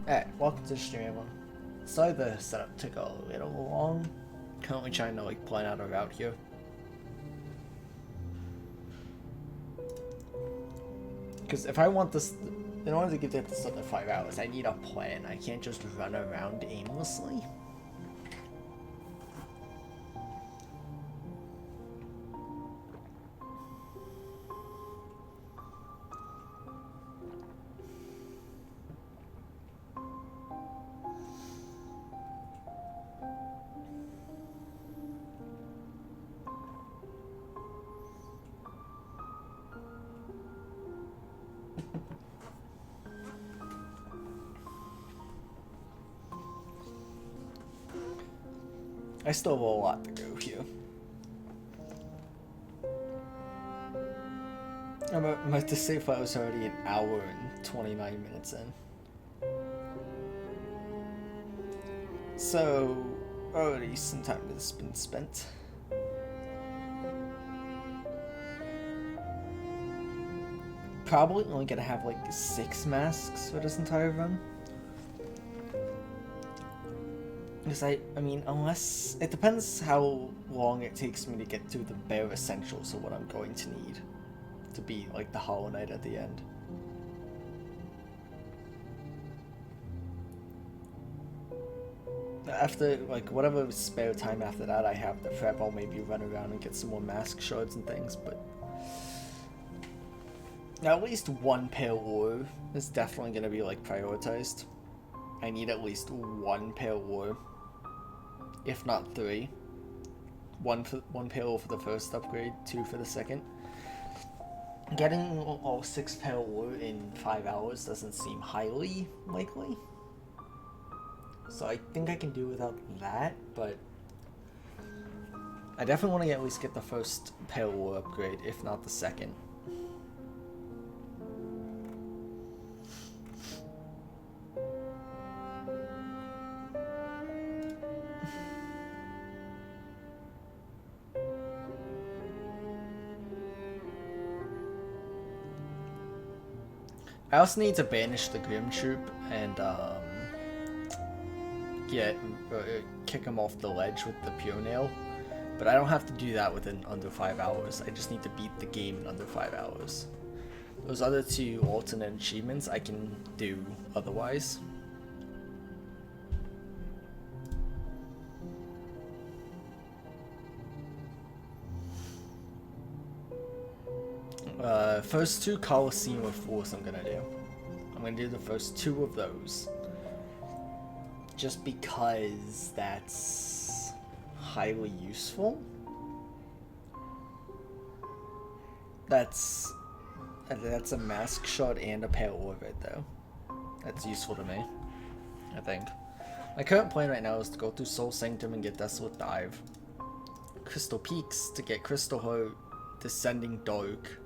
Alright, welcome to the stream, everyone. Sorry the setup took a little long. Currently trying to plan out a route here. Because if I want this, in order to get this under 5 hours, I need a plan. I can't just run around aimlessly. I still have a lot to go here. My to save file was already an hour and 29 minutes in. So, already some time has been spent. Probably only gonna have like 6 masks for this entire run. Because I mean, unless, it depends how long it takes me to get through the bare essentials of what I'm going to need to be like the Hollow Knight at the end. After, like, whatever spare time after that I have to prep, I'll maybe run around and get some more mask shards and things, but at least one pale ore is definitely going to be, like, prioritized. I need at least one pale ore, if not 3. One pale ore for the first upgrade, 2 for the second. Getting all 6 pale ore in 5 hours doesn't seem highly likely. So I think I can do without that, but I definitely want to at least get the first pale ore upgrade, if not the second. I also need to banish the Grim Troop and kick him off the ledge with the Pure Nail, but I don't have to do that within under 5 hours. I just need to beat the game in under 5 hours. Those other 2 alternate achievements I can do otherwise. First 2 Colosseum of Force I'm gonna do. I'm gonna do the first 2 of those. Just because that's highly useful. That's a mask shot and a pale orbit though. That's useful to me, I think. My current plan right now is to go through Soul Sanctum and get Desolate Dive, Crystal Peaks to get Crystal Heart, Descending Dark,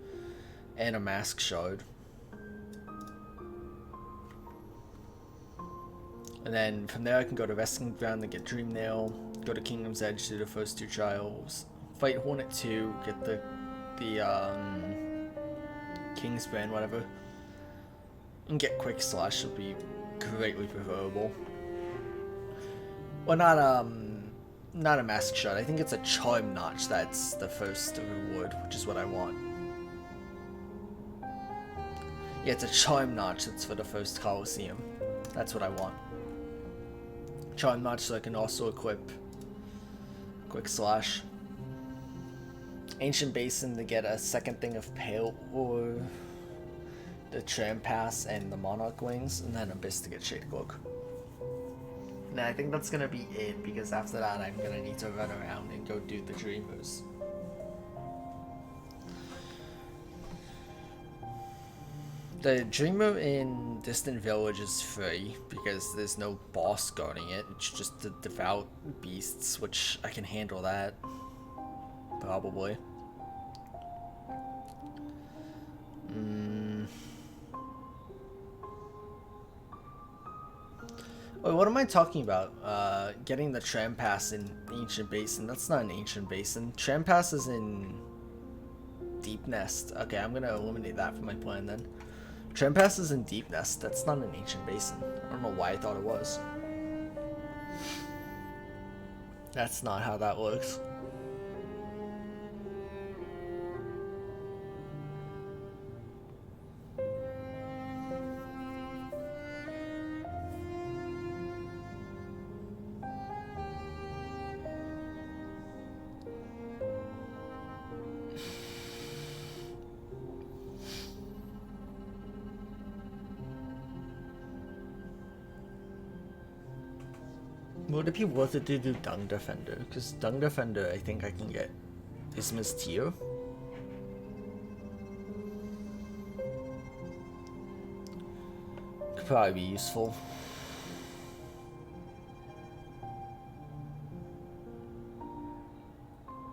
and a mask shard. And then from there I can go to Resting Ground and get Dream Nail, go to Kingdom's Edge, do the first 2 trials, fight Hornet 2, get the King's Brand, whatever, and get Quick Slash would be greatly preferable. Well, not a mask shot. I think it's a Charm Notch that's the first reward, which is what I want. Yeah, it's a Charm Notch that's for the first Colosseum. That's what I want. Charm Notch so I can also equip Quick Slash. Ancient Basin to get a second thing of Pale or the Tram Pass and the Monarch Wings, and then Abyss to get Shade Cloak. And I think that's gonna be it, because after that I'm gonna need to run around and go do the Dreamers. The Dreamer in Distant Village is free because there's no boss guarding it. It's just the devout beasts, which I can handle that. Probably. Wait, what am I talking about? Getting the Tram Pass in Ancient Basin. That's not an Ancient Basin. Tram Pass is in Deep Nest. Okay, I'm gonna eliminate that from my plan then. Trempass is in Deep Nest. That's not an ancient basin. I don't know why I thought it was. That's not how that works. Would it be worth it to do Dung Defender? Because Dung Defender, I think I can get Isma's Tear. Could probably be useful.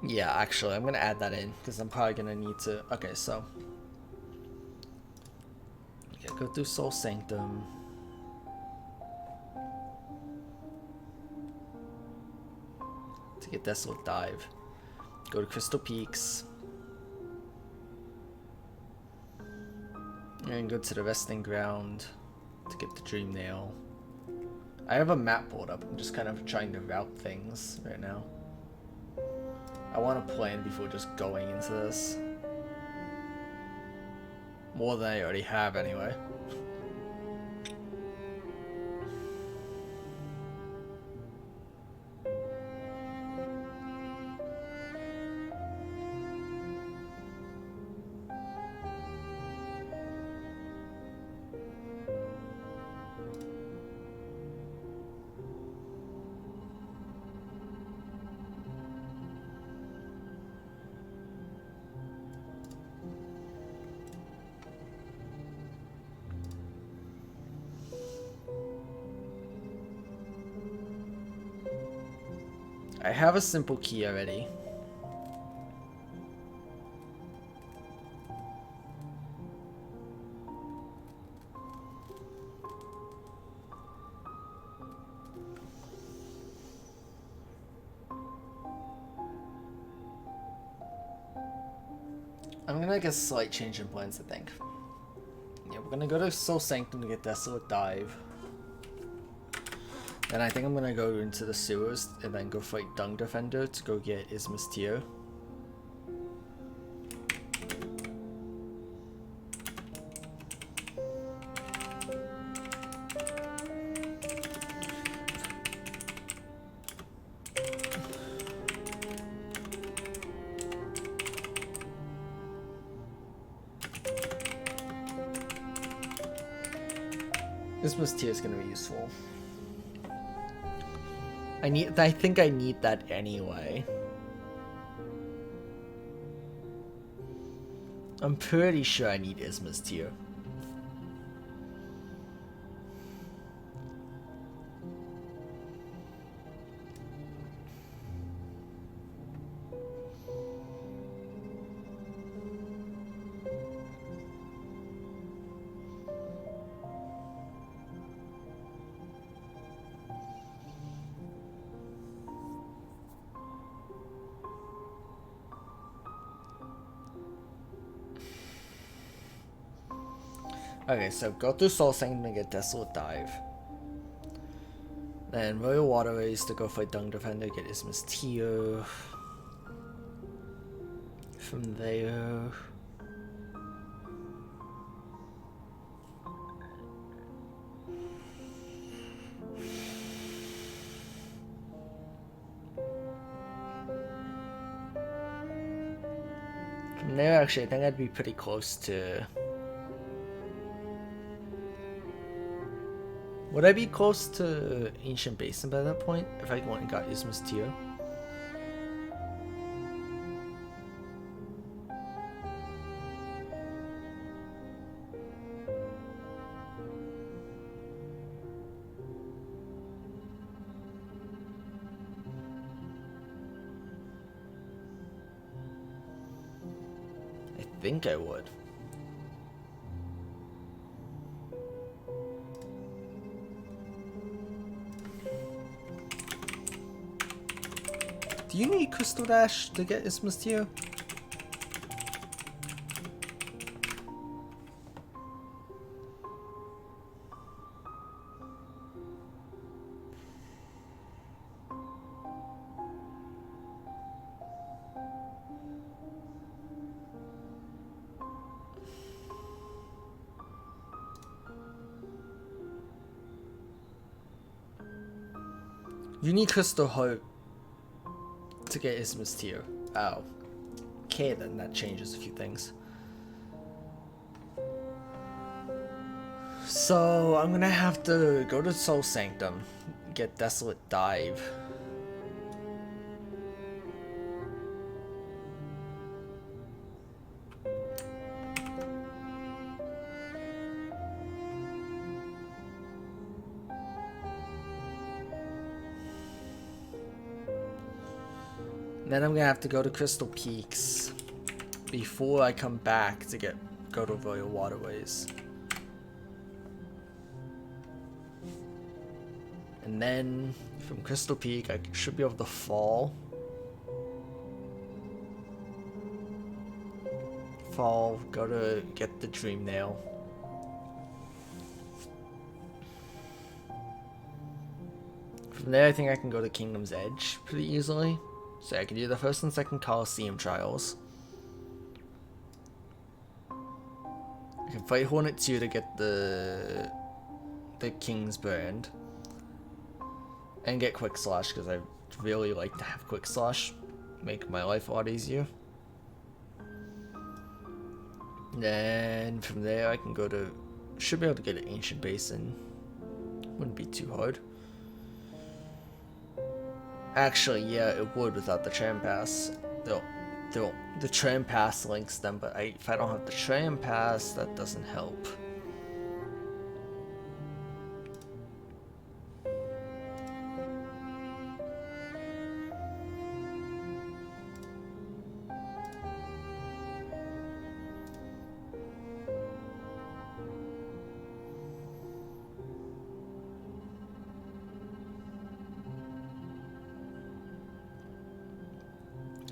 Yeah, actually, I'm gonna add that in because I'm probably gonna need to. Okay, so yeah, go through Soul Sanctum. To get Desolate Dive. Go to Crystal Peaks. And go to the Resting Ground to get the Dream Nail. I have a map pulled up. I'm just kind of trying to route things right now. I want to plan before just going into this. More than I already have anyway. I have a simple key already. I'm gonna make a slight change in plans, I think. Yeah, we're gonna go to Soul Sanctum to get Desolate Dive. And I think I'm gonna go into the sewers and then go fight Dung Defender to go get Isma's Tear. Isma's Tear is gonna be useful. I think I need that anyway. I'm pretty sure I need Isma's Tear. Okay, so go through Soul Sanctum to get Desolate Dive. Then Royal Waterways to go fight Dung Defender, get Isma's Tear. From there... From there, actually, I think I'd be pretty close to... Would I be close to Ancient Basin by that point, if I went and got Isma's Tear? I think I would. Do you need Crystal Dash to get Isma's Tear? You need Crystal Heart to get Isthmus tier. Oh. Okay, then that changes a few things. So, I'm gonna have to go to Soul Sanctum, get Desolate Dive. Then I'm gonna have to go to Crystal Peaks before I come back to go to Royal Waterways. And then from Crystal Peak, I should be able to fall. Go to get the Dream Nail. From there, I think I can go to Kingdom's Edge pretty easily. So I can do the first and second Coliseum trials. I can fight Hornet 2 to get the King's Brand. And get Quick Slash, because I really like to have Quick Slash. Make my life a lot easier. Then from there I can go to... Should be able to get an Ancient Basin. Wouldn't be too hard. Actually, yeah, it would without the Tram Pass. The Tram Pass links them, but if I don't have the Tram Pass, that doesn't help.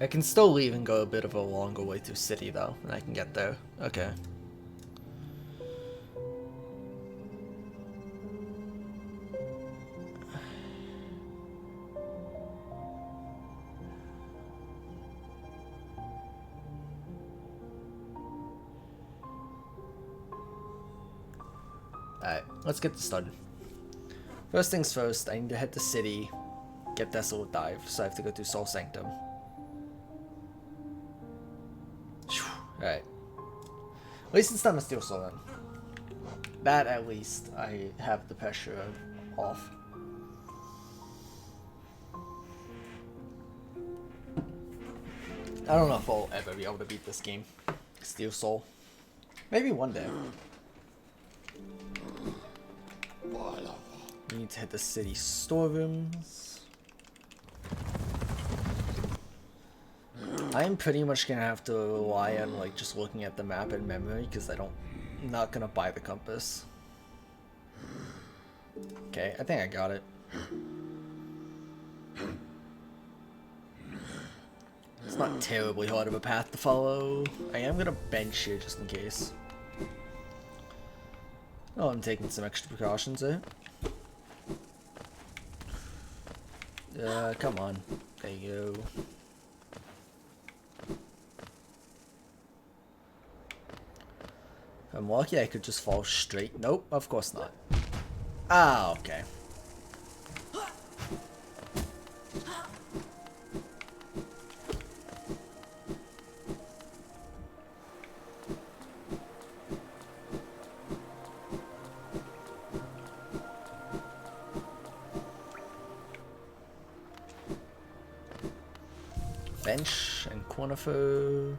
I can still leave and go a bit of a longer way through city though, and I can get there. Okay. Alright, let's get this started. First things first, I need to head to city, get Desolate Dive, so I have to go through Soul Sanctum. Alright. At least it's not a Steel Soul then. That at least I have the pressure off. I don't know if I'll ever be able to beat this game. Steel Soul. Maybe one day. We need to hit the city storerooms. I'm pretty much gonna have to rely on like just looking at the map in memory because I'm not gonna buy the compass. Okay, I think I got it. It's not terribly hard of a path to follow. I am gonna bench here just in case. Oh, I'm taking some extra precautions there. Come on. There you go. If I'm lucky, I could just fall straight. Nope, of course not. Ah, okay. Bench and Cornifer.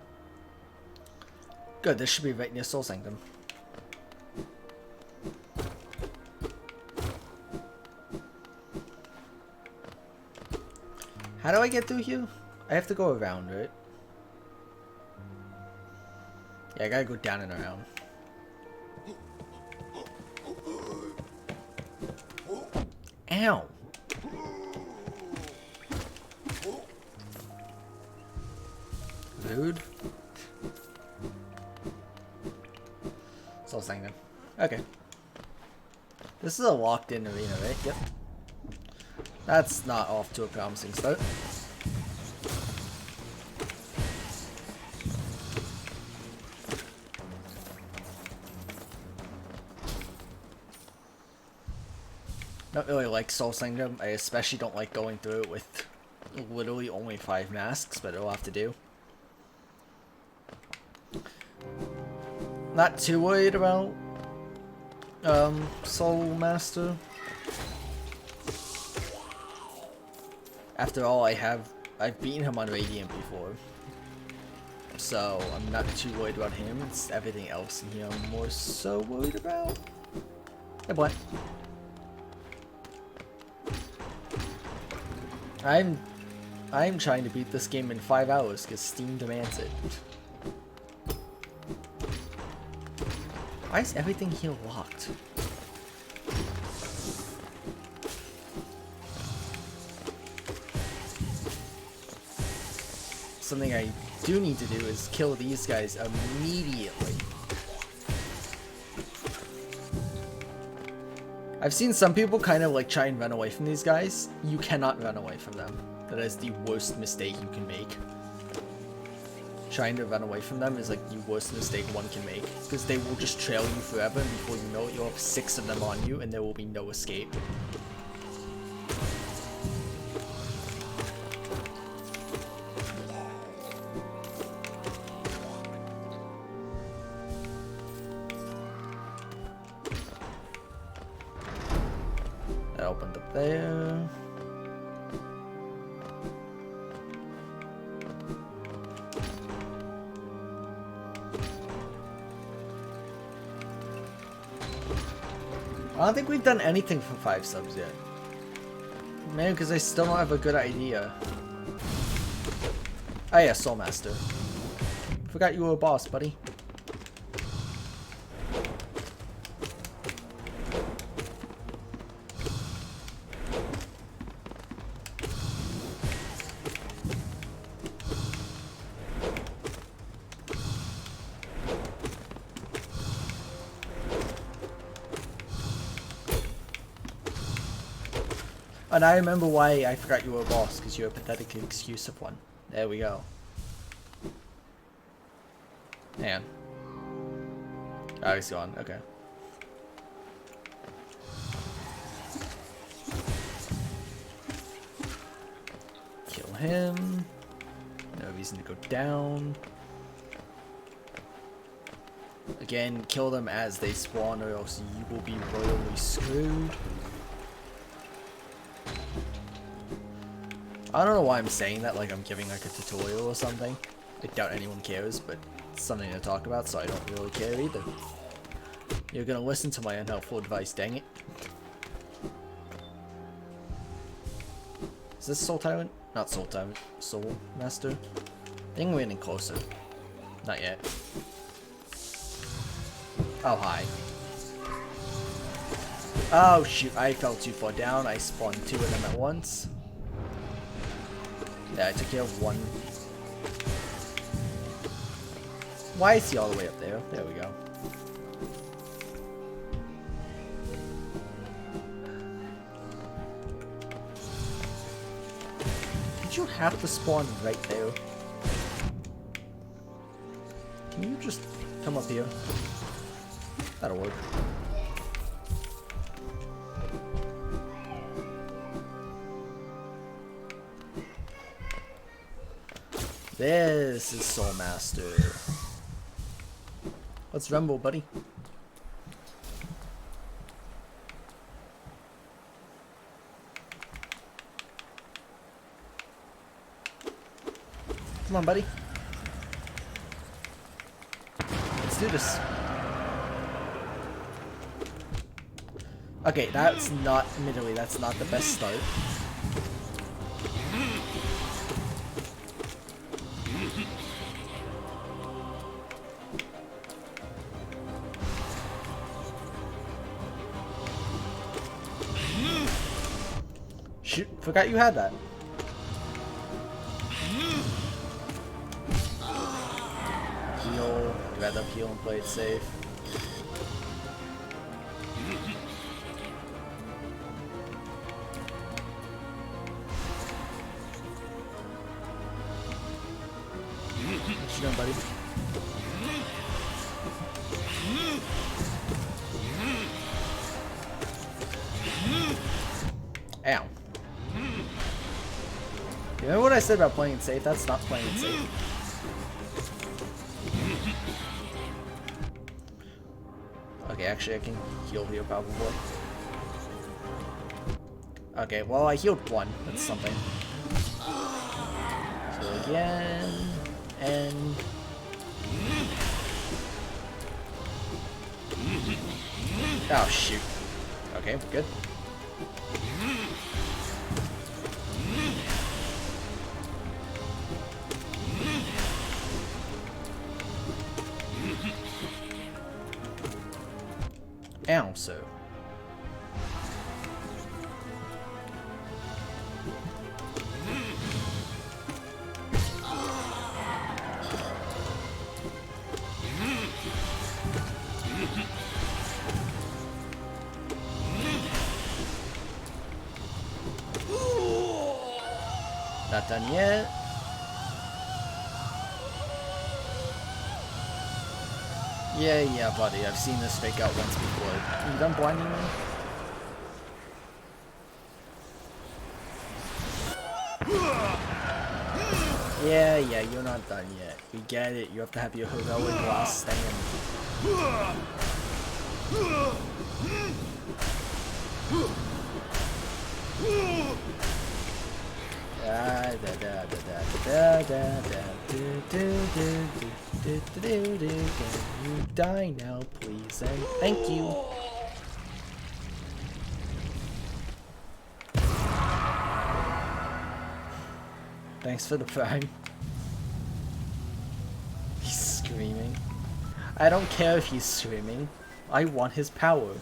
Good, this should be right near Soul Sanctum. How do I get through here? I have to go around, right? Yeah, I gotta go down and around. Ow! Rude. Soul Sanctum. Okay. This is a locked-in arena, right? Yep. That's not off to a promising start. Don't really like Soul Kingdom. I especially don't like going through it with literally only 5 masks, but it'll have to do. Not too worried about Soul Master. After all, I've beaten him on Radiant before. So I'm not too worried about him. It's everything else in here I'm more so worried about. Hey boy. I'm trying to beat this game in 5 hours because Steam demands it. Why is everything here locked? Something I do need to do is kill these guys immediately. I've seen some people kind of like try and run away from these guys. You cannot run away from them. That is the worst mistake you can make. Trying to run away from them is like the worst mistake one can make. Because they will just trail you forever, and before you know it, you'll have 6 of them on you and there will be no escape. That opened up there. I don't think we've done anything for 5 subs yet. Maybe because I still don't have a good idea. Oh yeah, Soul Master. Forgot you were a boss, buddy. And I remember why I forgot you were a boss, because you're a pathetic excuse of one. There we go. Hang on. Oh, he's gone. Okay. Kill him. No reason to go down. Again, kill them as they spawn or else you will be royally screwed. I don't know why I'm saying that like I'm giving like a tutorial or something. I doubt anyone cares, but it's something to talk about, so I don't really care either. You're gonna listen to my unhelpful advice, dang it. Is this Soul Tyrant? Not Soul Tyrant. Soul Master? I think we're getting closer. Not yet. Oh, hi. Oh shoot, I fell too far down. I spawned 2 of them at once. Yeah, I took care of 1. Why is he all the way up there? There we go. Did you have to spawn right there? Can you just come up here? That'll work. This is Soul Master. Let's rumble, buddy. Come on, buddy. Let's do this. Okay, that's not, admittedly, that's not the best start. Shoot, forgot you had that. Heal, grab up heal and play it safe. What you doing, buddy? Ow. Remember what I said about playing it safe? That's not playing it safe. Okay, actually I can heal here probably. Okay, well I healed one. That's something. So again, and... Oh shoot. Okay, good. Ow, so. Not done yet. Yeah, buddy. I've seen this fake out once before. You done blinding me? Yeah, you're not done yet. We get it. You have to have your heroic last stand. Can you die now, please, and thank you. Thanks for the prime. He's screaming. I don't care if he's screaming. I want his power.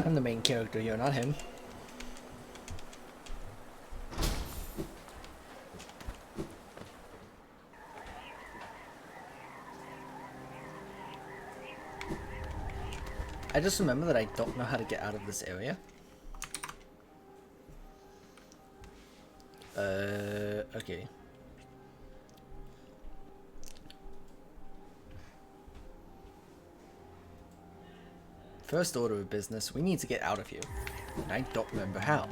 I'm the main character here, not him. I just remember that I don't know how to get out of this area. Okay. First order of business, we need to get out of here. And I don't remember how.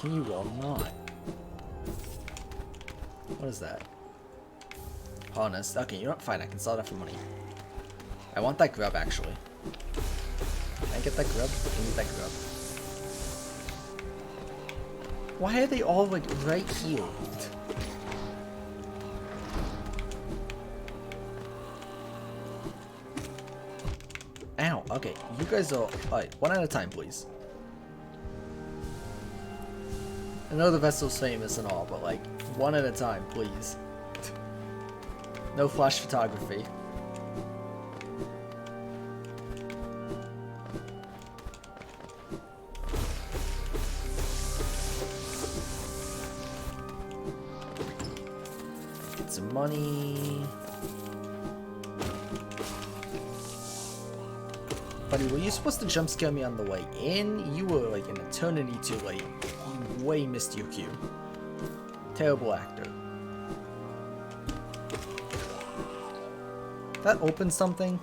Can you or not? What is that? Harness. Okay, you know what? Fine, I can sell that for money. I want that grub, actually. Can I get that grub? I need that grub. Why are they all, like, right here? Ow, okay. You guys are... Alright, one at a time, please. I know the vessel's famous and all, but, like, one at a time, please. No flash photography. Get some money. Buddy, were you supposed to jump scare me on the way in? You were like an eternity too late. You way missed your cue. Terrible actor. That opened something?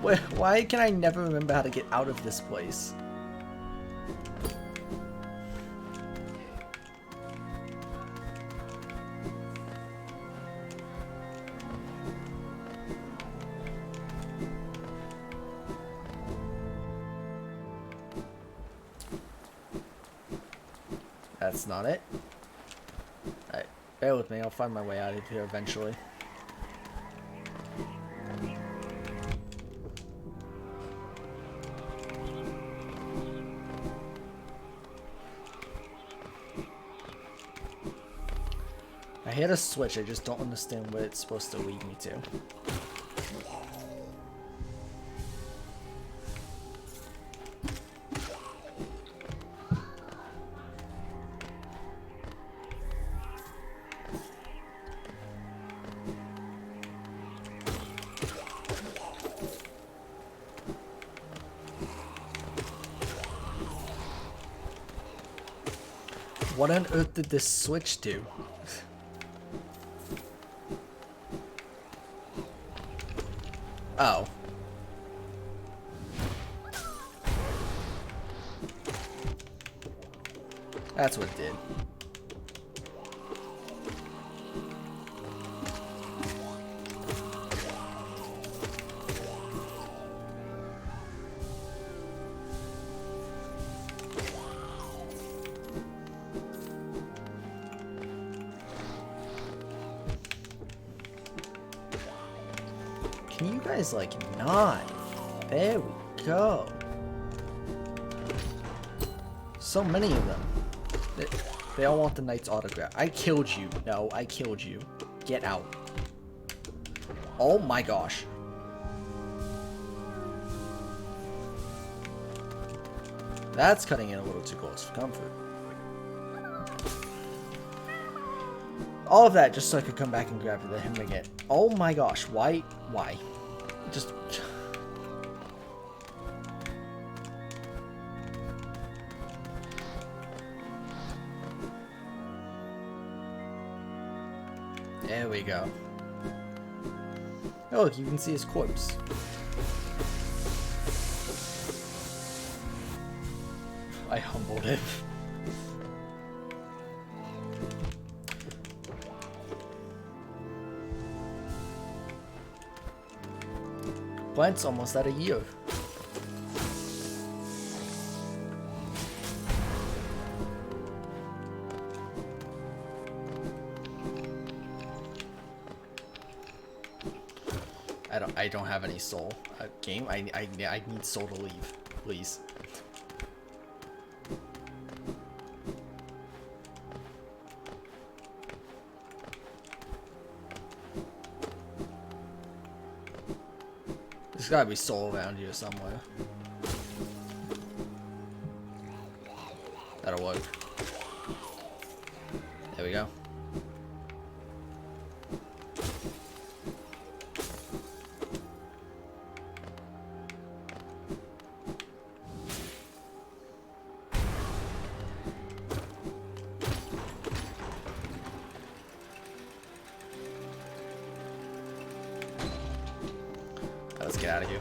Why can I never remember how to get out of this place? That's not it. Alright, bear with me, I'll find my way out of here eventually. I hit a switch, I just don't understand what it's supposed to lead me to. What on earth did this switch do? Oh. That's what it did. Can you guys, like, not? There we go. So many of them. They all want the knight's autograph. I killed you. No, I killed you. Get out. Oh my gosh. That's cutting it a little too close for comfort. All of that just so I could come back and grab him again. Oh my gosh. Why? Why? Just... There we go. Oh, look, you can see his corpse. I humbled him. Glenn's almost at a year. I don't have any soul. Game, I need soul to leave, please. There's gotta be soul around here somewhere. That'll work. There we go. Let's get out of here.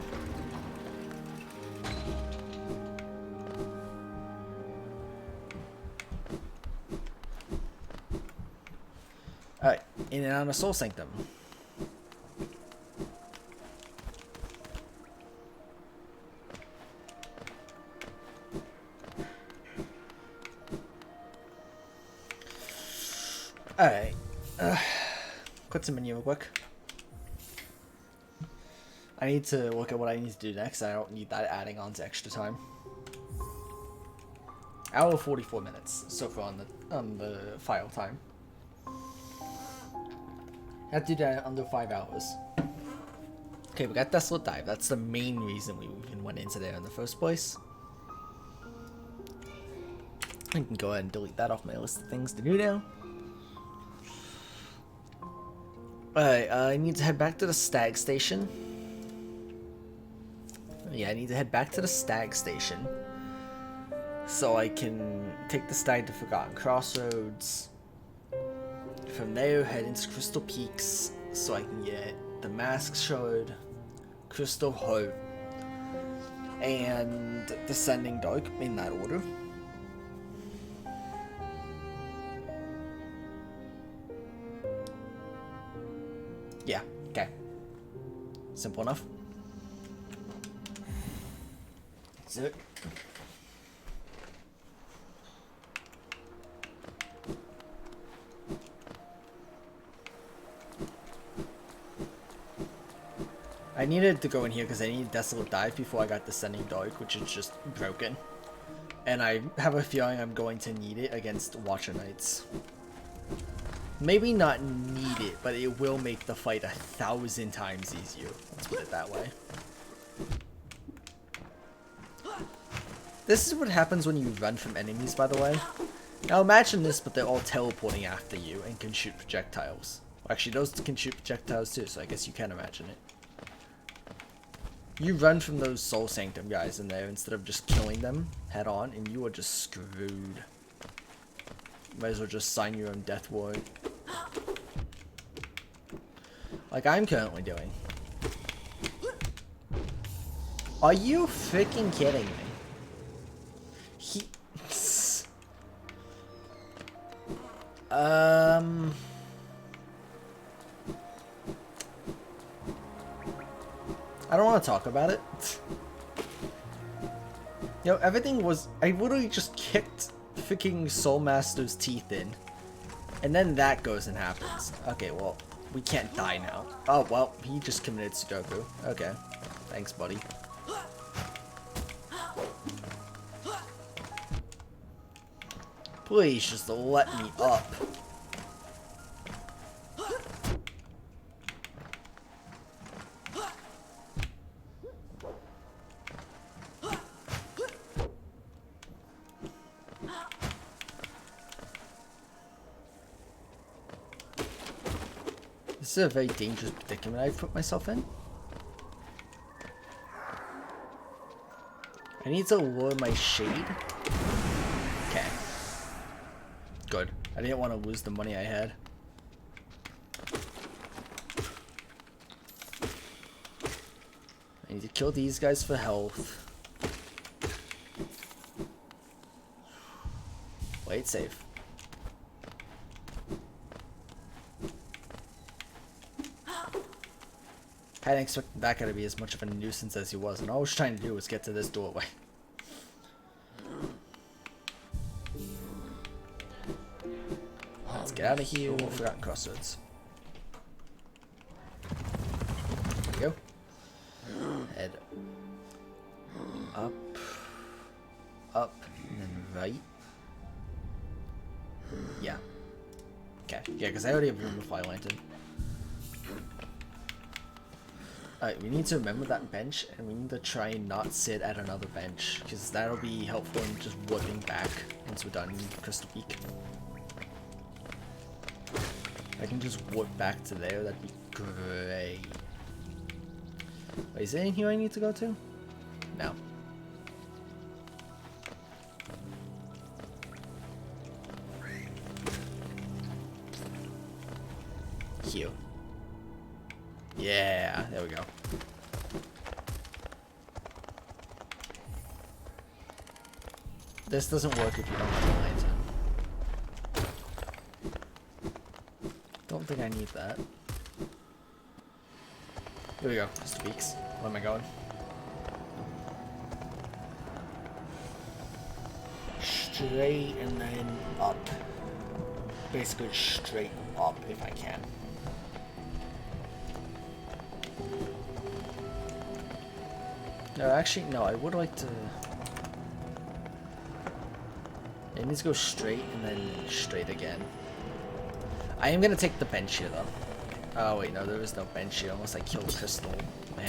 Alright, in and out of Soul Sanctum. Alright. Quit some menu real quick. I need to look at what I need to do next. I don't need that adding on to extra time. Hour 44 minutes so far on the file time. I have to do that under 5 hours. Okay, we got Desolate Dive. That's the main reason we even went into there in the first place. I can go ahead and delete that off my list of things to do now. Alright, I need to head back to the Stag Station. Yeah, I need to head back to the Stag Station so I can take the stag to Forgotten Crossroads. From there, head into Crystal Peaks so I can get the Mask Shard, Crystal Heart, and Descending Dark in that order. Yeah, okay. Simple enough. That's it. I needed to go in here because I needed Desolate Dive before I got Descending Dark, which is just broken. And I have a feeling I'm going to need it against Watcher Knights. Maybe not need it, but it will make the fight 1,000 times easier. Let's put it that way. This is what happens when you run from enemies, by the way. Now imagine this, but they're all teleporting after you and can shoot projectiles. Well, actually, those can shoot projectiles too, so I guess you can imagine it. You run from those Soul Sanctum guys in there instead of just killing them head on, and you are just screwed. Might as well just sign your own death warrant. Like I'm currently doing. Are you freaking kidding me? I don't want to talk about it. You know, everything was... I literally just kicked freaking Soul Master's teeth in. And then that goes and happens. Okay, well, we can't die now. Oh, well, he just committed Sudoku. Okay. Thanks, buddy. Please, just let me up. This is a very dangerous predicament I've put myself in. I need to lure my shade. Okay. Good. I didn't want to lose the money I had. I need to kill these guys for health. Play it safe. I didn't expect that guy to be as much of a nuisance as he was, and all I was trying to do was get to this doorway. Let's get out of here. Forgotten Crossroads. There we go. Head up, up, and then right. Yeah. Okay. Yeah, because I already have room to fly lantern. Alright, we need to remember that bench, and we need to try and not sit at another bench, because that'll be helpful in just warping back once we're done Crystal Peak. If I can just warp back to there, that'd be great. Wait, is there anything here I need to go to? No. Here. Yeah, there we go. This doesn't work if you don't have a lantern. Don't think I need that. Here we go, Mr. Beaks. Where am I going? Straight and then up. Basically straight up if I can. No, actually, no, I would like to... It needs to go straight and then straight again. I am going to take the bench here, though. Oh, wait, no, there is no bench here unless I kill Crystal Man.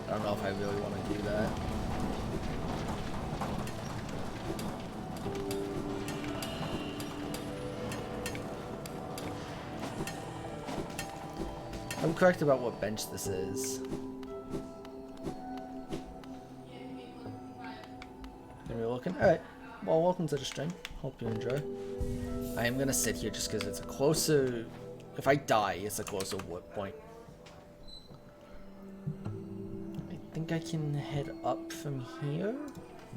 I don't know if I really want to do that. I'm correct about what bench this is. Gonna be looking? Alright. Well, welcome to the stream. Hope you enjoy. I am gonna sit here just because it's a closer... If I die, it's a closer warp point. I think I can head up from here?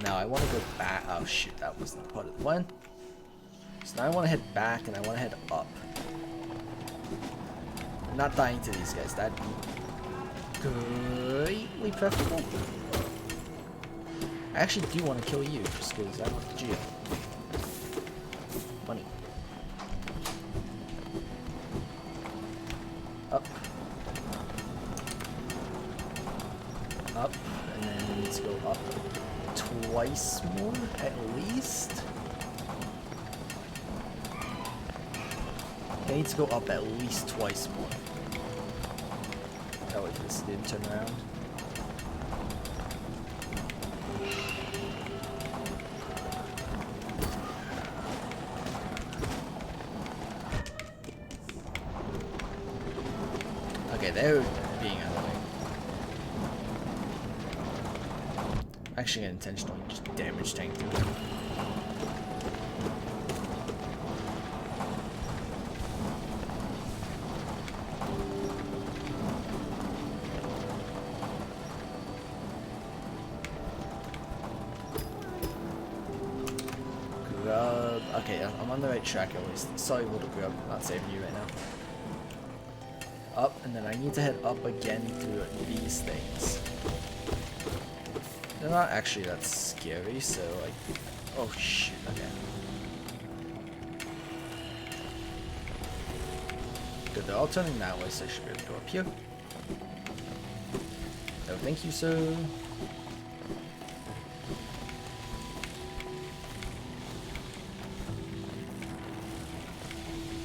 No, I want to go back. Oh shoot, that wasn't part of the plan. So now I want to head back and I want to head up. I'm not dying to these guys, that'd be greatly preferable. I actually do want to kill you, just because I want the geo. Money. Up. Up, and then let's go up twice more, at least. I need to go up at least twice more. Oh wait, this didn't turn around. Okay, they're being annoying. I'm actually gonna intentionally just damage tank them. I'm on the right track at least. Sorry, little grub, not saving you right now. Up, and then I need to head up again through these things. They're not actually that scary, so like... Oh shoot, okay. Good, they're all turning that way, so I should be able to go up here. Oh, thank you, sir.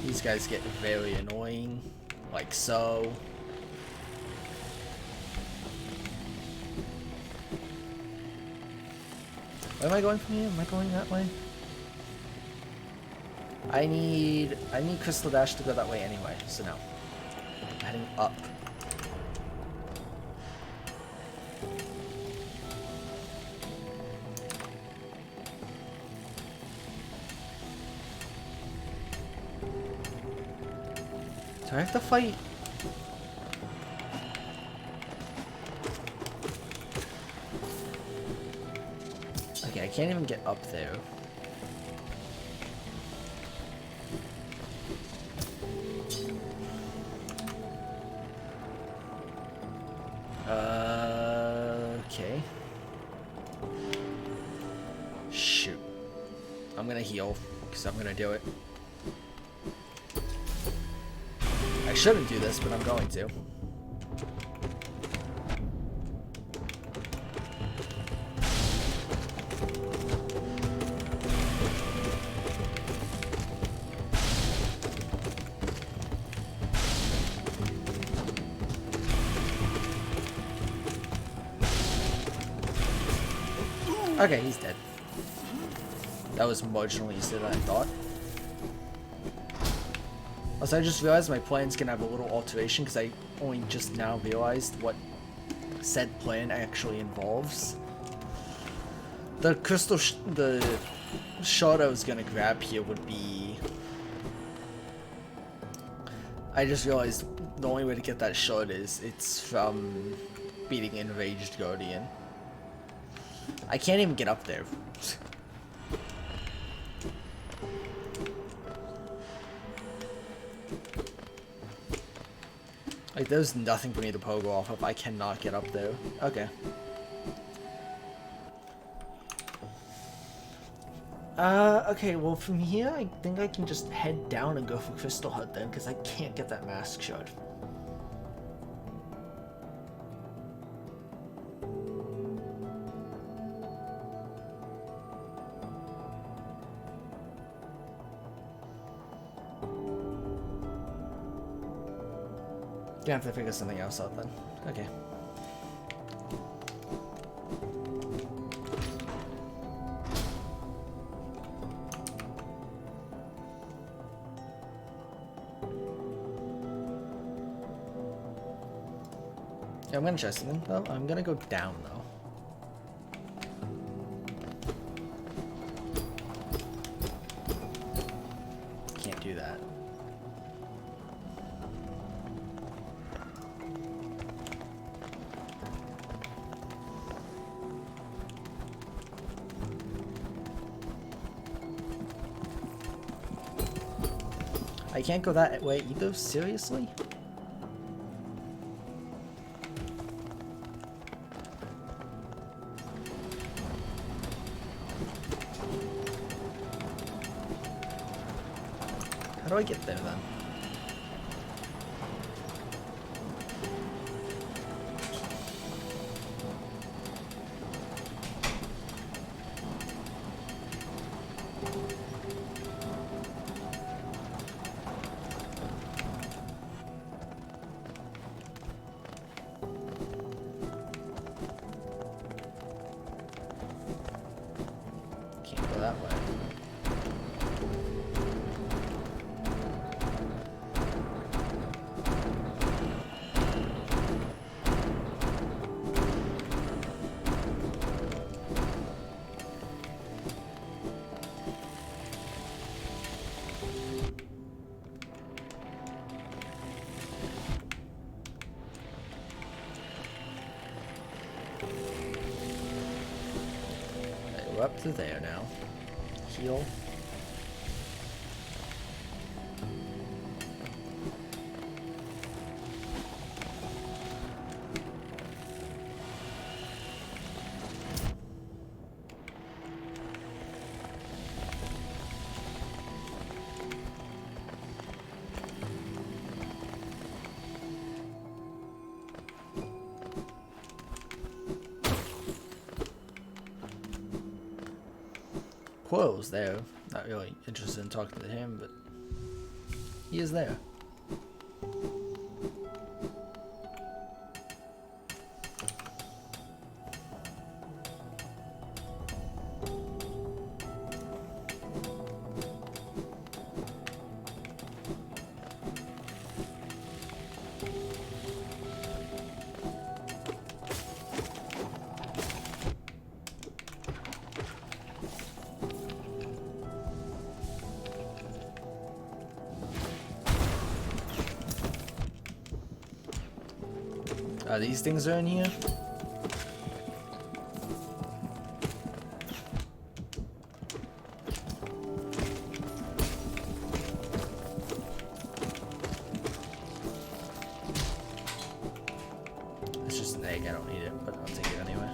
These guys get very annoying, like so. Where am I going from here? Am I going that way? I need Crystal Dash to go that way anyway, so no. I'm heading up. Do I have to fight? Okay, I can't even get up there. Okay. Shoot. I'm gonna heal, because I'm gonna do it. I shouldn't do this, but I'm going to. Okay, he's dead. That was marginally easier than I thought. Also, I just realized my plan's gonna have a little alteration because I only just now realized what said plan actually involves. The crystal, the shot I was gonna grab here would be... I just realized the only way to get that shot is it's from beating Enraged Guardian. I can't even get up there. Like, there's nothing for me to pogo off of. I cannot get up there. Okay. Okay, well from here, I think I can just head down and go for Crystal Hut then, because I can't get that mask shard. Gonna have to figure something else out then. Okay. Yeah, I'm gonna try something though. I'm gonna go down though. Can't do that. I can't go that way either? Seriously? How do I get there then? Can't go that way. We're up to there now. Heal. Quirrell's there. Not really interested in talking to him, but he is there. These things are in here? It's just an egg, I don't need it, but I'll take it anyway.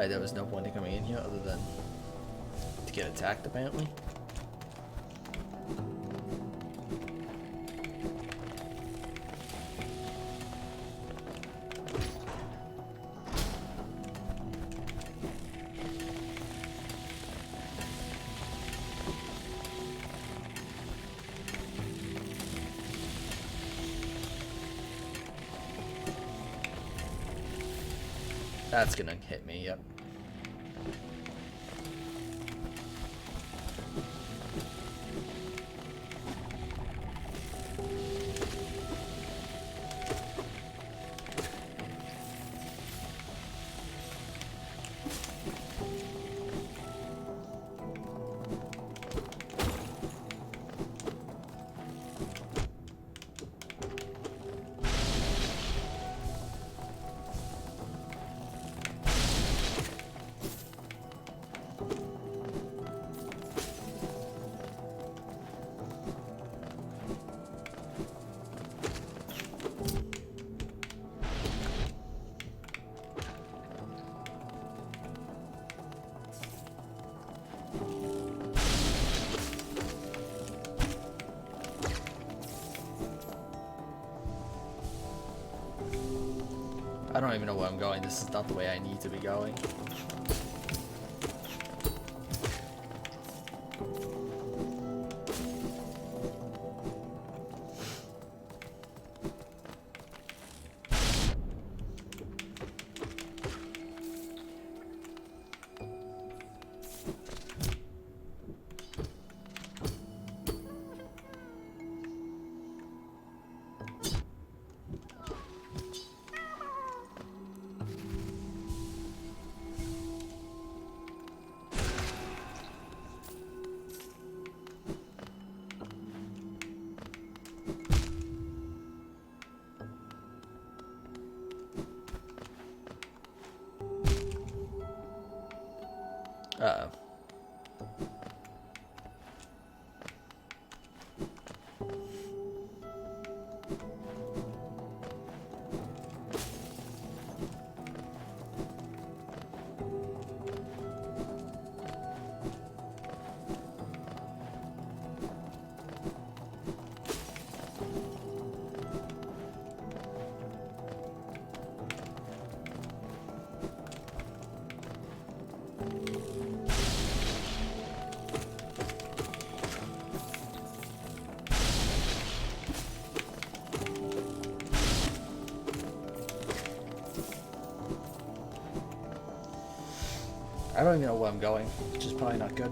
There was no point in coming in here other than to get attacked, apparently. That's gonna hit me, yep. I don't even know where I'm going. This is not the way I need to be going. Uh-oh. I don't even know where I'm going, which is probably not good.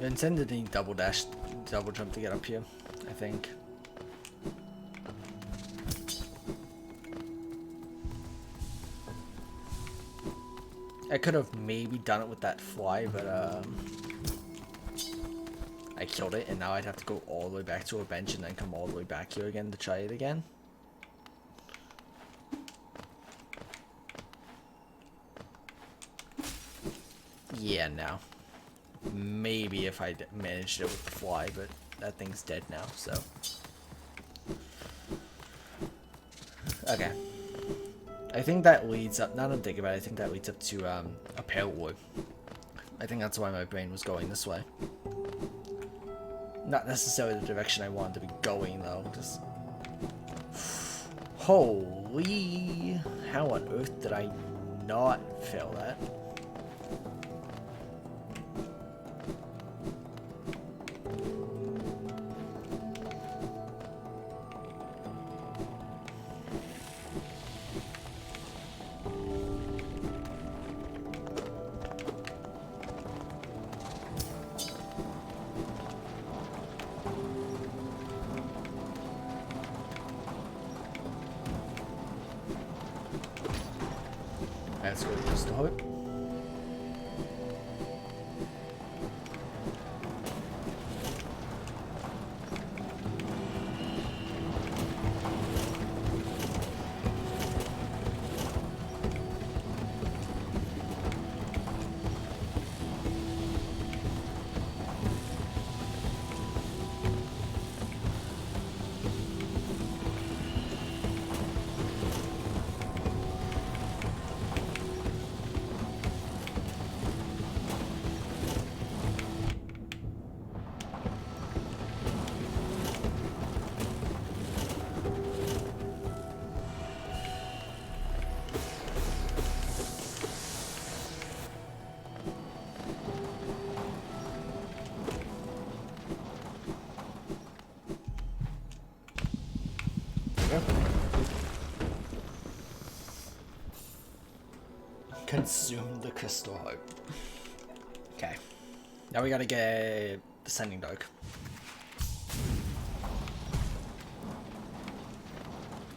intended to need double dash, double jump to get up here, I think. I could have maybe done it with that fly, but I killed it, and now I'd have to go all the way back to a bench and then come all the way back here again to try it again. Yeah, no. Maybe if I managed it with the fly, but that thing's dead now, so. Okay. I think that leads up, now that I'm thinking about it, I think that leads up to a pale wood. I think that's why my brain was going this way. Not necessarily the direction I wanted to be going, though. Just... Holy... How on earth did I not fail that? Let's go to start. Consume the crystal hope. Okay. Now we gotta get Descending Dark.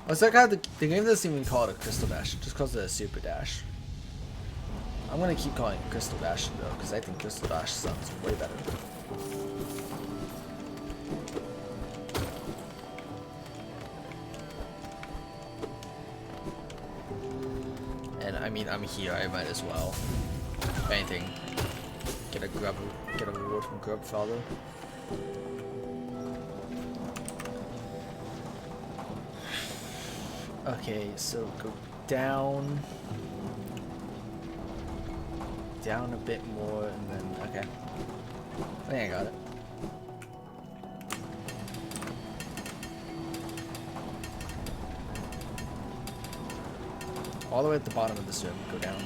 What's that guy? The game doesn't even call it a Crystal Dash, it just calls it a Super Dash. I'm gonna keep calling it Crystal Dash though, because I think Crystal Dash sounds way better. I mean, I'm here, I might as well. If anything, get a reward from Grubfather. Okay, so go down a bit more, and then, okay. I think I got it. All the way at the bottom of this room, go down.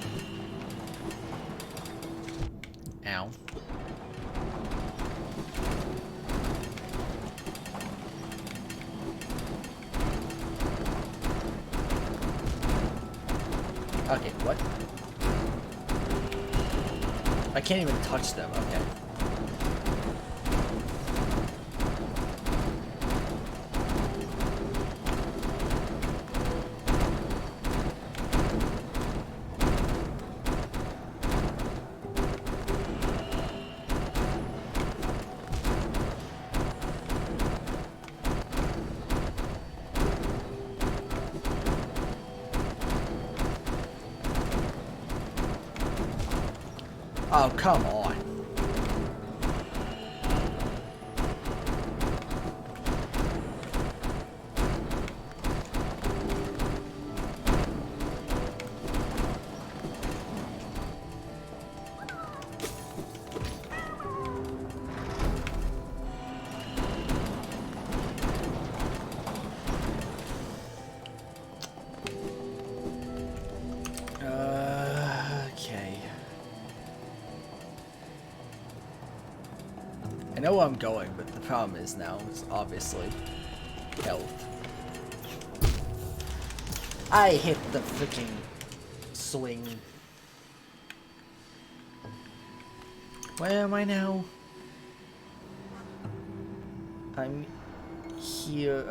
Ow. Okay, what? I can't even touch them, okay. Oh, come on. I know where I'm going, but the problem is now is obviously health. I hit the freaking swing. Where am I now? I'm here,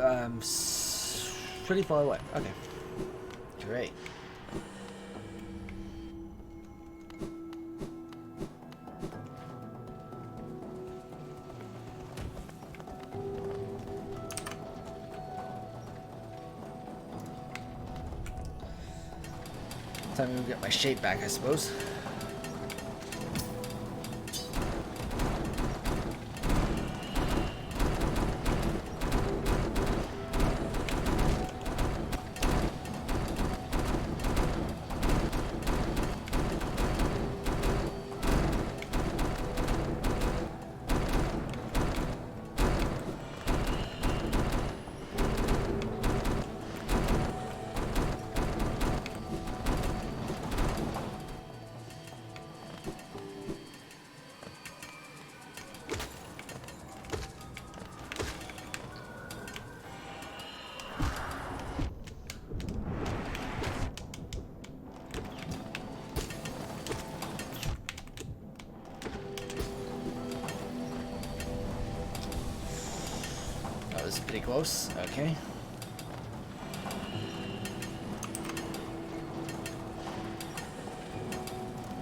pretty far away. Okay. Great. Time to get my shape back, I suppose. That was pretty close. Okay.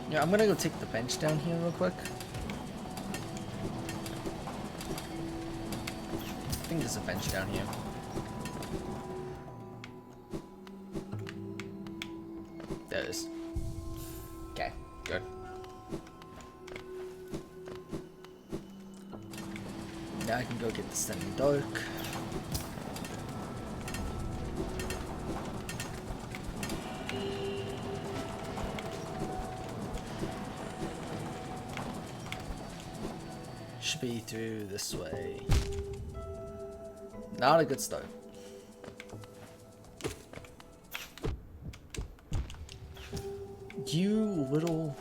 Yeah, I'm gonna go take the bench down here real quick. I think there's a bench down here. There it is. Okay, good. Now I can go get the Stunning Dark. Should be through this way. Not a good start. You little...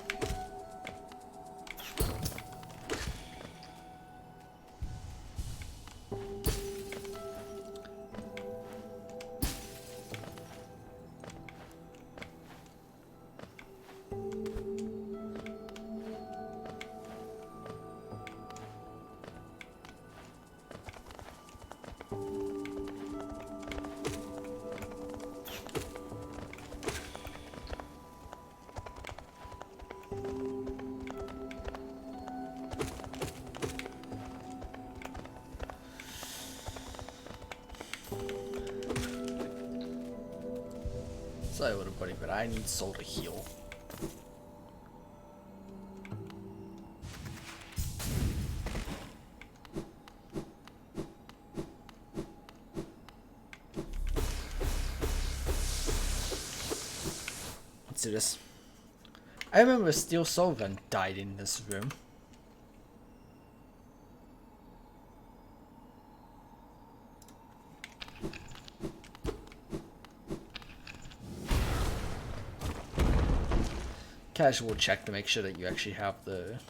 Sorry, little buddy, but I need soul to heal. Let's do this. I remember Steel Soul Gun died in this room. Casual check to make sure that you actually have the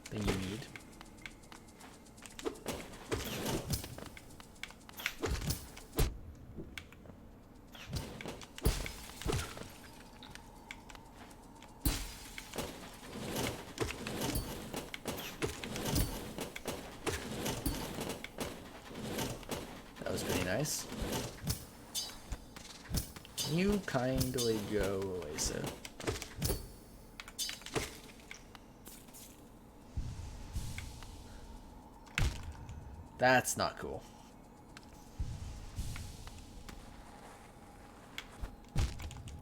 thing you need. That was pretty nice. Can you kindly go away, sir? That's not cool.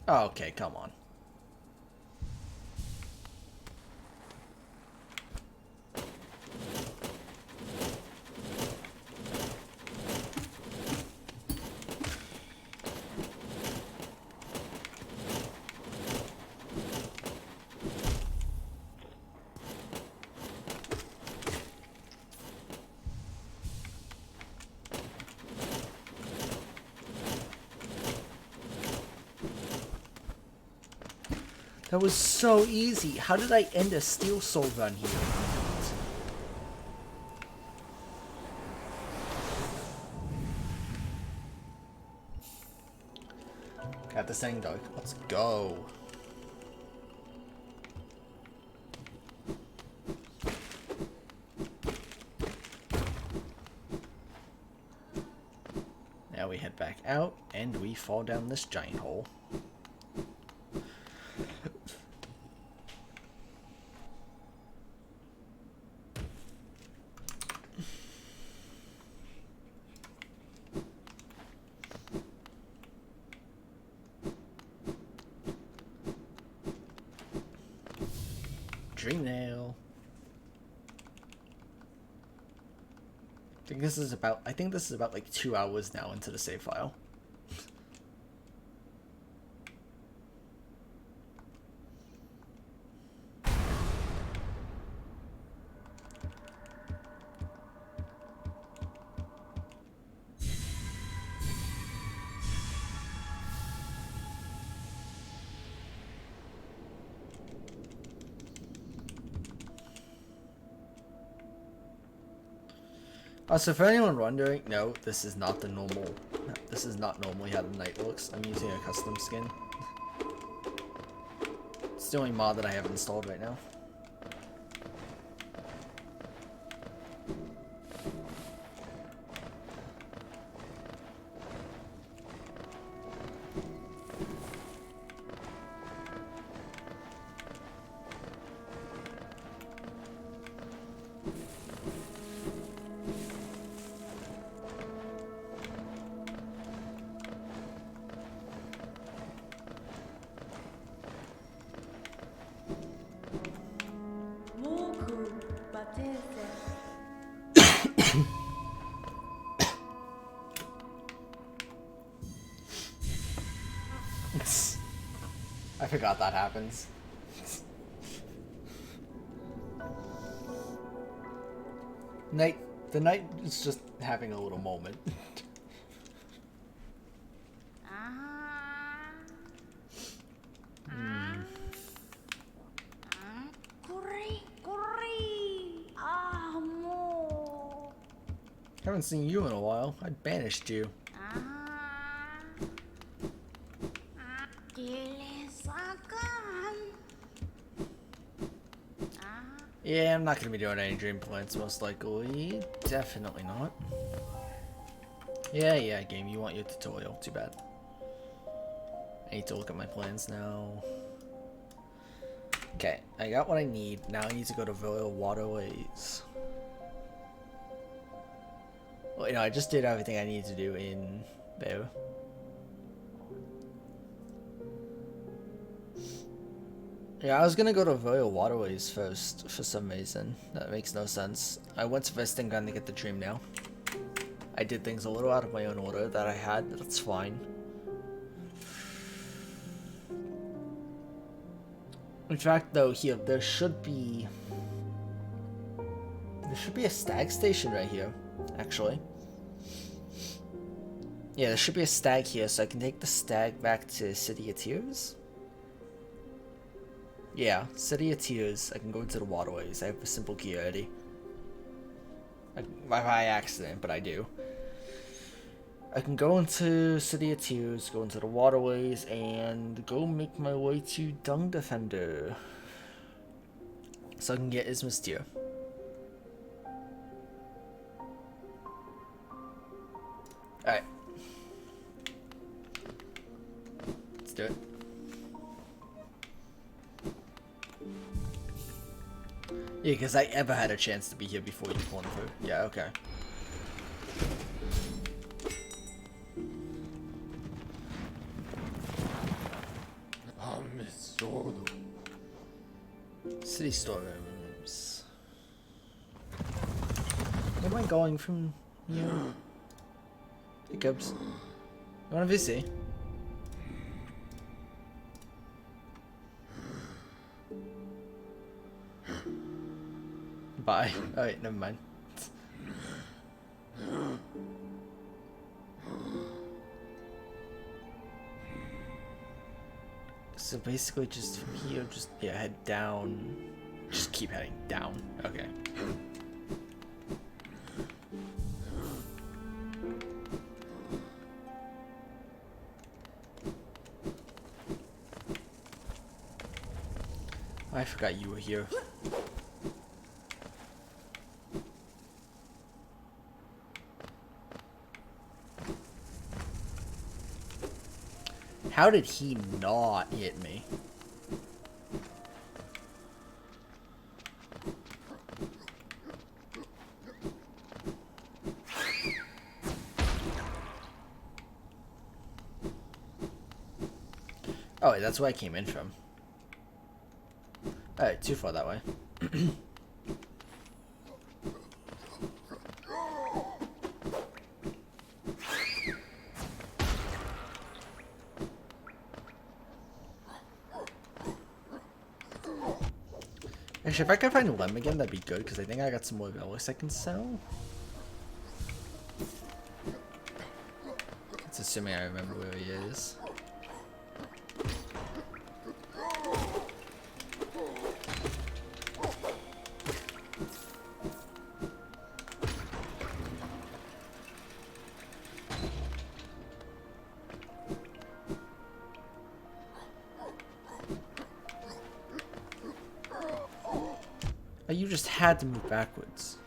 Oh, okay, come on. That was so easy. How did I end a Steel Soul run here? Got the Stunning Dark. Let's go. back out, and we fall down this giant hole. Dream nail. I think this is about like 2 hours now into the save file. So for anyone wondering, no, this is not normal. This is not normally how the knight looks. I'm using a custom skin. It's the only mod that I have installed right now. I forgot that happens. The knight is just having a little moment. Haven't seen you in a while. I banished you. Yeah, I'm not gonna be doing any dream plants, most likely. Definitely not. Yeah, game, you want your tutorial. Too bad. I need to look at my plans now. Okay, I got what I need. Now I need to go to Royal Waterways. Well, you know, I just did everything I needed to do in there. Yeah, I was gonna go to Royal Waterways first for some reason. That makes no sense. I went to Vestingun to get the dream nail. I did things a little out of my own order that I had, but that's fine. In fact, though, here, there should be a stag station right here, actually. Yeah, there should be a stag here, so I can take the stag back to City of Tears. Yeah, City of Tears. I can go into the waterways. I have a simple key already. By accident, but I do. I can go into City of Tears, go into the waterways, and go make my way to Dung Defender. So I can get Isma's Tear. Alright. Let's do it. Yeah, because I ever had a chance to be here before you spawned through. Yeah, okay. City storerooms. Where am I going from here? Hiccups. You want a VC? Bye. Alright, never mind. So basically just from here, just, yeah, head down. Just keep heading down. Okay. I forgot you were here. How did he not hit me? Oh, wait, that's where I came in from. Alright, too far that way. Actually, if I can find Lem again, that'd be good, because I think I got some more relics I can sell. That's assuming I remember where he is. Oh, you just had to move backwards.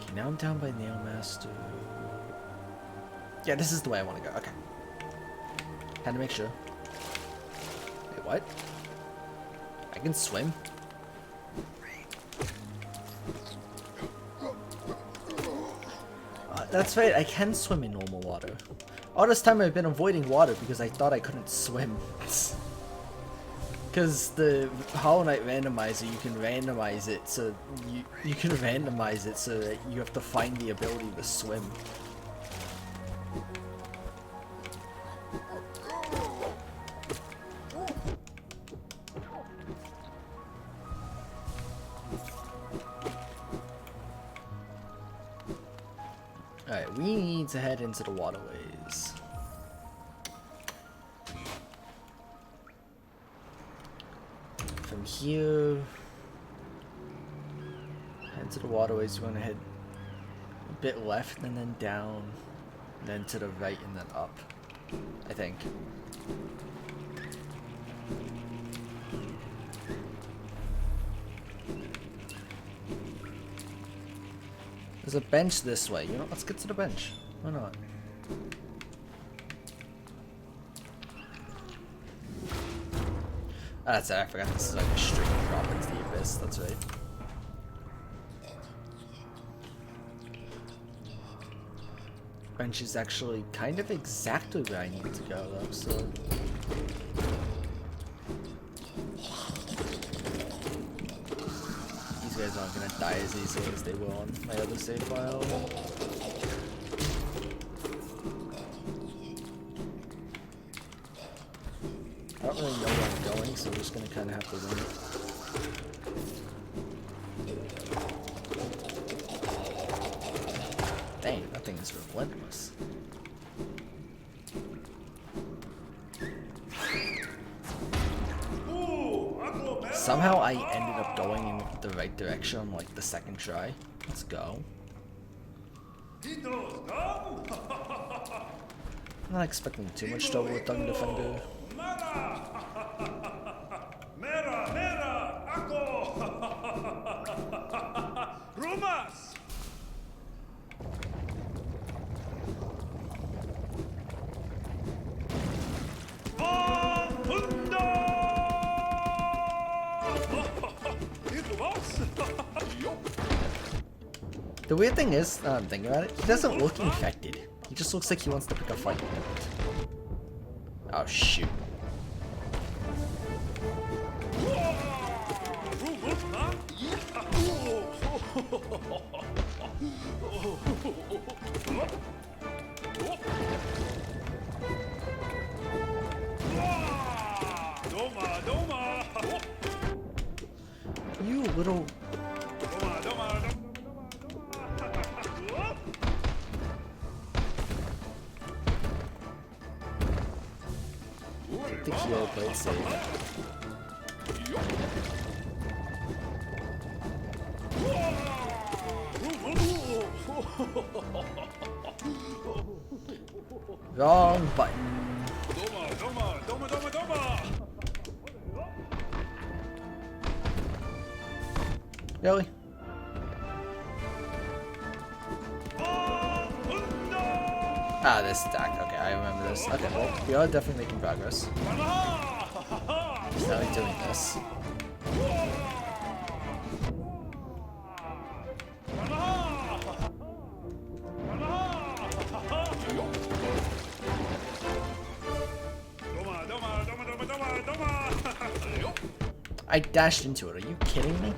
Okay, now I'm down by Nailmaster. Yeah, this is the way I want to go. Okay. Had to make sure. Wait, what? I can swim? That's right, I can swim in normal water. All this time I've been avoiding water because I thought I couldn't swim. Because the Hollow Knight randomizer, you can randomize it so you can randomize it so that you have to find the ability to swim. Alright, we need to head into the waterways. From here, head to the waterways. We're gonna head a bit left and then down, then to the right and then up, I think. There's a bench this way. You know, let's get to the bench. Why not? Ah, that's it. I forgot this is like a straight drop into the abyss. That's right. Bench is actually kind of exactly where I need to go, though, so... These guys aren't gonna die as easily as they will on my other save file. I don't really know where I'm going, so I'm just gonna kind of have to wing it. Dang, that thing is relentless. Somehow I ended up going in the right direction on like the second try. Let's go. I'm not expecting too much trouble with Dung Defender. The weird thing is, now I'm thinking about it, he doesn't look infected. He just looks like he wants to pick a fight. Oh shoot. You little... I think he'll play it safe. Wrong button. Really? Ah, this stack. Okay, I remember this. Okay, well, we are definitely making progress. Just now we're doing this. I dashed into it. Are you kidding me?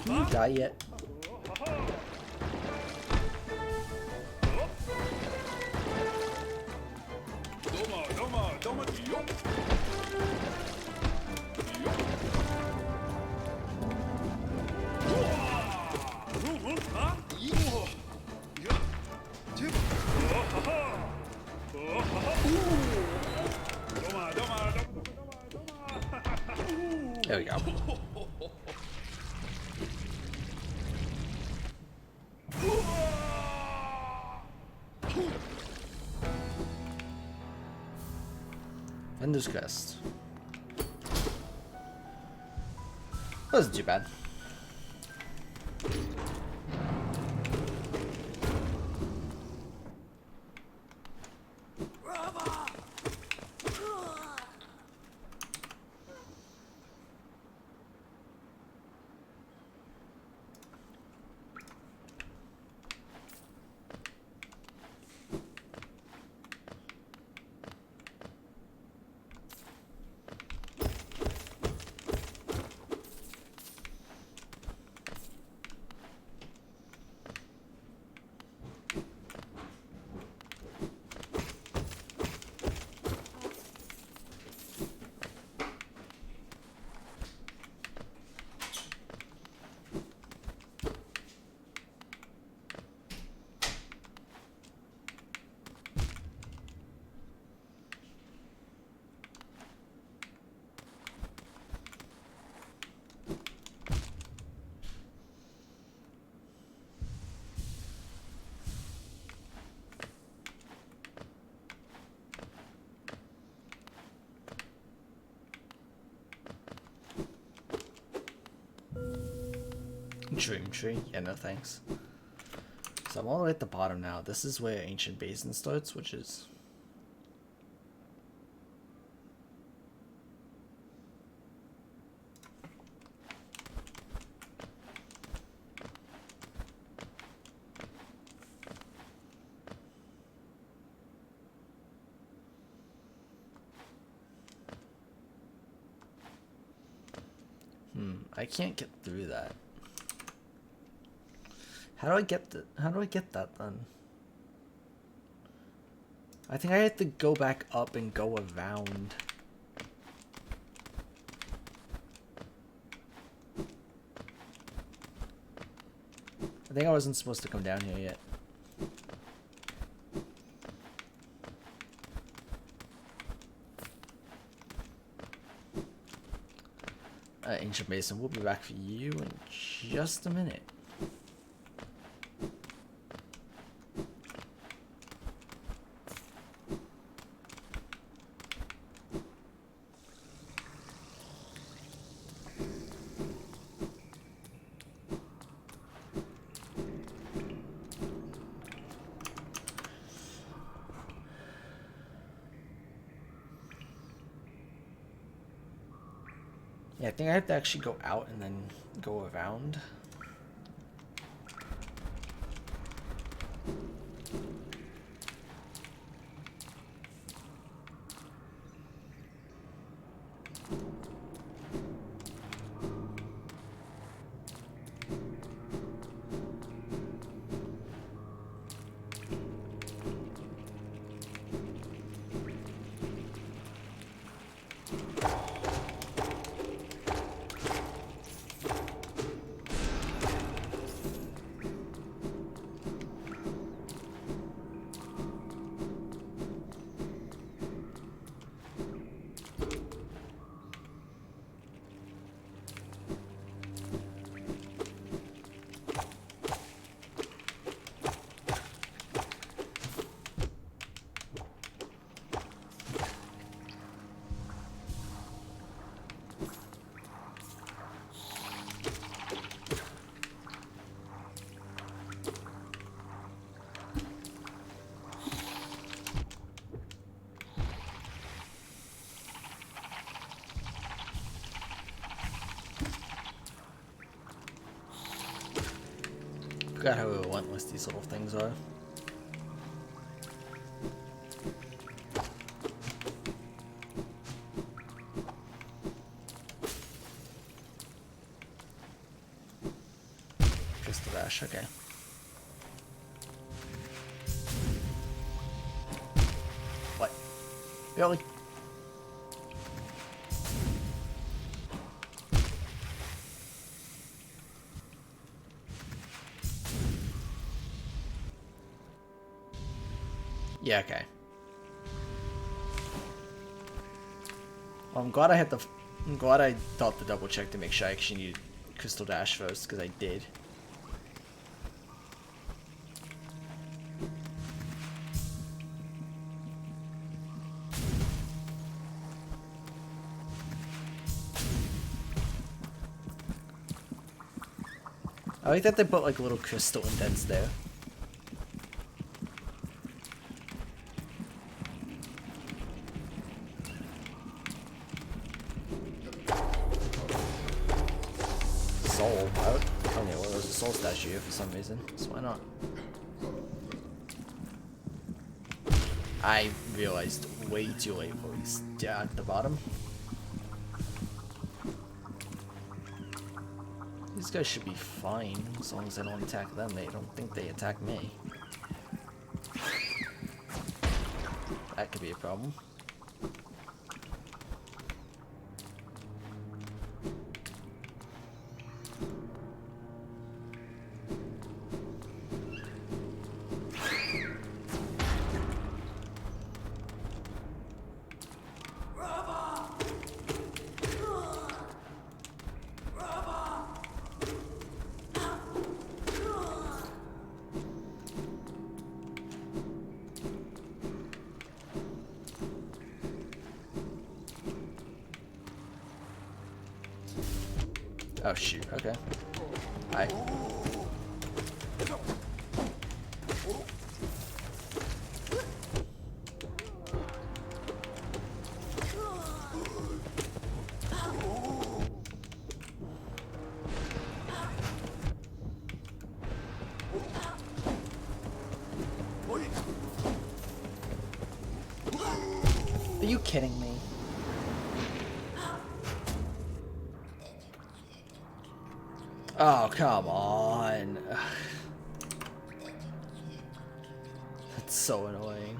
Can you die yet? There we go. Vendor's Crest. Wasn't too bad. Dream Tree? Yeah, no thanks. So I'm all the way at the bottom now. This is where Ancient Basin starts, which is... I can't get through that. How do I get that then? I think I have to go back up and go around. I think I wasn't supposed to come down here yet. Ancient Basin, we'll be back for you in just a minute. Yeah, I think I have to actually go out and then go around. Forgot how relentless these little things are. Crystal Dash, okay. What? Really? Yeah, okay. Well, I'm glad I thought to double check to make sure I actually needed Crystal Dash first, because I did. I like that they put like little crystal indents there. Soul. Oh yeah, well, there's a soul statue here for some reason, so why not? I realized way too late what he's at the bottom. These guys should be fine, as long as I don't attack them. They don't think they attack me. That could be a problem. Oh shoot, okay. Hi. Are you kidding me? Oh, come on. That's so annoying.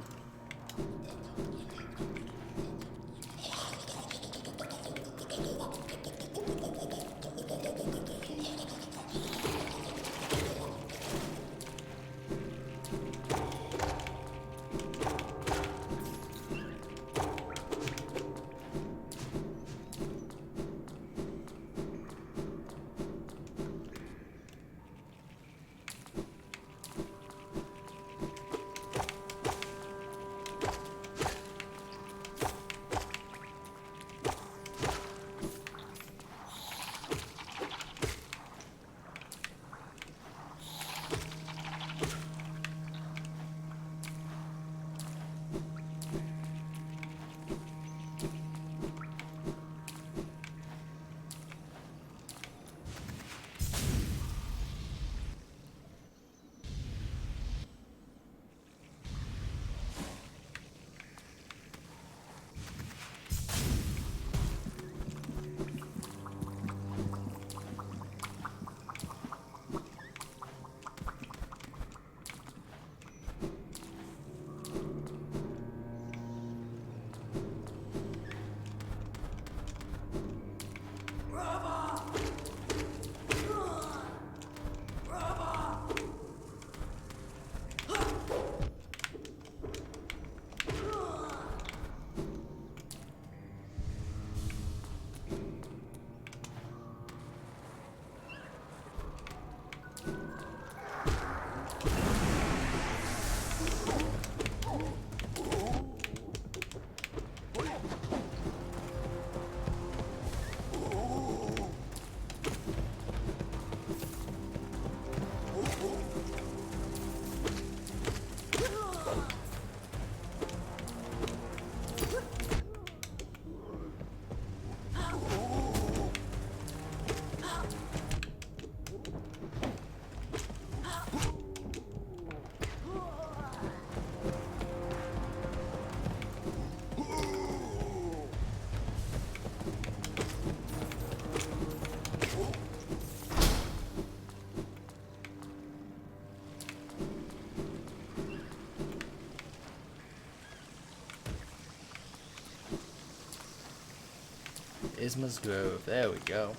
Isma's Grove. There we go.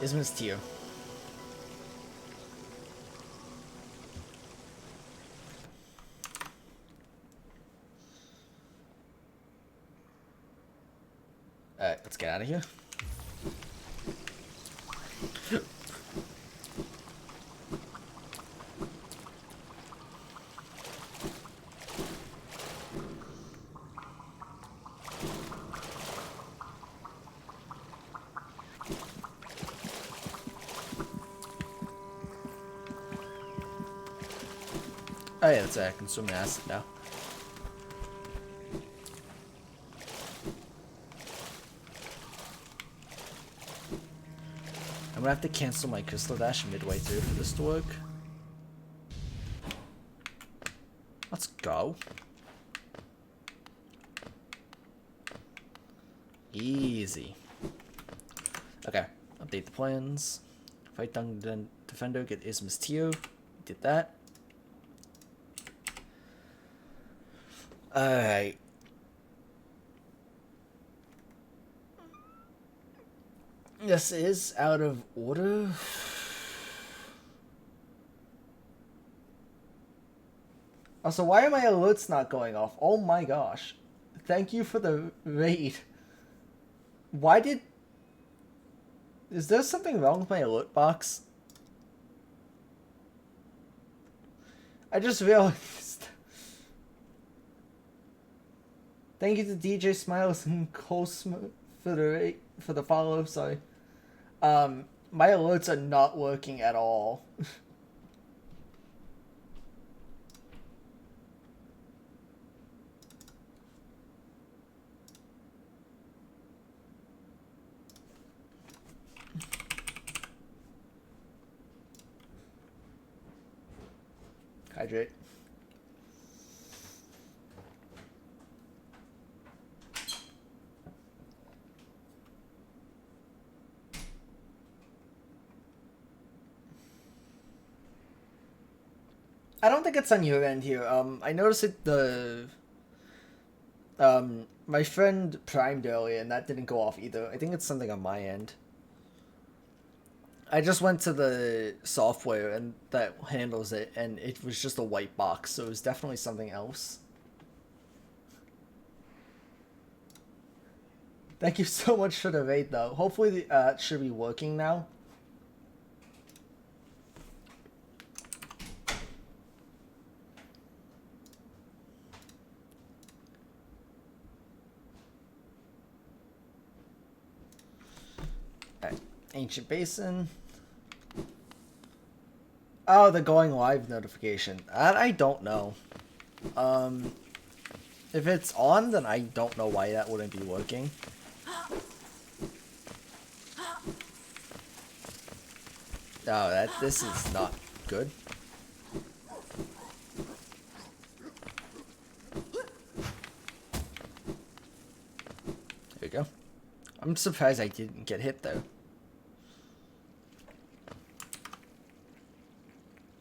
Isma's tier. Alright, let's get out of here. Oh yeah, that's right, I can swim in acid now. I'm gonna have to cancel my crystal dash midway through for this to work. Let's go. Easy. Okay, update the plans. Fight Dungeon Defender, get Isma's tier. Did that. Alright. This is out of order. Also, why are my alerts not going off? Oh my gosh. Thank you for the raid. Why did... Is there something wrong with my alert box? I just realized... Thank you to DJ Smiles and Cosmo for the follow, sorry. My alerts are not working at all. Hydrate. I don't think it's on your end here. I noticed my friend primed earlier and that didn't go off either. I think it's something on my end. I just went to the software and that handles it and it was just a white box, so it was definitely something else. Thank you so much for the raid though. Hopefully it should be working now. Ancient Basin. Oh, the going live notification. That I don't know. If it's on, then I don't know why that wouldn't be working. Oh, this is not good. There we go. I'm surprised I didn't get hit though.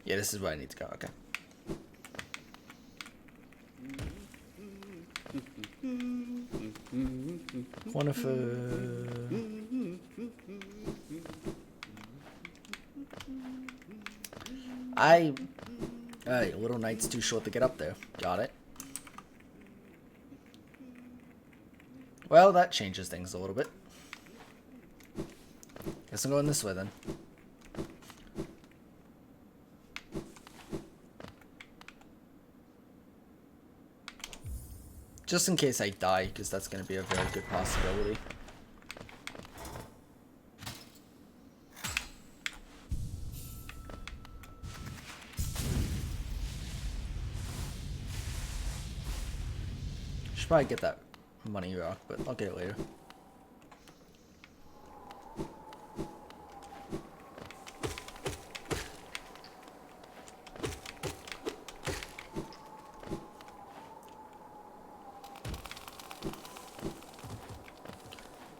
Yeah, this is where I need to go, okay. Alright, Little Knight's too short to get up there. Got it. Well, that changes things a little bit. Guess I'm going this way then. Just in case I die, because that's going to be a very good possibility. Should probably get that money rock, but I'll get it later.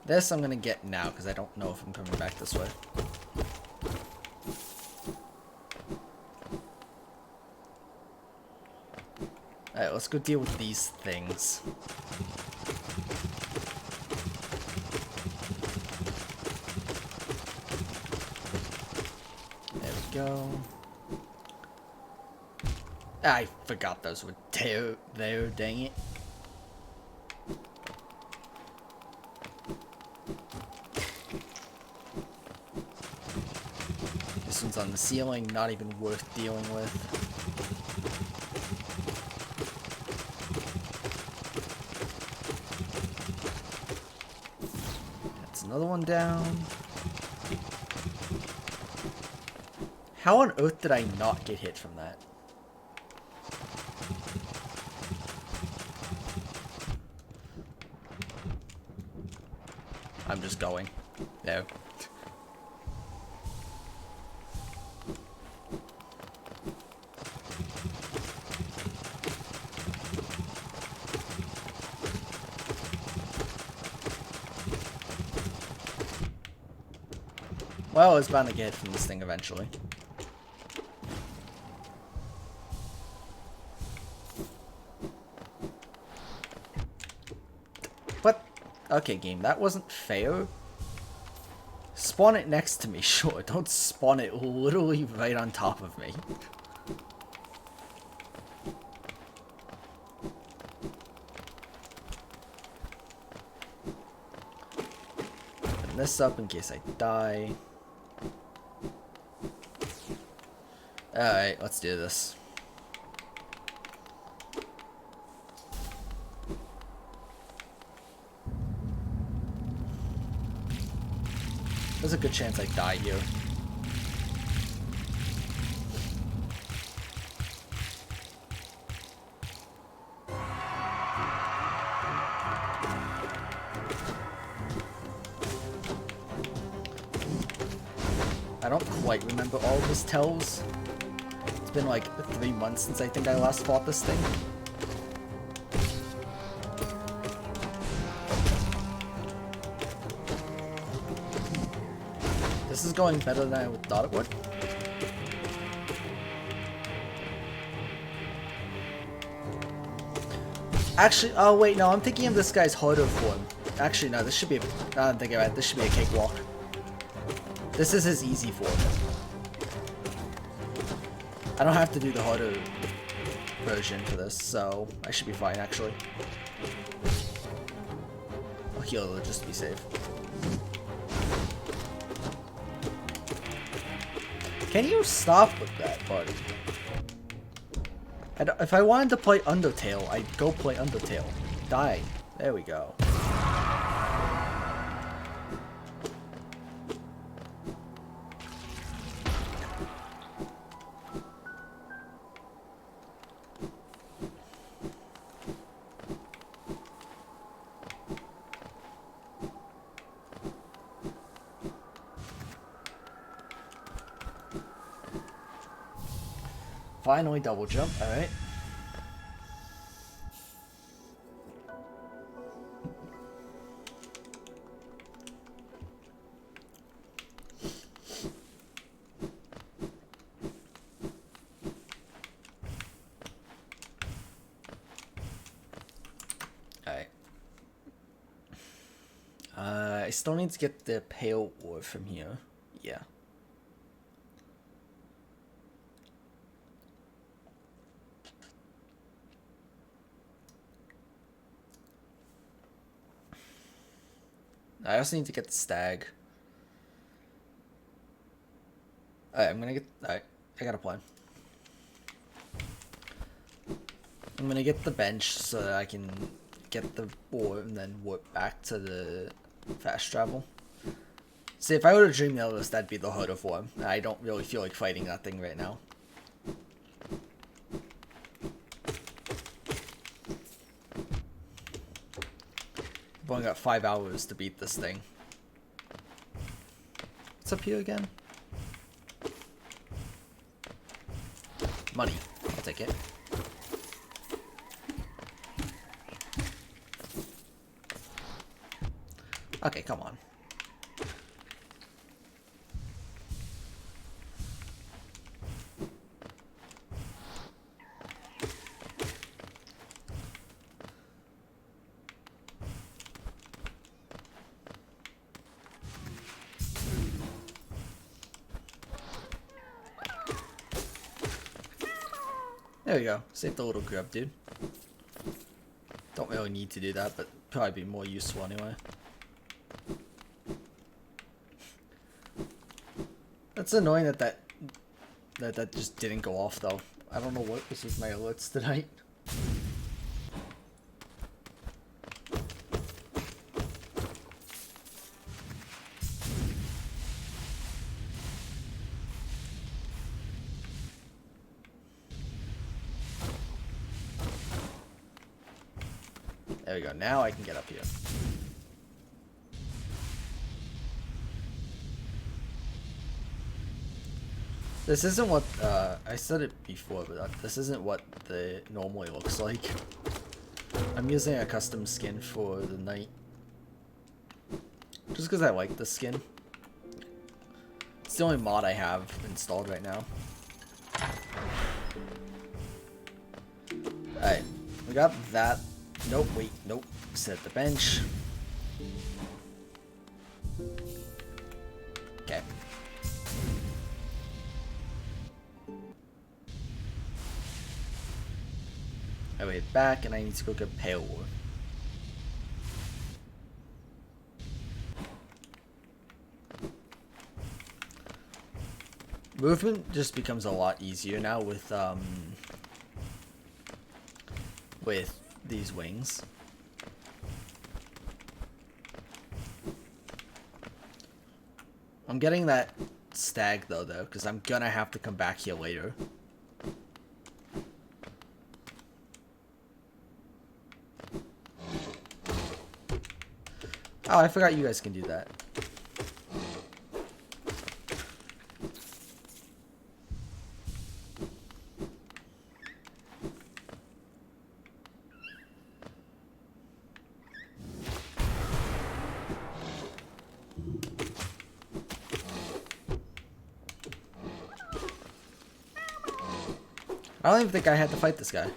This I'm gonna get now because I don't know if I'm coming back this way. Alright, let's go deal with these things. There we go. I forgot those were there, dang it. This one's on the ceiling, not even worth dealing with. That's another one down. How on earth did I not get hit from that? I'm just going. No. Well, I was bound to get hit from this thing eventually. What? Okay, game, that wasn't fair. Spawn it next to me, sure. Don't spawn it literally right on top of me. Open this up in case I die. Alright, let's do this. There's a good chance I die here. I don't quite remember all of his tells. It's been like 3 months since I think I last fought this thing. This is going better than I thought it would. Actually, oh wait, no, I'm thinking of this guy's harder form. Actually, no, this should be a, I'm thinking about it, this should be a cakewalk. This is his easy form. I don't have to do the harder version for this, so I should be fine, actually. I'll heal just to be safe. Can you stop with that, buddy? If I wanted to play Undertale, I'd go play Undertale. Die. There we go. Finally double jump, alright. Alright. I still need to get the pale ore from here. Yeah. I also need to get the stag. Alright, I'm gonna get... Alright, I got a plan. I'm gonna get the bench so that I can get the ore and then warp back to the fast travel. See, if I were to Dream Elvis, that'd be the harder form. I don't really feel like fighting that thing right now. I've only got 5 hours to beat this thing. What's up here again? Money. I'll take it. Okay, come on. There we go. Save the little grub, dude. Don't really need to do that, but probably be more useful anyway. That's annoying that just didn't go off though. I don't know what was with my alerts tonight. There we go. Now I can get up here. This isn't what, I said it before, but this isn't what the normally looks like. I'm using a custom skin for the knight. Just because I like the skin. It's the only mod I have installed right now. Alright, we got that. Nope, wait, nope. Set the bench. Okay. I wait back and I need to go get Pale Ore. Movement just becomes a lot easier now with these wings. I'm getting that stag though, because I'm gonna have to come back here later. Oh, I forgot you guys can do that. I don't even think I had to fight this guy.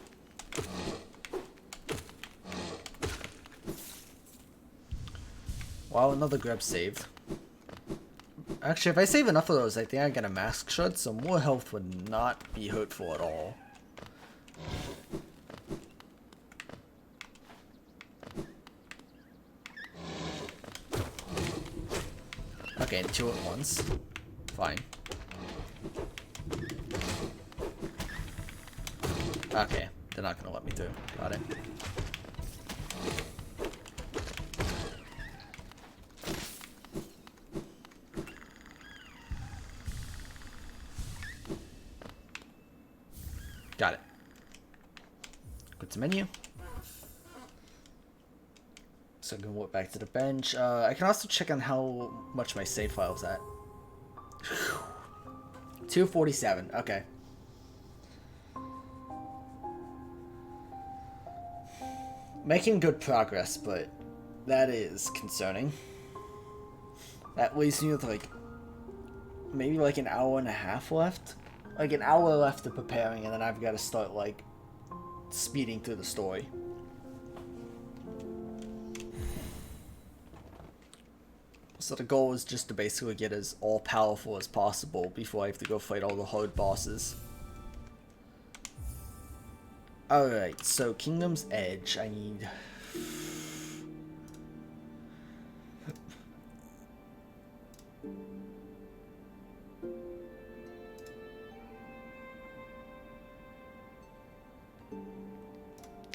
Wow, another grab saved. Actually, if I save enough of those, I think I get a mask shot, so more health would not be hurtful at all. Okay, and 2 at once. Fine. Okay, they're not gonna let me through. Got it. Got it. Go to menu. So I can walk back to the bench. I can also check on how much my save file's at. 247. Okay. Making good progress, but that is concerning. That leaves me with like maybe like an hour and a half left. Like an hour left of preparing, and then I've got to start like speeding through the story. So the goal is just to basically get as all powerful as possible before I have to go fight all the hard bosses. Alright, so Kingdom's Edge, I need...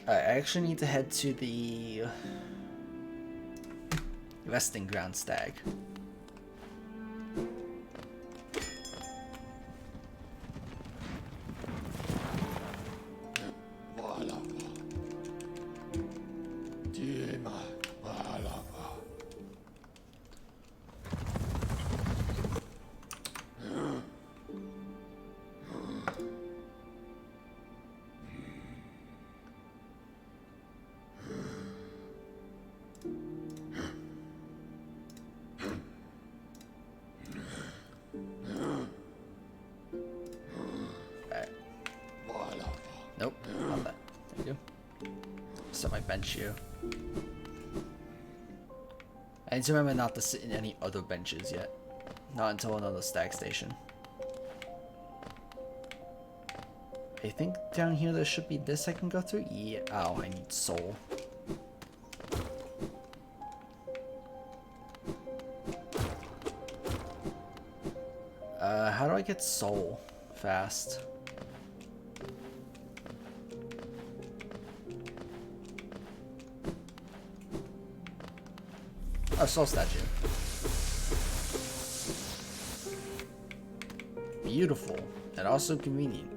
I actually need to head to the resting ground stag. Nope, not that. There you go. Set my bench here. I need to remember not to sit in any other benches yet. Not until another stag station. I think down here there should be this I can go through. Yeah. Oh, I need soul. How do I get soul fast? Oh, soul statue. Beautiful and also convenient.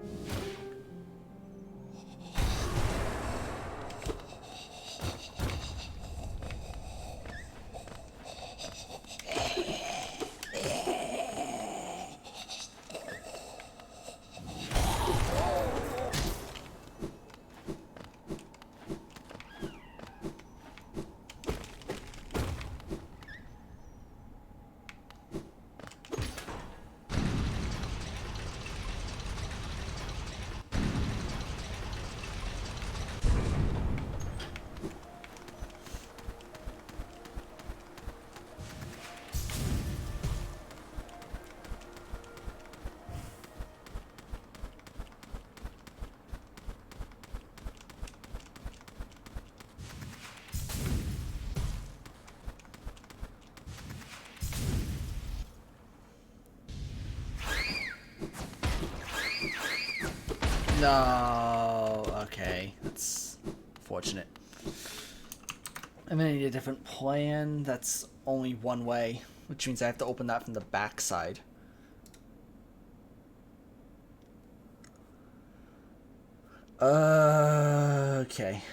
No, okay, that's fortunate. I'm gonna need a different plan. That's only one way, which means I have to open that from the back side. Okay.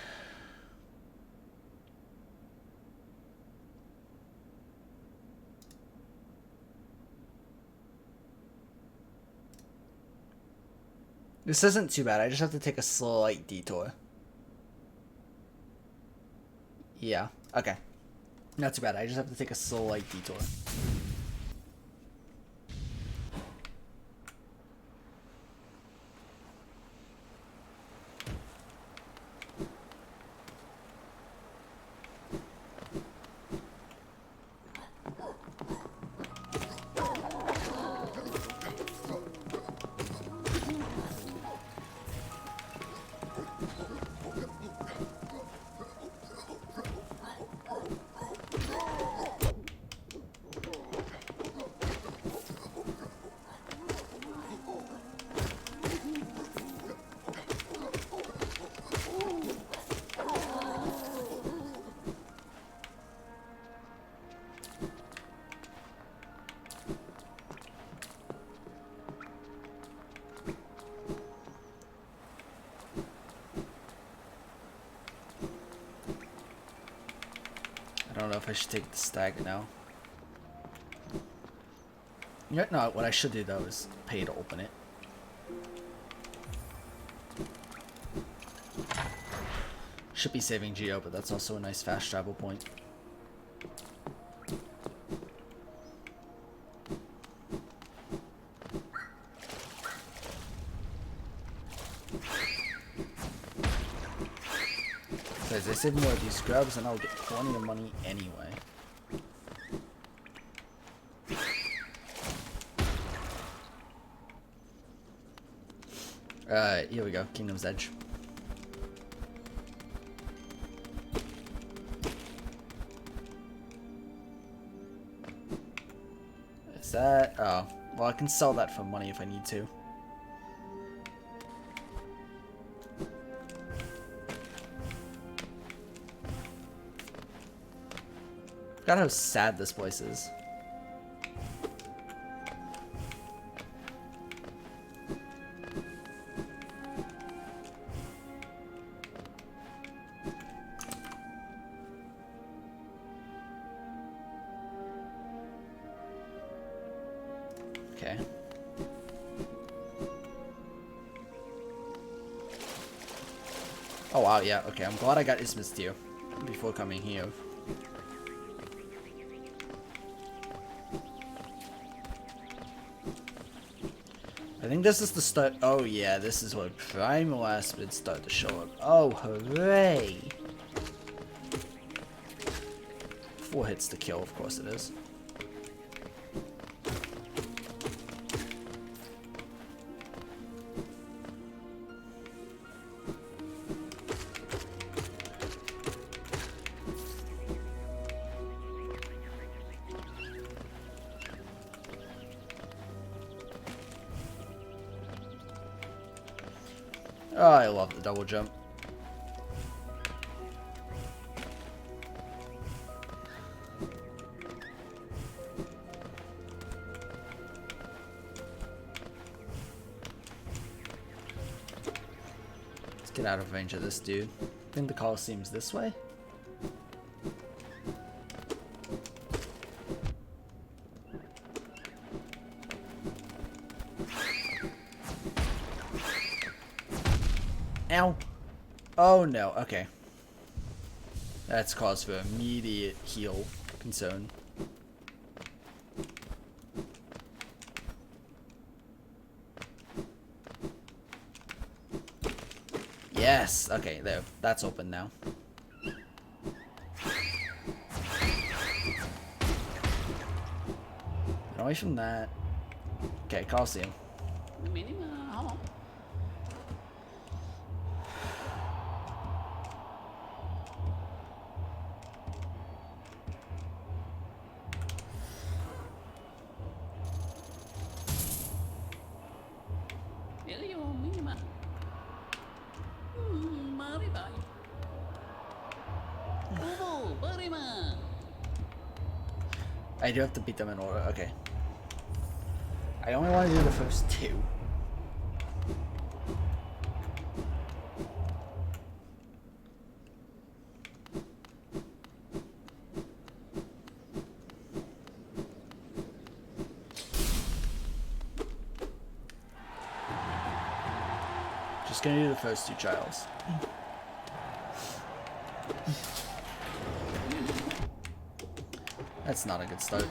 This isn't too bad. I just have to take a slight detour. Yeah, okay. Not too bad. I just have to take a slight detour. I don't know if I should take the stag now. No, what I should do though is pay to open it. Should be saving Geo, but that's also a nice fast travel point. Because I save more of these grubs and I'll get plenty of money anyway. Here we go, Kingdom's Edge. Is that... oh, well I can sell that for money if I need to. Forgot how sad this place is. Okay. Oh wow, yeah, okay. I'm glad I got Isthmus Deer before coming here. I think this is the start. Oh yeah, this is where Primal Aspids start to show up. Oh, hooray! 4 hits to kill, of course it is. Oh, I love the double jump. Let's get out of range of this dude. I think the Colosseum's this way? Ow! Oh no, okay. That's cause for immediate heal concern. Yes! Okay, there. That's open now. Get away from that. Okay, Colosseum. I do have to beat them in order, okay. I only want to do the first two. Just gonna do the first two trials. That's not a good start.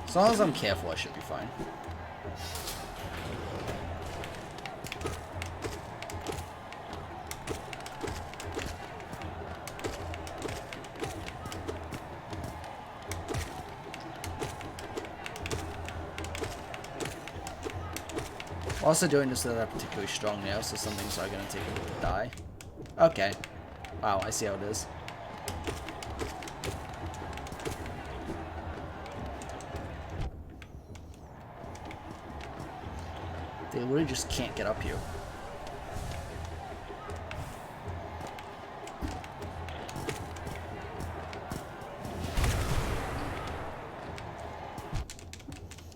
As long as I'm careful, I should be fine. Also doing this with a particularly strong nail, so some things are going to take a die. Okay. Wow, I see how it is. They literally just can't get up here.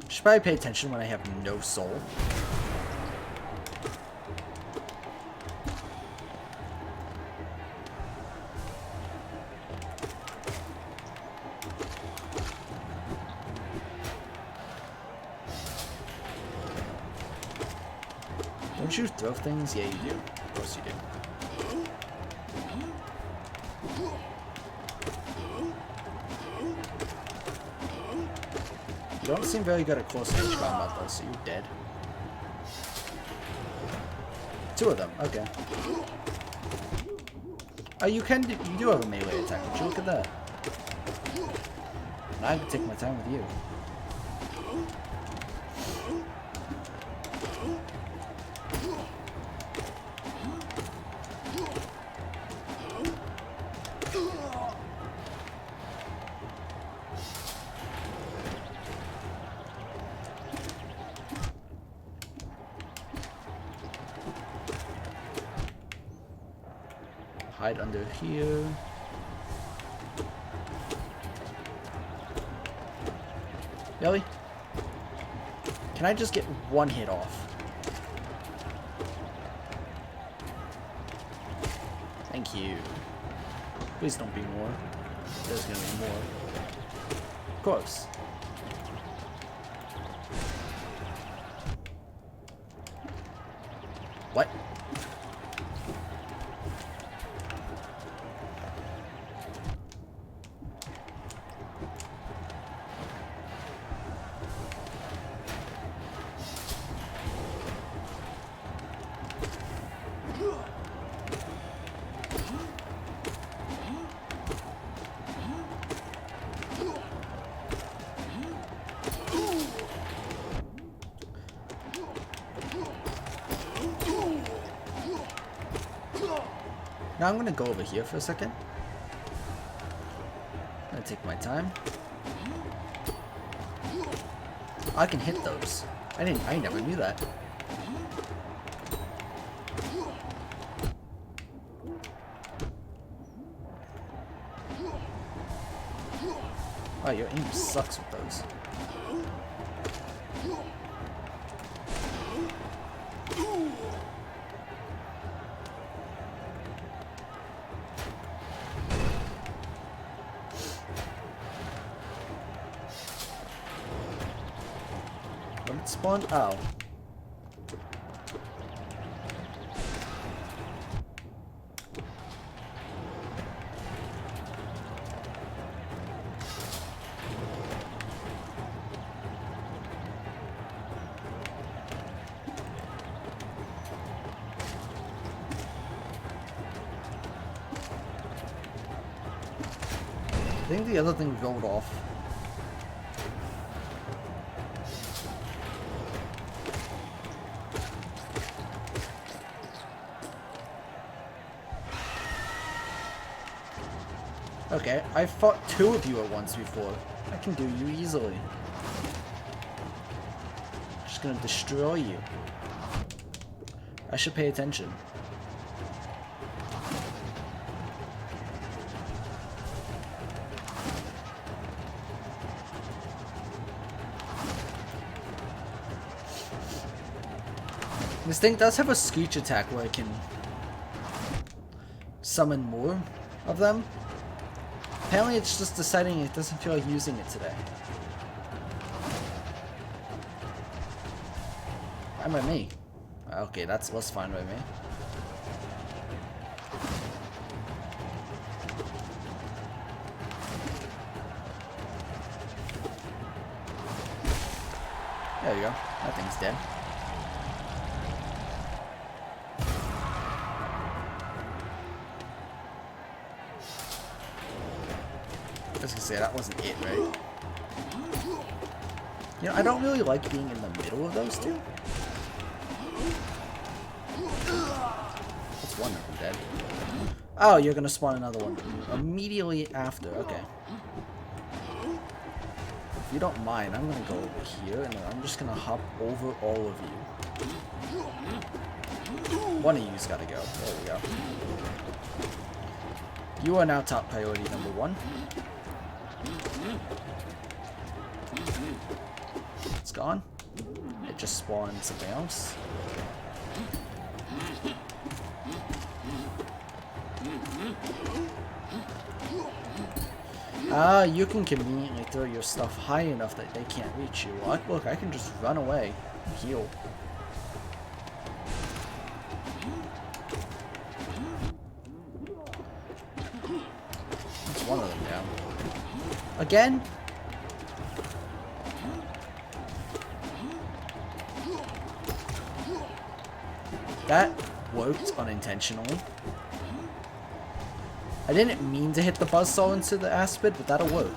Should probably pay attention when I have no soul. Don't you throw things? Yeah, you do. Of course you do. You don't seem very good at close range combat though, so you're dead. Two of them, okay. Oh, you do have a melee attack, would you look at that? And I can take my time with you. Hide under here. Really? Can I just get one hit off? Thank you. Please don't be more. There's gonna be more. Of course. What? Now I'm gonna go over here for a second. I'm gonna take my time. I can hit those. I never knew that. Oh, your aim sucks with those. When it spawned, oh. I think the other thing rolled off. Okay, I fought 2 of you at once before. I can do you easily. Just gonna destroy you. I should pay attention. This thing does have a screech attack where I can summon more of them. Apparently it's just deciding it doesn't feel like using it today. Fine by me. Okay, that's less fine by me. There you go. That thing's dead. I was gonna say, that wasn't it, right? You know, I don't really like being in the middle of those two. That's one of them dead. Oh, you're gonna spawn another one immediately after. Okay. If you don't mind, I'm gonna go over here and then I'm just gonna hop over all of you. One of you's gotta go. There we go. You are now top priority number 1. It's gone. It just spawned something else. You can conveniently throw your stuff high enough that they can't reach you. Look, I can just run away and heal. That's one of them down. Again? That worked unintentionally. I didn't mean to hit the buzzsaw into the aspid, but that'll work.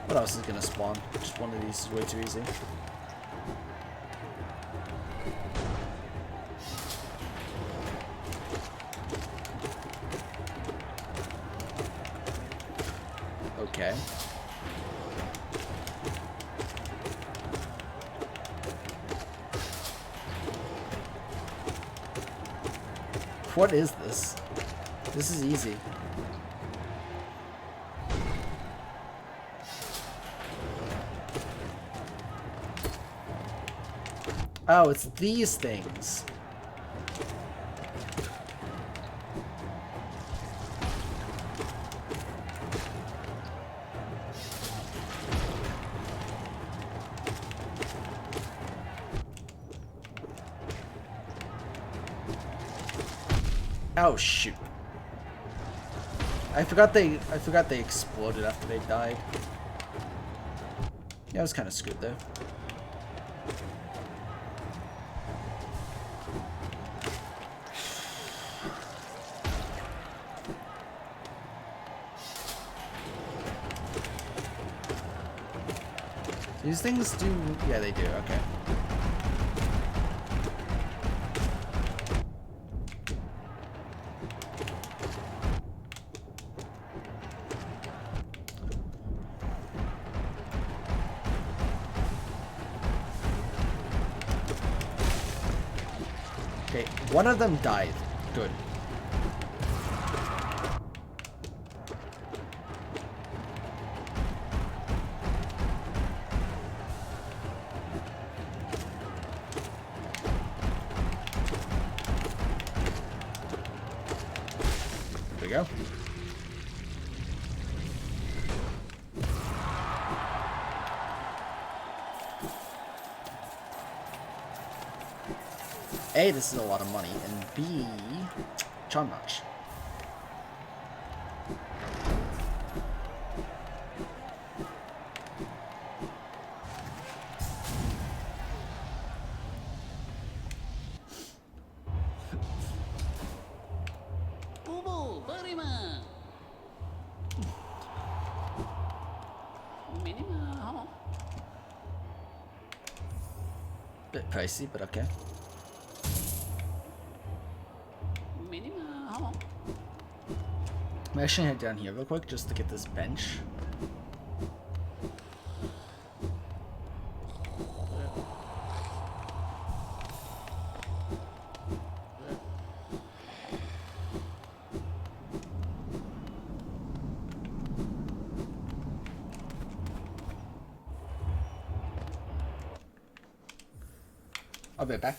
What else is gonna spawn? Just one of these is way too easy. Okay. What is this? This is easy. Oh, it's these things. Oh shoot. I forgot they exploded after they died. Yeah, I was kind of screwed there. These things do... Yeah, they do. Okay. Okay, one of them died. Good. There we go. A, this is a lot of money, and B, charm notch. Bit pricey, but okay. I'm actually head down here real quick just to get this bench. I'll be right back.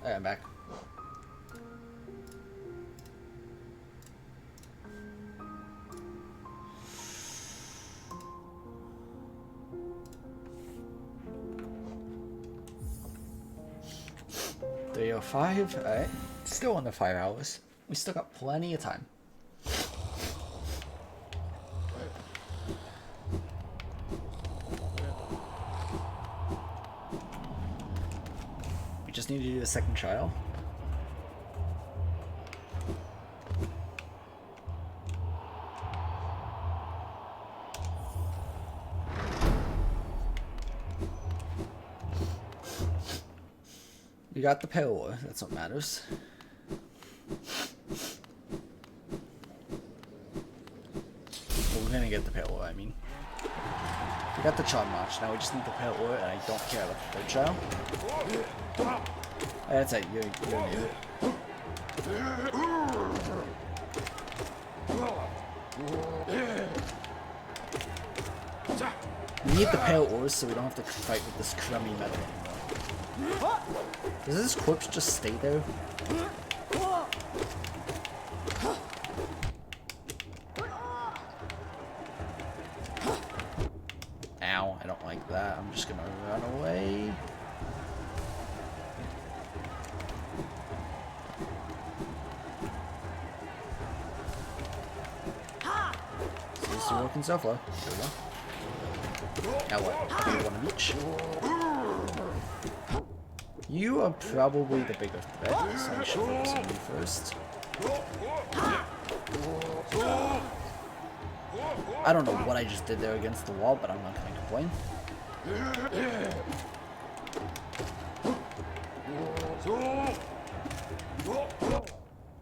Alright, I'm back. $3:05. Alright. Still under 5 hours. We still got plenty of time. Just need to do a second trial. You got the pale ore, that's what matters. Well, we're gonna get the pale ore, I mean. We got the charm notch, now we just need the pale ore, and I don't care about the third trial. That's it, you don't need it. We need the pale ores so we don't have to fight with this crummy metal anymore. Does this corpse just stay there? Ow, I don't like that. I'm just gonna run away. two working so far. There we go. Now what? One of each. You are probably the bigger threat, so I should focus on you first. I don't know what I just did there against the wall, but I'm not going to complain.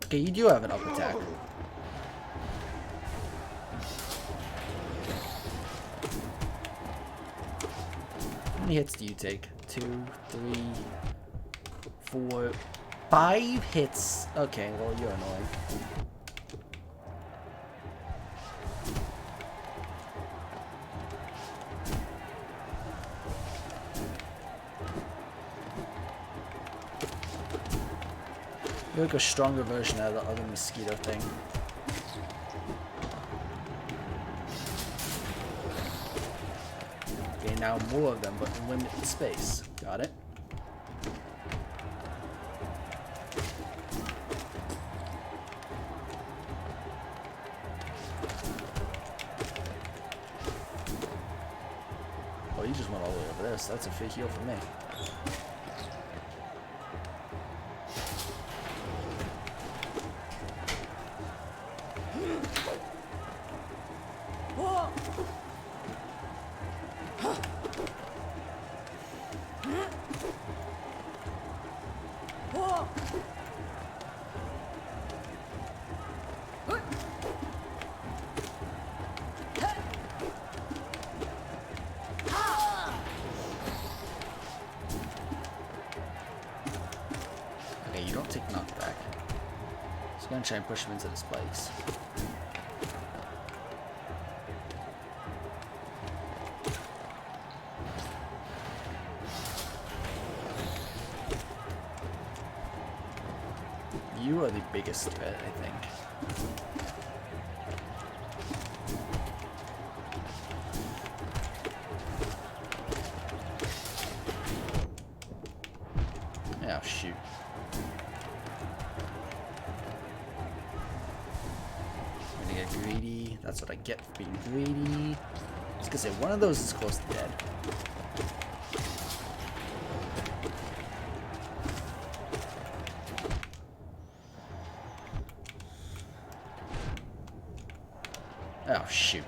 Okay, you do have an up attack. How many hits do you take? 2, 3, 4, 5 hits. Okay, well, you're annoying. You're like a stronger version of the other mosquito thing. Okay, now more of them, but in limited space. Got it? Oh, you just went all the way over there, so that's a free heal for me. Okay, you don't take knockback. So I'm gonna try and push him into the spikes. You are the biggest threat, I think. Oh, shoot. I'm gonna get greedy. That's what I get for being greedy. I was gonna say, one of those is close to dead. Oh, shoot.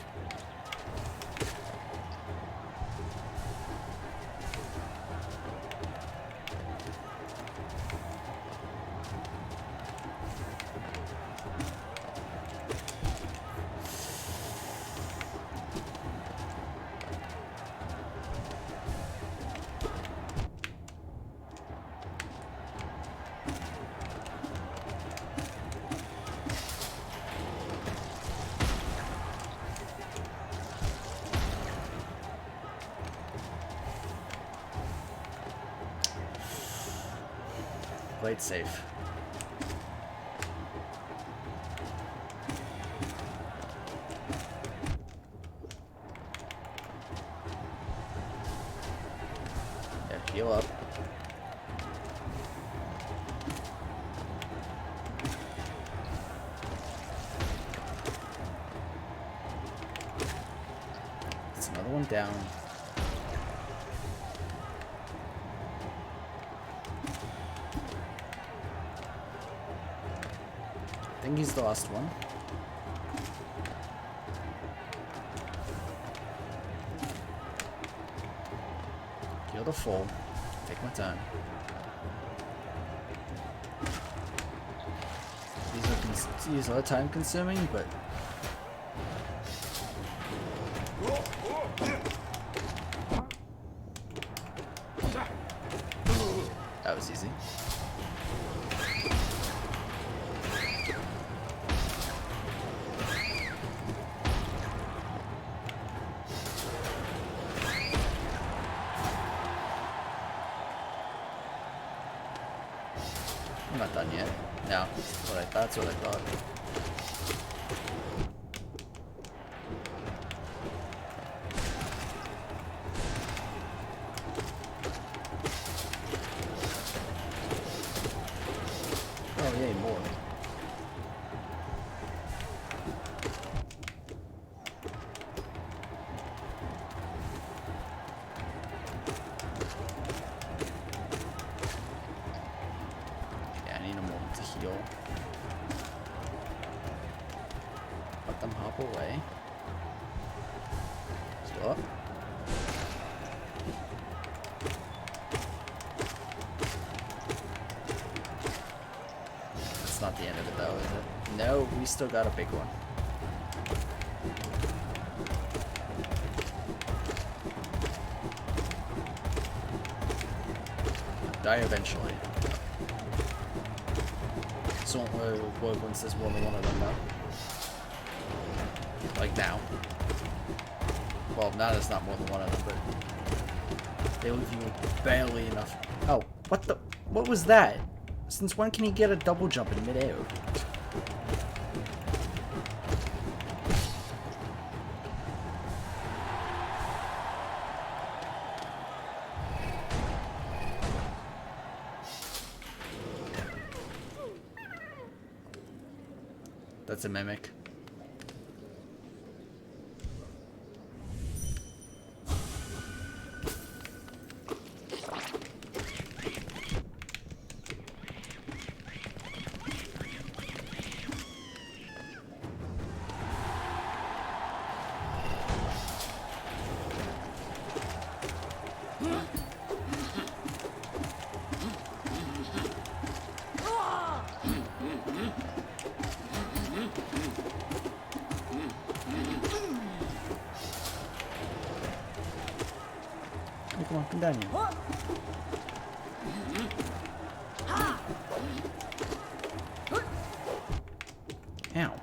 Played safe. Yeah, heal up. It's another one down. I think he's the last one. Kill the full. Take my time. These are time consuming, but that was easy. I'm not done yet. No, that's what I thought. Oh yay, more. heal. Let them hop away. Still up. That's not the end of it though, is it? No, we still got a big one. Die eventually. So once there's more than one of them now. Like now. Well, now there's not more than one of them, but they leave you with barely enough. Oh, what was that? Since when can he get a double jump in midair? That's a mimic. Come on, come down here. Ow.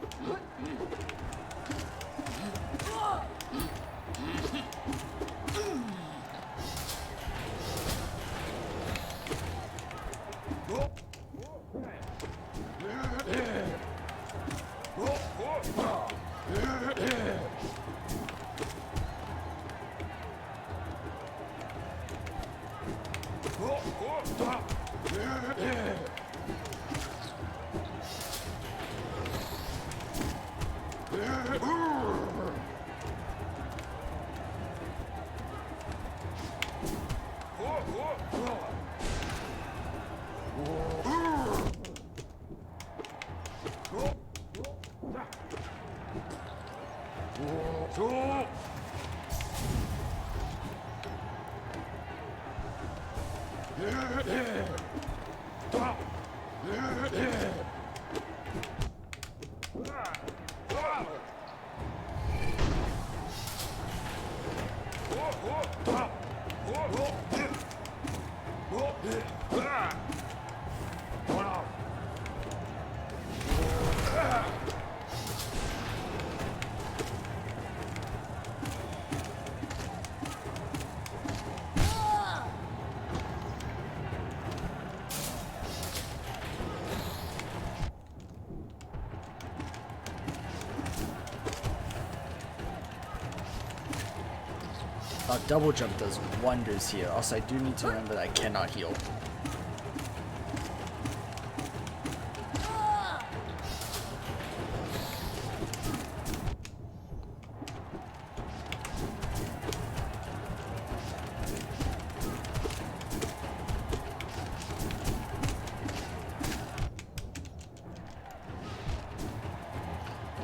Double jump does wonders here. Also, I do need to remember that I cannot heal.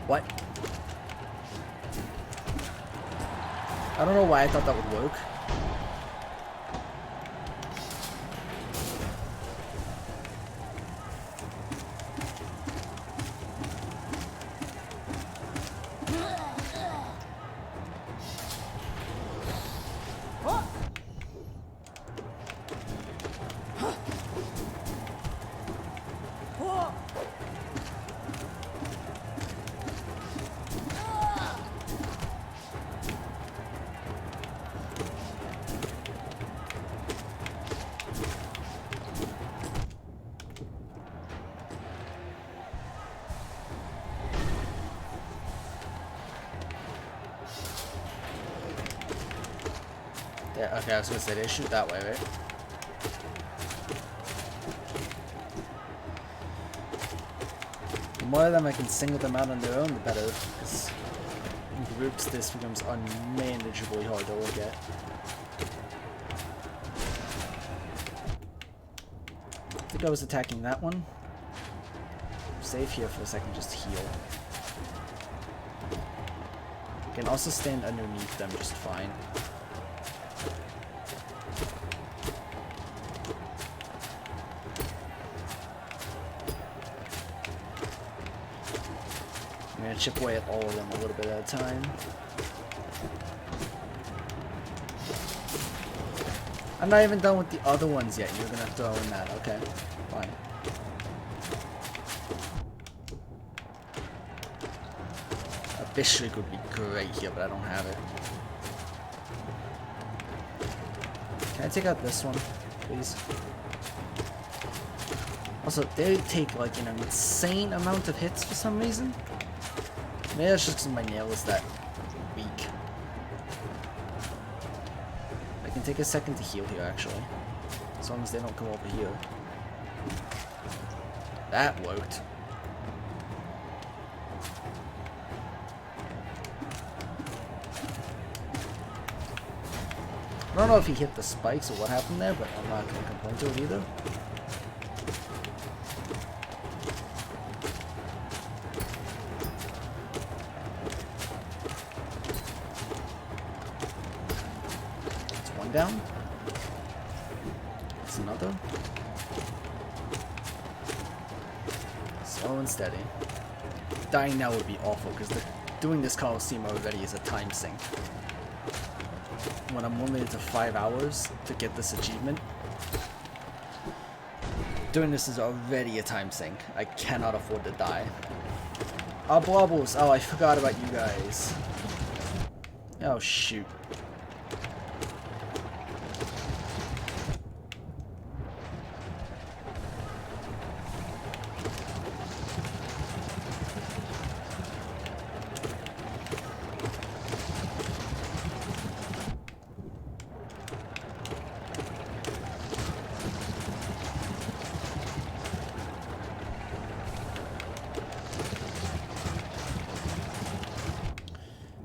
What? I don't know why I thought that would work. Yeah, okay, I was gonna say they shoot that way, right? The more of them I can single them out on their own, the better. Because in groups, this becomes unmanageably hard to look at. I think I was attacking that one. safe here for a second, just heal. Can also stand underneath them just fine. I'm gonna chip away at all of them a little bit at a time. I'm not even done with the other ones yet. You're gonna throw in that. Okay, fine. A fish streak would be great here, but I don't have it. Can I take out this one, please? Also, they take like an insane amount of hits for some reason. Maybe that's just because my nail is that weak. I can take a second to heal here, actually. As long as they don't come over here. That worked. I don't know if he hit the spikes or what happened there, but I'm not going to complain to it either. It's one down. It's another. Slow and steady. Dying now would be awful, because doing this Coliseum already is a time sink. When I'm limited to 5 hours to get this achievement, doing this is already a time sink. I cannot afford to die. Oh, Blobbles! Oh, I forgot about you guys. Oh, shoot.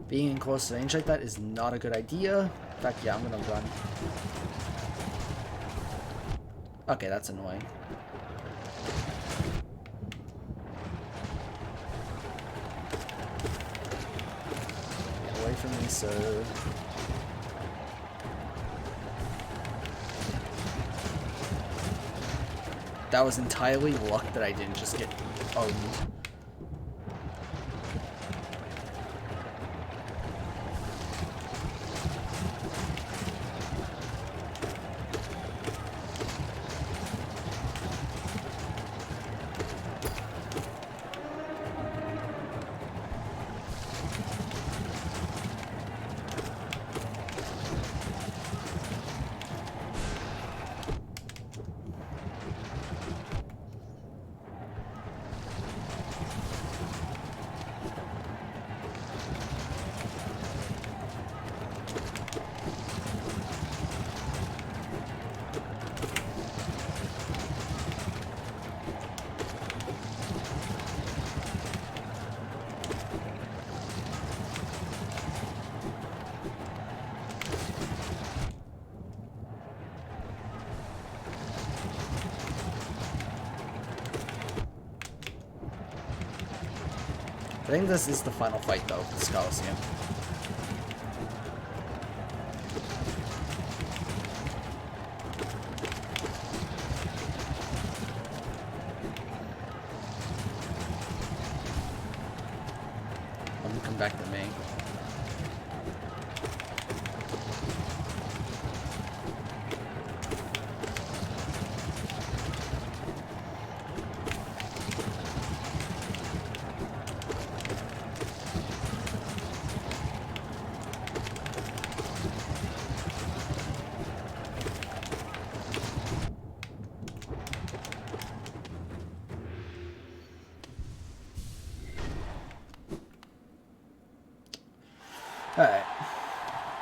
Being in close range like that is not a good idea. In fact, yeah, I'm gonna run. Okay, that's annoying. Get away from me, sir. That was entirely luck that I didn't just get owned. I think this is the final fight, though, for this Coliseum. Let me come back to me. Alright.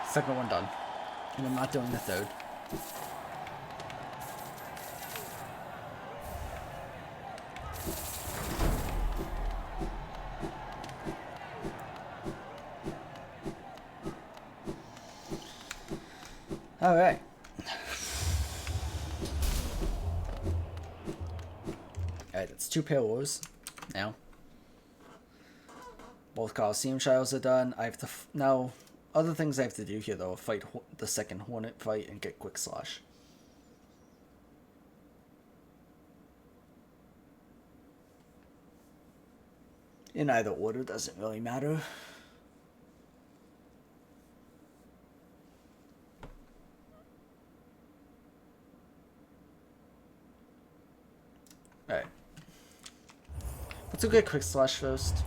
Second one done. And I'm not doing the third. Alright. Alright, that's 2 pair wars. Now. Both Coliseum trials are done. I have to now. Other things I have to do here though: fight the second Hornet fight and get Quick Slash. In either order, doesn't really matter. Alright. Let's go get Quick Slash first.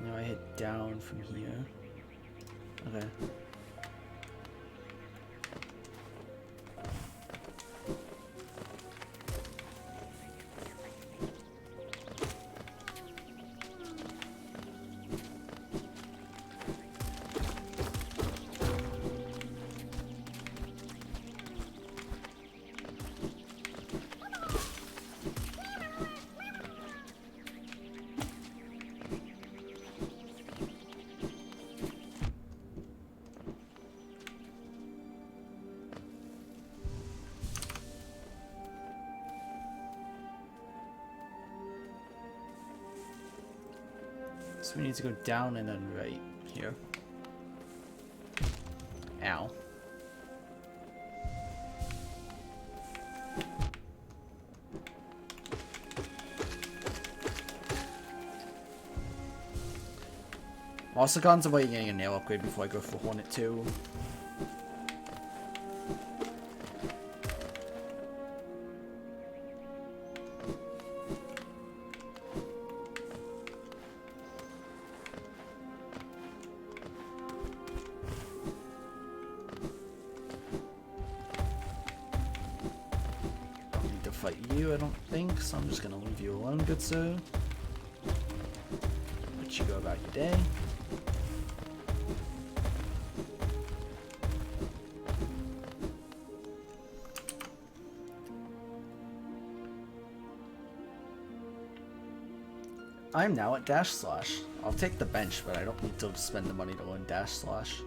Now I head down from here. Okay. So we need to go down and then right here. Ow. I'm also contemplating getting a nail upgrade before I go for Hornet 2. Fight you, I don't think, so I'm just gonna leave you alone, good sir. Let you go about your day. I'm now at Dash Slash. I'll take the bench, but I don't need to spend the money to learn Dash Slash.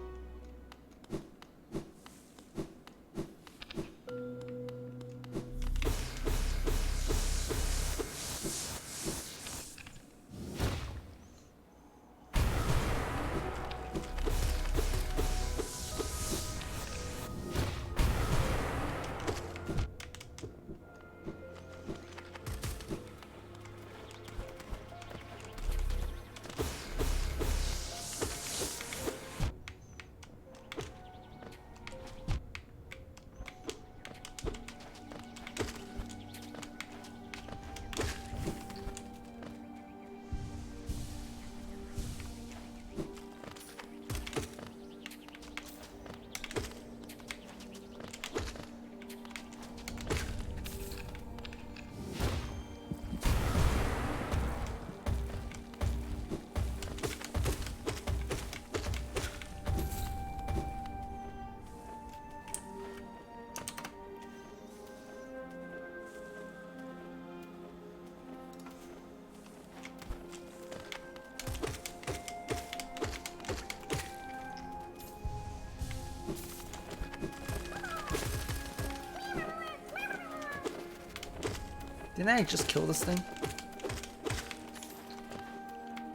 Didn't I just kill this thing?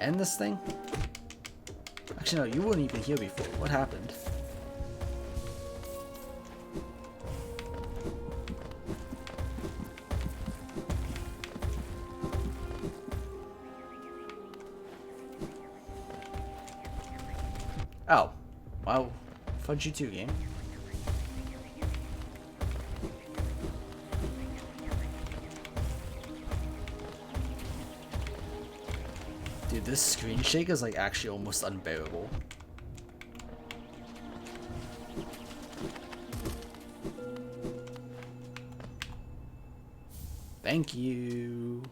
End this thing? Actually, no, you weren't even here before. What happened? Oh. Wow. Fudge you too, game. Dude, this screen shake is like actually almost unbearable. Thank you.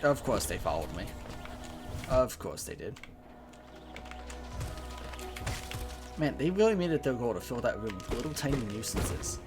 Of course they followed me. Of course they did. Man, they really made it their goal to fill that room with little tiny nuisances.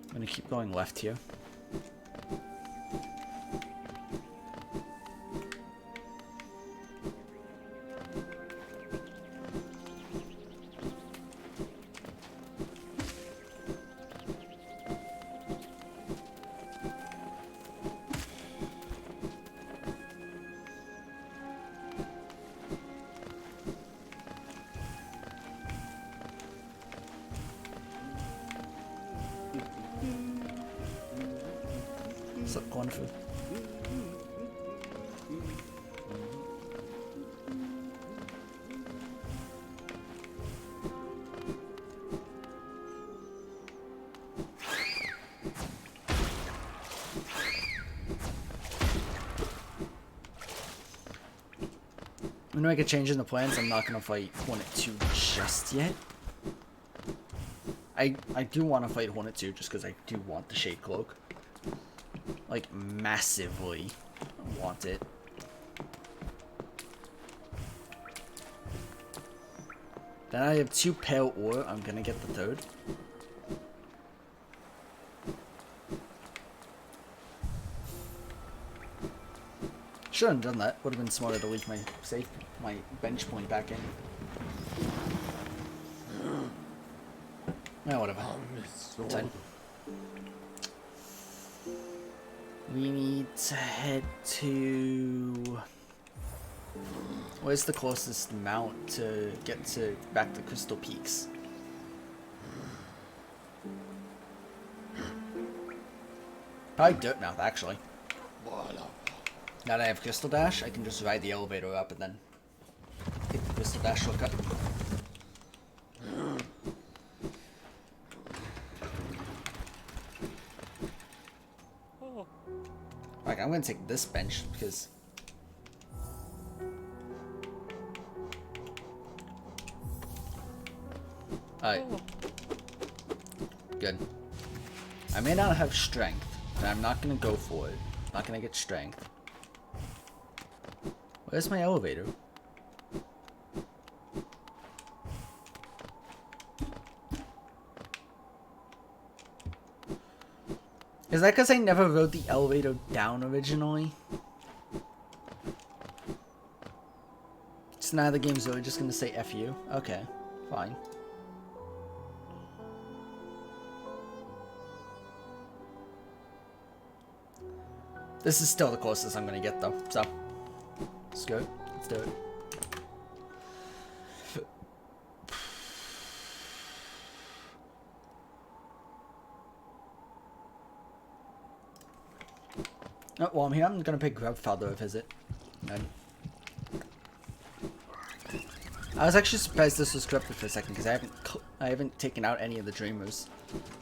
I'm gonna keep going left here. What's up, Cornfood? I'm gonna make a change in the plans. I'm not gonna fight Hornet 2 just yet. I do want to fight Hornet 2 just because I do want the Shade Cloak. Like, massively want it. Then I have 2 Pale Ore. I'm gonna get the 3rd. Shouldn't have done that. Would have been smarter to leave my bench point back in. Yeah, whatever. 10. We need to head to... Where's the closest mount to get back to Crystal Peaks? Probably Dirtmouth, actually. Now that I have Crystal Dash, I can just ride the elevator up and then take the Crystal Dash shortcut. Like, I'm gonna take this bench because alright. Good. I may not have strength, but I'm not gonna go for it. I'm not gonna get strength. Where's my elevator? Is that because I never rode the elevator down originally? So now the game's really just gonna say F you? Okay, fine. This is still the closest I'm gonna get though, so let's go. Let's do it. Oh, while I'm here, I'm gonna pay Grubfather a visit. I was actually surprised this was corrupted for a second because I haven't taken out any of the Dreamers.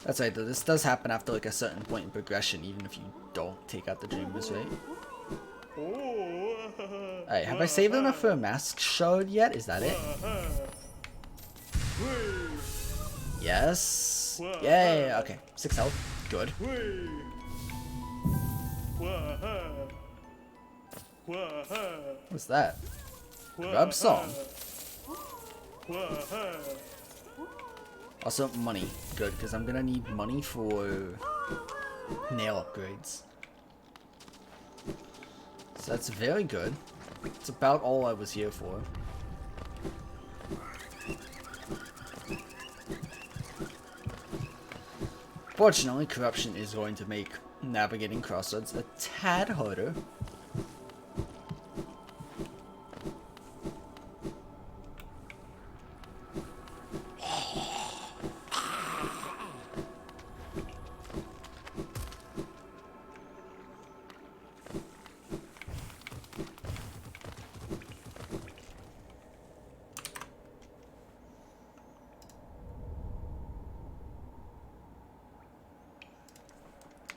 That's right, though. This does happen after like a certain point in progression, even if you don't take out the dreamers, right? Alright, have I saved enough for a mask shard yet? Is that it? Yes. Yay, okay. 6 health. Good. What's that? Grub song. Also, money. Good, because I'm gonna need money for nail upgrades. So that's very good. It's about all I was here for. Fortunately, corruption is going to make navigating crossroads a tad harder.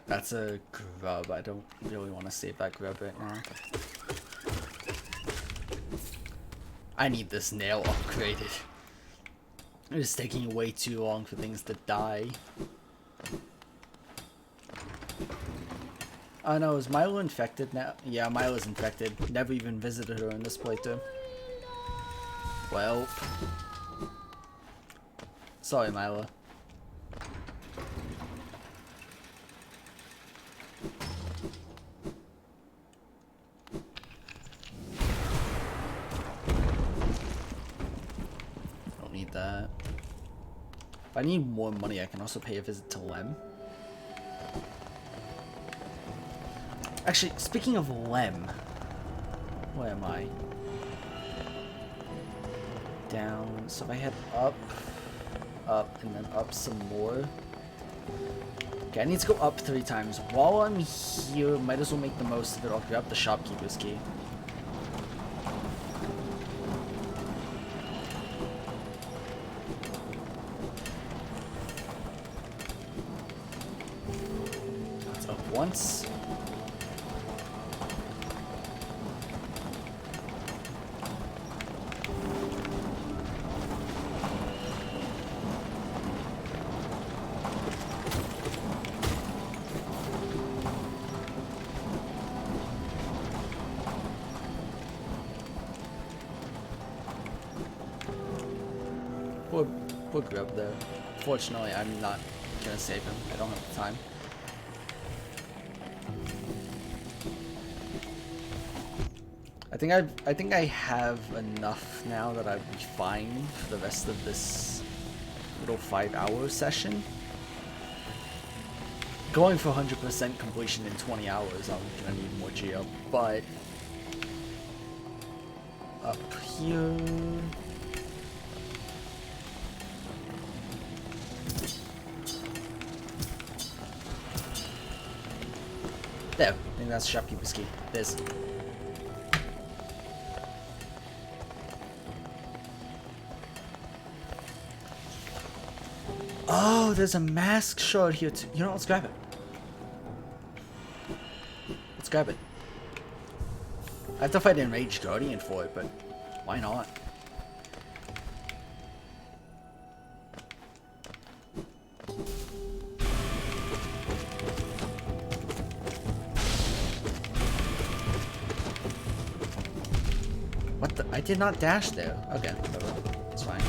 That's a grub. I don't really want to save that grub right now. I need this nail upgraded. It is taking way too long for things to die. Oh no, is Milo infected now? Yeah, Milo's infected. Never even visited her in this playthrough. Well. Sorry, Milo. That. If I need more money, I can also pay a visit to Lem. Actually, speaking of Lem, where am I? Down. So if I head up, and then up some more. Okay, I need to go up 3 times. While I'm here, might as well make the most of it. I'll grab the shopkeeper's key. Once. Poor grub there. Fortunately, I'm not gonna save him. I don't have the time. I think I have enough now that I'd be fine for the rest of this little 5-hour session. Going for 100% completion in 20 hours, I'm gonna need more geo, but up here. There, I think that's shopkeeper's key. There's. Oh, there's a mask shard here too. You know, let's grab it. Let's grab it. I have to fight an Enraged Guardian for it, but why not? What the? I did not dash there. Okay, whatever. It's fine.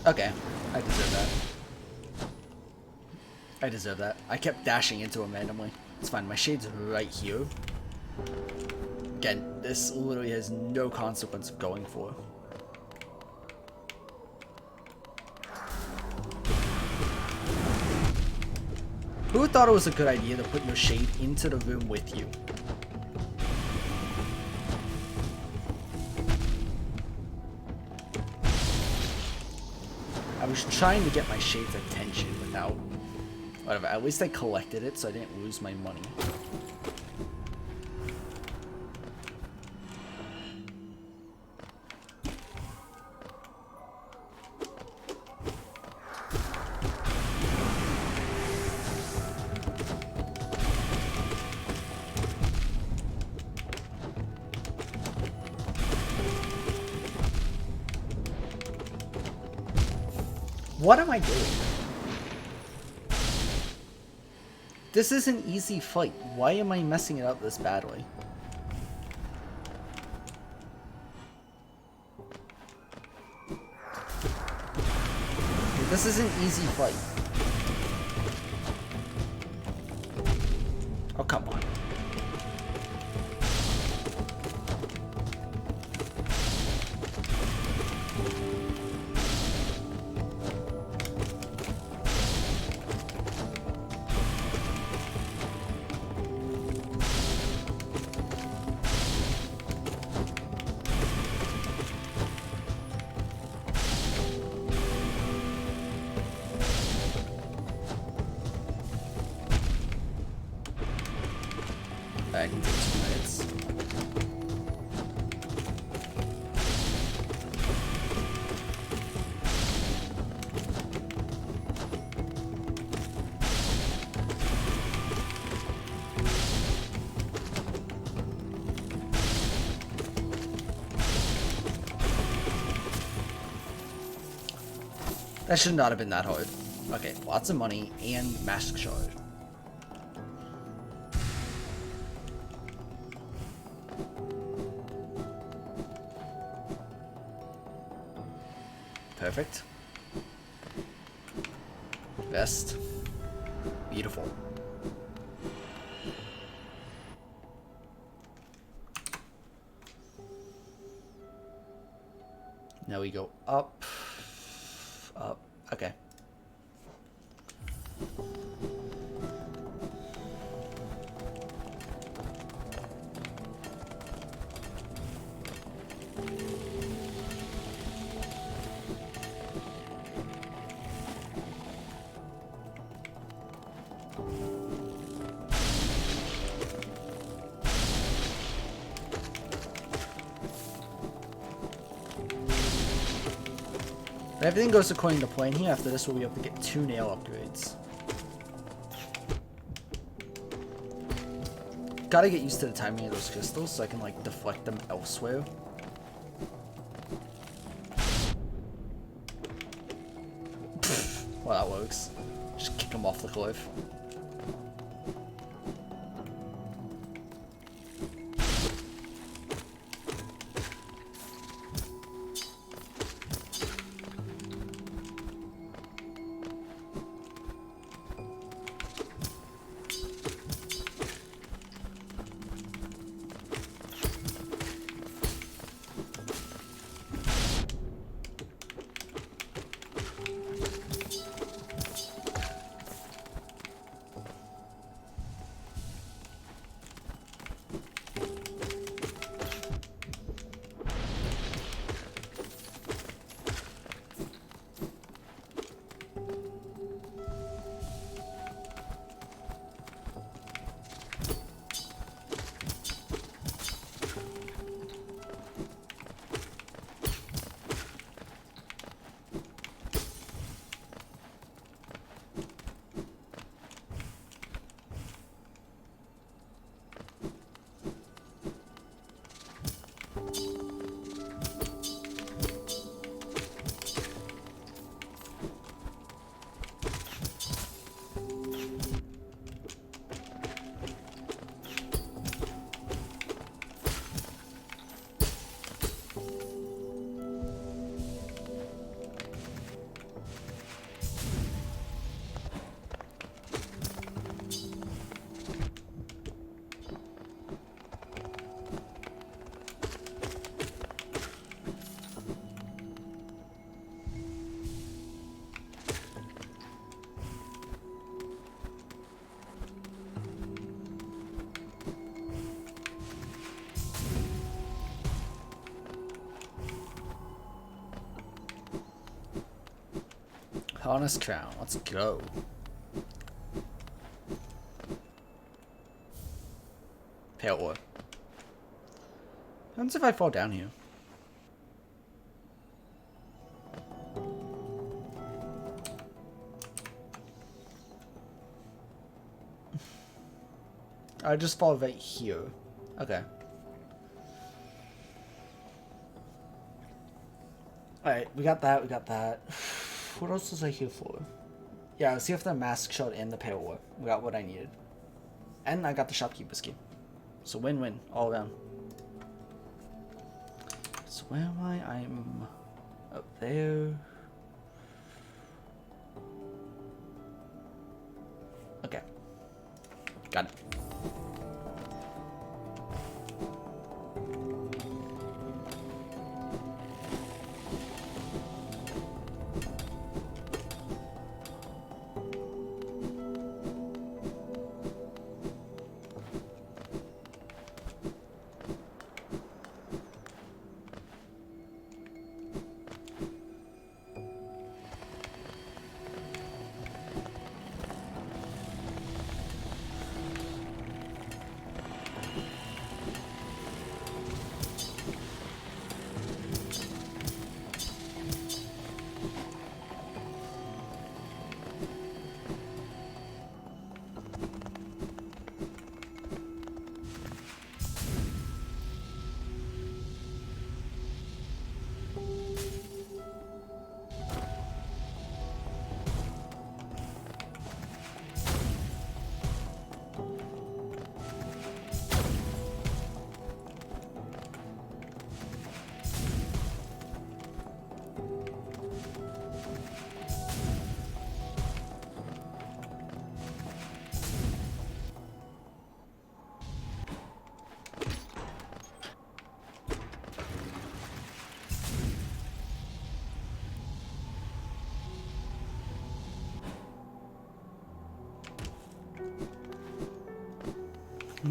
Okay, I deserve that. I deserve that. I kept dashing into him randomly. It's fine, my shade's right here. Again, this literally has no consequence of going for. Who thought it was a good idea to put your shade into the room with you? I was trying to get my shade's attention without Whatever, at least I collected it so I didn't lose my money. What am I doing? This is an easy fight. Why am I messing it up this badly? This is an easy fight. Oh, come on. I can take 2 minutes. That should not have been that hard. Okay, lots of money and mask shard. Perfect. Vest. Beautiful. Now we go up. Up. Okay. If everything goes according to plan here, after this we'll be able to get 2 nail upgrades. Gotta get used to the timing of those crystals so I can like deflect them elsewhere. Well, that works. Just kick them off the cliff. Honest Crown, let's go. Pale ore. What happens if I fall down here? I just fall right here. Okay. Alright, we got that, we got that. What else was I here for? Yeah, let's see if the mask shot and the pale ore. We got what I needed. And I got the shopkeeper's key. So win-win, all around. So where am I? I'm up there. Okay. Got it.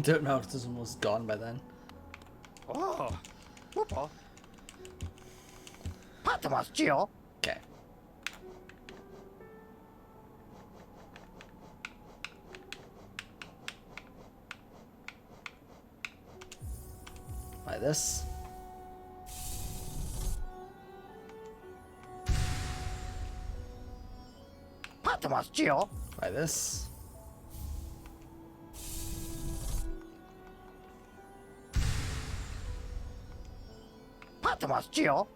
Don't know if this one was gone by then. Oh, whoopa. Patmascio. Okay. Like this. Patmascio. Like this. Patmascio.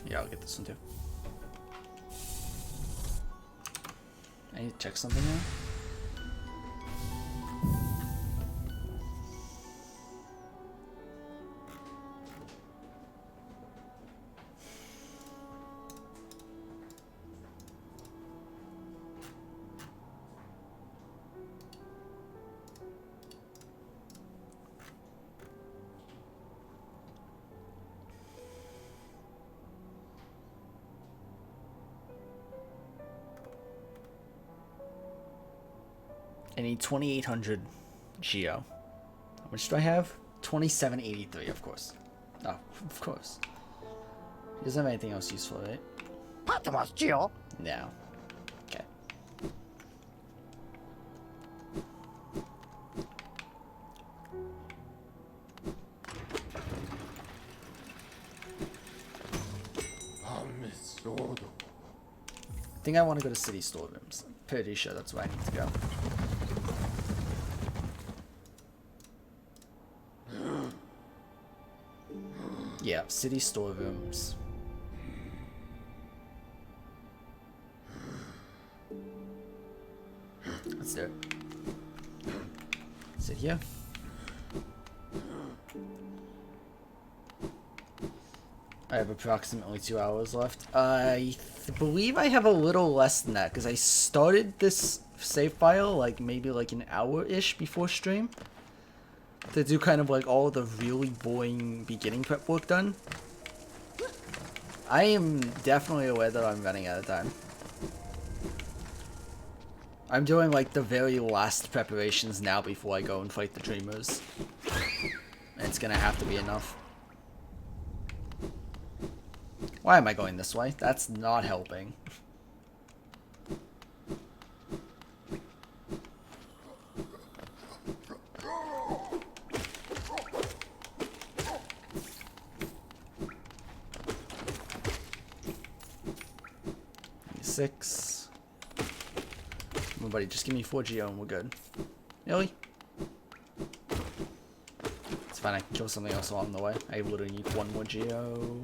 Yeah, I'll get this one too. I need to check something now. I need 2,800 Geo. How much do I have? 2,783, of course. Oh, of course. He doesn't have anything else useful, right? Patmascio. No. Okay. I think I want to go to city storerooms. I'm pretty sure that's where I need to go. Yeah, city storerooms. Let's do it. Sit here. I have approximately 2 hours left. I believe I have a little less than that because I started this save file like maybe like an hour-ish before stream to do kind of like all the really boring beginning prep work done. I am definitely aware that I'm running out of time. I'm doing like the very last preparations now before I go and fight the Dreamers. And it's gonna have to be enough. Why am I going this way? That's not helping. 6. Come on, buddy, just give me 4 Geo and we're good. Really? It's fine, I can kill something else along the way. I literally need 1 more Geo.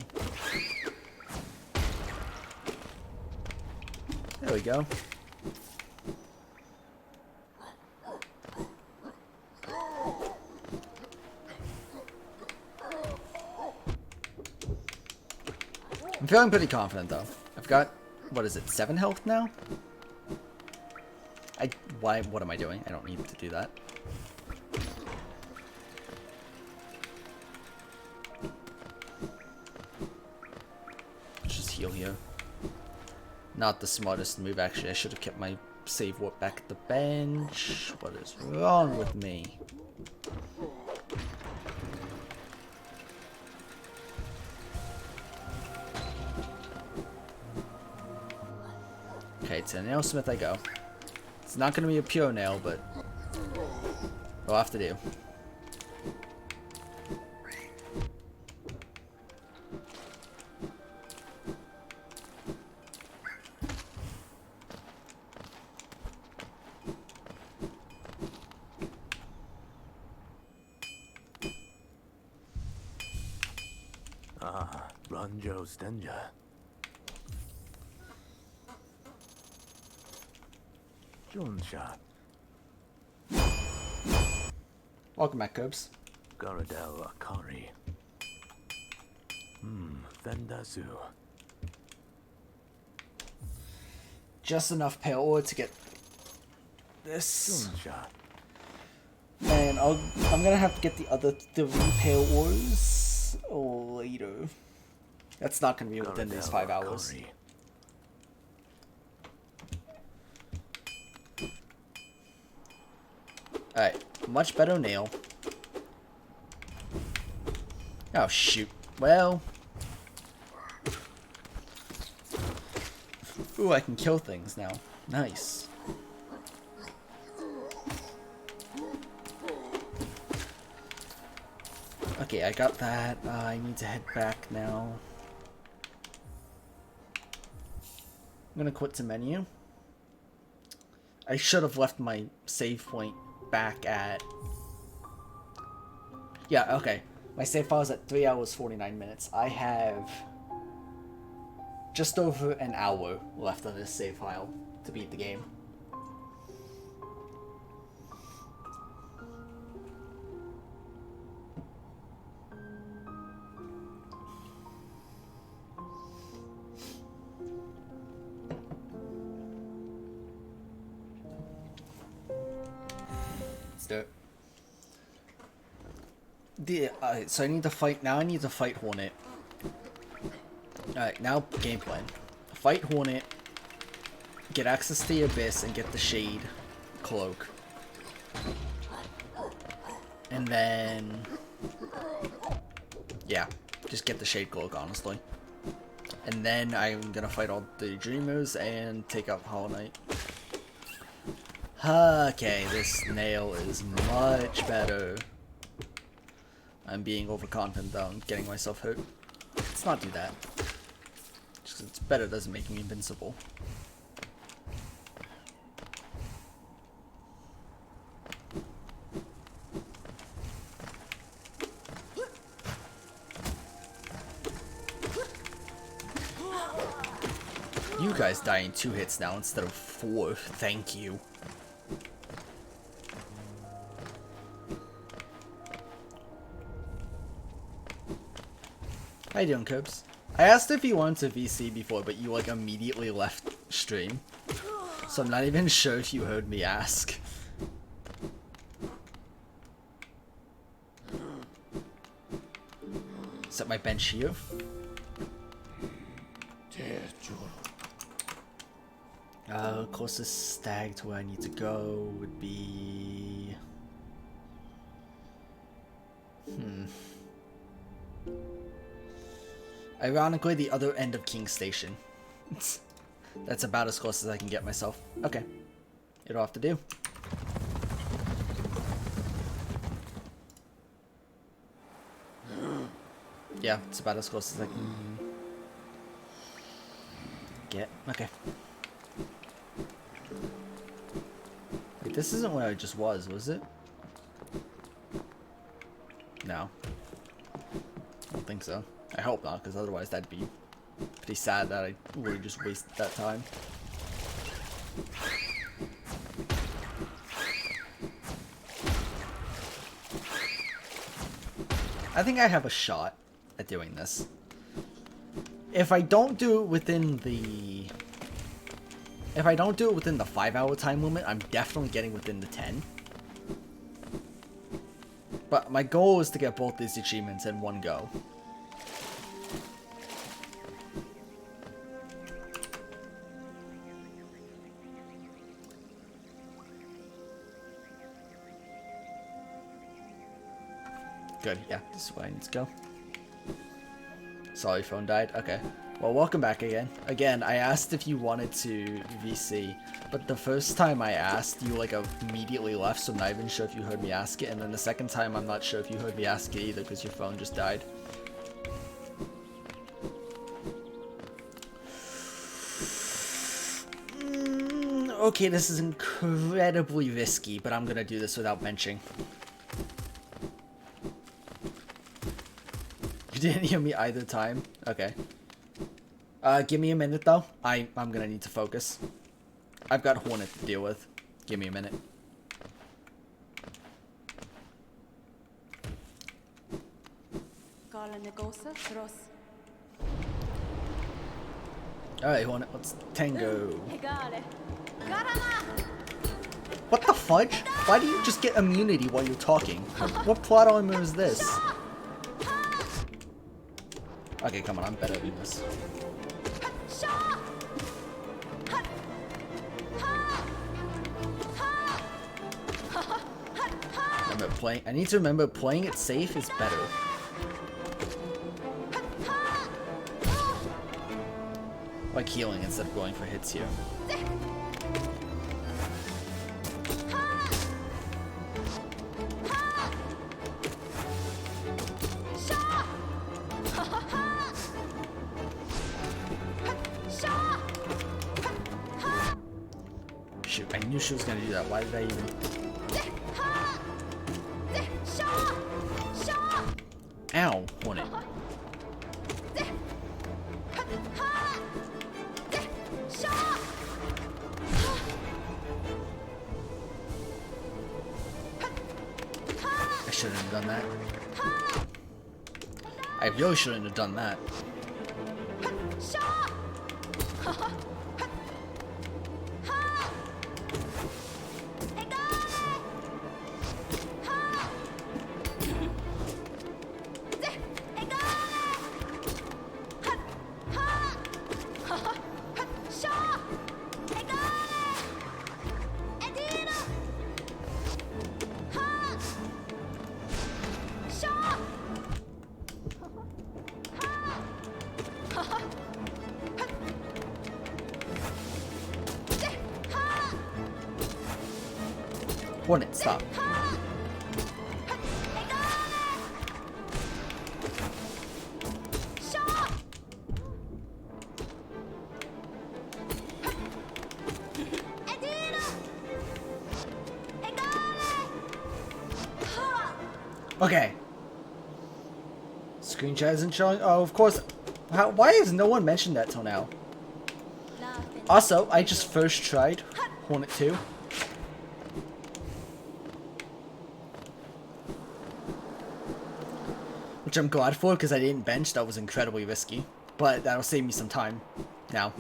There we go. I'm feeling pretty confident though. I've got, what is it, 7 health now? What am I doing? I don't need to do that. Let's just heal here. Not the smartest move actually. I should have kept my save warp back at the bench. What is wrong with me? Okay, to Nailsmith I go. It's not going to be a pure nail, but we'll have to do. Ah, Ranjo Stenja. Jonsha, Welcome back, Cobes. Garadel Akari. Vendazu. Just enough pale ore to get this. Jonsha. And I'm gonna have to get the other 3 pale ores later. That's not gonna be within these 5 hours. Akari. Alright, much better nail. Oh shoot. Well. Ooh, I can kill things now. Nice. Okay, I got that. I need to head back now. I'm gonna quit to menu. I should have left my save point back at... Yeah, okay. My save file is at 3 hours 49 minutes. I have just over an hour left on this save file to beat the game. Let's do it. So I need to fight, now I need to fight Hornet. Alright, now game plan. Fight Hornet, get access to the Abyss, and get the Shade Cloak. And then... yeah, just get the Shade Cloak, honestly. And then I'm gonna fight all the Dreamers and take out Hollow Knight. Okay, this nail is much better. I'm being overconfident though, I'm getting myself hurt. Let's not do that. Just 'cause it's better doesn't make me invincible. You guys die in 2 hits now instead of 4, thank you. How you doing, Cobes? I asked if you wanted to VC before, but you like immediately left stream. So I'm not even sure if you heard me ask. Set my bench here. Closest stag to where I need to go would be... Ironically, the other end of King Station. That's about as close as I can get myself. Okay. It'll have to do. Yeah, it's about as close as I can get. Okay. this isn't where I just was it? No. I don't think so. I hope not, because otherwise that'd be pretty sad that I really just wasted that time. I think I have a shot at doing this. If I don't do it within the... If I don't do it within the 5-hour time limit, I'm definitely getting within the 10. But my goal is to get both these achievements in one go. Good, yeah, this is where I need to go. Sorry, phone died. Okay. Well, welcome back again. Again, I asked if you wanted to VC, but the first time I asked, you like immediately left, so I'm not even sure if you heard me ask it, and then the second time, I'm not sure if you heard me ask it either, because your phone just died. Okay, this is incredibly risky, but I'm gonna do this without benching. You didn't hear me either time? Okay. Give me a minute though. I'm gonna need to focus. I've got Hornet to deal with. Give me a minute. Alright, Hornet, let's tango. What the fudge? Why do you just get immunity while you're talking? What plot armor is this? Okay, come on, I'm better than this. I need to remember playing it safe is better. Like healing instead of going for hits here. Shoot, I knew she was gonna do that. Why did I even... Ow, Hornet. I shouldn't have done that. I really shouldn't have done that. Hornet, stop. Okay. Screen chat isn't showing. Oh, of course. Why has no one mentioned that till now? Also, I just first tried Hornet 2. Which I'm glad for, because I didn't bench. That was incredibly risky. But that'll save me some time now.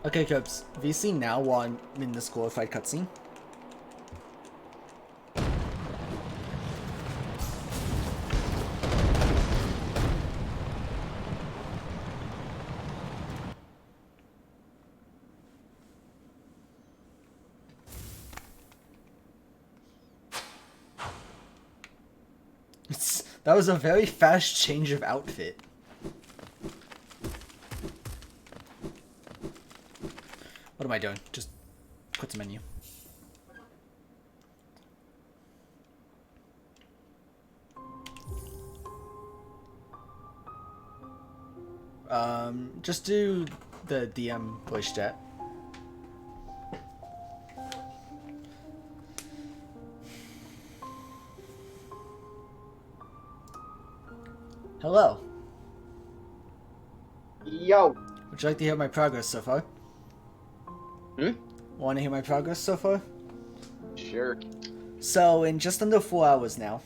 Okay, Cubs. VC now while I'm in this glorified cutscene. That was a very fast change of outfit. What am I doing? Just quit the menu. Just do the DM voice chat. Hello. Yo. Would you like to hear my progress so far? Want to hear my progress so far? Sure. So, in just under 4 hours now,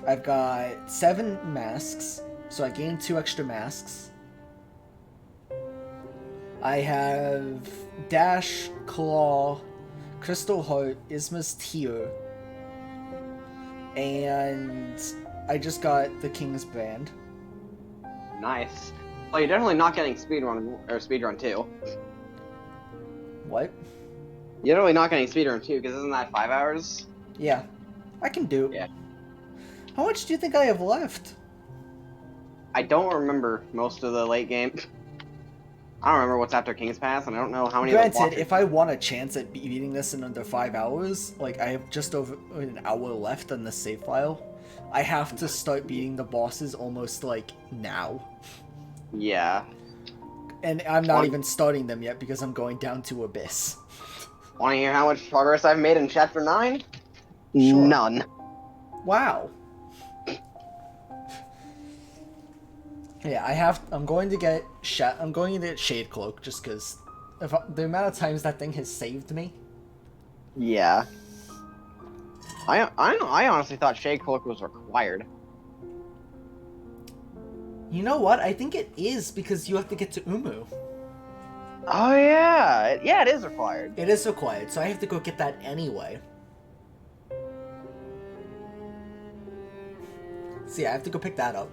I've got 7 masks, so I gained 2 extra masks. I have Dash, Claw, Crystal Heart, Isma's Tear, and I just got the King's Band. Nice. Well, you're definitely not getting speedrun 2. What? You're definitely not getting speedrun 2, because isn't that 5 hours? Yeah, I can do it. Yeah. How much do you think I have left? I don't remember most of the late game. I don't remember what's after King's Pass, and I don't know how many. Granted, if I want a chance at beating this in under 5 hours, like I have just over an hour left on the save file, I have to start beating the bosses almost like now. Yeah. And I'm not even starting them yet because I'm going down to Abyss. Want to hear how much progress I've made in Chapter 9? Sure. None. Wow. Yeah, I'm going to get Shade Cloak just because the amount of times that thing has saved me. Yeah. I honestly thought Shade Cloak was required. You know what? I think it is because you have to get to Umu. Oh yeah, yeah, it is required. It is required, so I have to go get that anyway. So yeah, I have to go pick that up.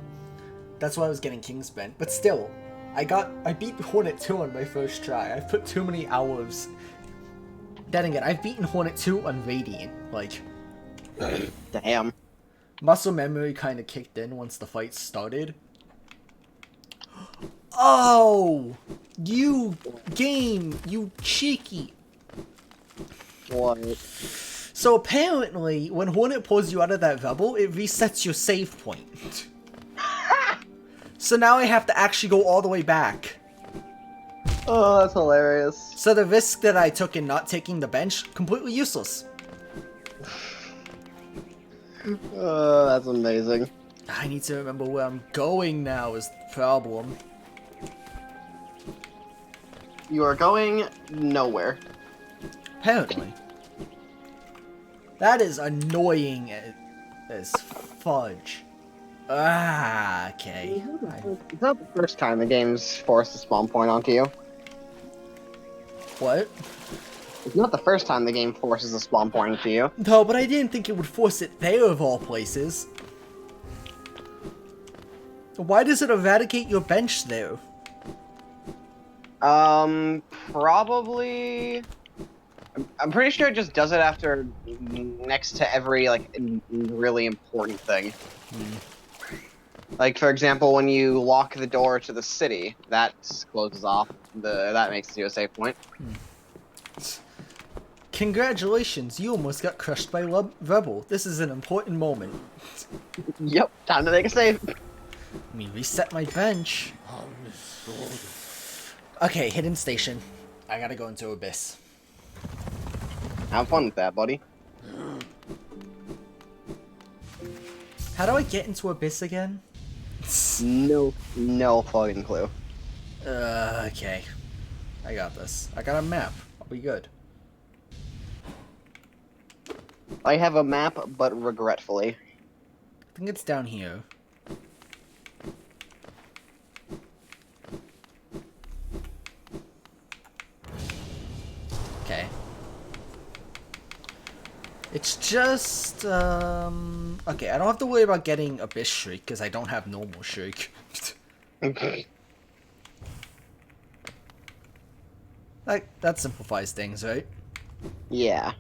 That's why I was getting King's Band. But still, I beat Hornet 2 on my first try. I've put too many hours. Then again, I've beaten Hornet 2 on Radiant. Like, Damn. muscle memory kind of kicked in once the fight started. Oh! You game! You cheeky! What? So apparently, when Hornet pulls you out of that bubble, it resets your save point. So now I have to actually go all the way back. Oh, that's hilarious. So the risk that I took in not taking the bench, completely useless. Oh, that's amazing. I need to remember where I'm going now is the problem. You are going nowhere. Apparently. That is annoying as fudge. Ah, okay. It's not the first time the game's forced a spawn point onto you. What? It's not the first time the game forces a spawn point onto you. No, but I didn't think it would force it there of all places. Why does it eradicate your bench there? Probably... I'm pretty sure it just does it after next to every, like, really important thing. Like, for example, when you lock the door to the city, that closes off. That makes you a save point. Congratulations, you almost got crushed by Rebel. This is an important moment. Yep, time to make a save. Let me reset my bench. Okay, hidden station. I gotta go into Abyss. Have fun with that, buddy. How do I get into Abyss again? No fucking clue. Okay. I got this. I got a map. I'll be good. I have a map, but regretfully. I think it's down here. Okay. It's just, okay, I don't have to worry about getting Abyss Shriek, because I don't have normal Shriek. That simplifies things, right? Yeah.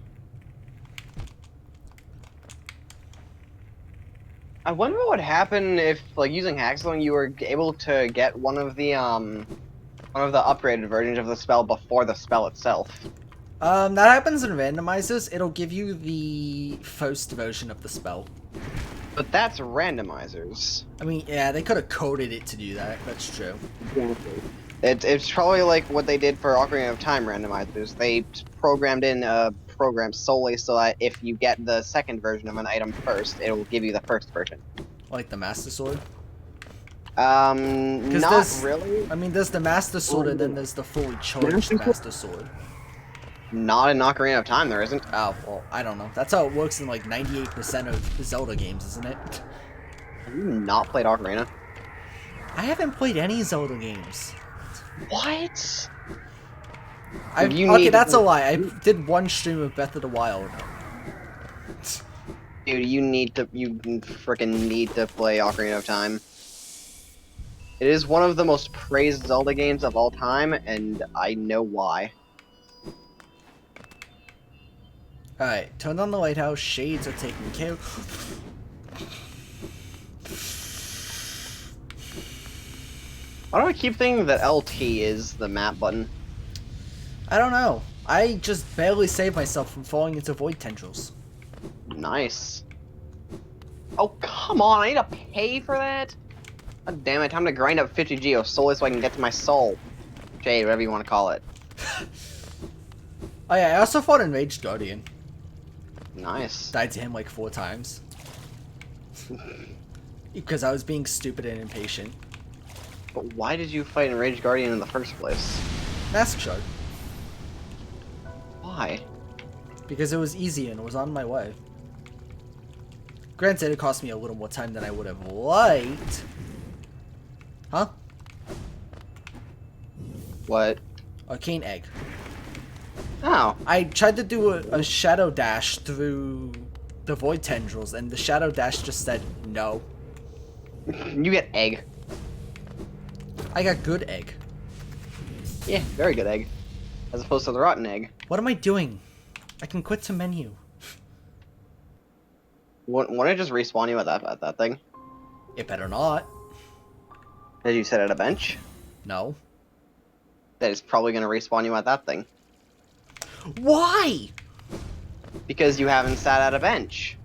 I wonder what would happen if, like, using Haxling, you were able to get one of the upgraded versions of the spell before the spell itself. That happens in randomizers. It'll give you the first version of the spell. But that's randomizers. I mean, yeah, they could have coded it to do that. That's true. Exactly. It's probably like what they did for Ocarina of Time randomizers. They programmed in a program solely so that if you get the second version of an item first, it will give you the first version. Like the Master Sword? Not there's- really. I mean, there's the Master Sword and then there's the fully charged Master Sword. Not in Ocarina of Time, there isn't. Oh, well, I don't know. That's how it works in like 98% of Zelda games, isn't it? Have you not played Ocarina? I haven't played any Zelda games. What? Okay, need that's to- a lie. I did one stream of Breath of the Wild. Dude, you freaking need to play Ocarina of Time. It is one of the most praised Zelda games of all time, and I know why. Alright, turn on the lighthouse. Shades are taken care of. Why do I keep thinking that LT is the map button? I don't know. I just barely saved myself from falling into void tendrils. Nice. Oh, come on, I need to pay for that? God damn it, time to grind up 50 Geo solely so I can get to my soul. Jade, whatever you want to call it. Oh yeah, I also fought Enraged Guardian. Nice. Died to him like 4 times. Because I was being stupid and impatient. But why did you fight Enraged Guardian in the first place? Mask Shard. Why? Because it was easy and it was on my way. Granted, it cost me a little more time than I would have liked. Huh? What? Arcane Egg. Oh. I tried to do a Shadow Dash through the Void Tendrils, and the Shadow Dash just said no. You get egg. I got good egg. Yeah, very good egg. As opposed to the rotten egg. What am I doing? I can quit to menu. Wouldn't it just respawn you at that thing? It better not. Did you set at a bench? No. That is probably going to respawn you at that thing. Why? Because you haven't sat at a bench.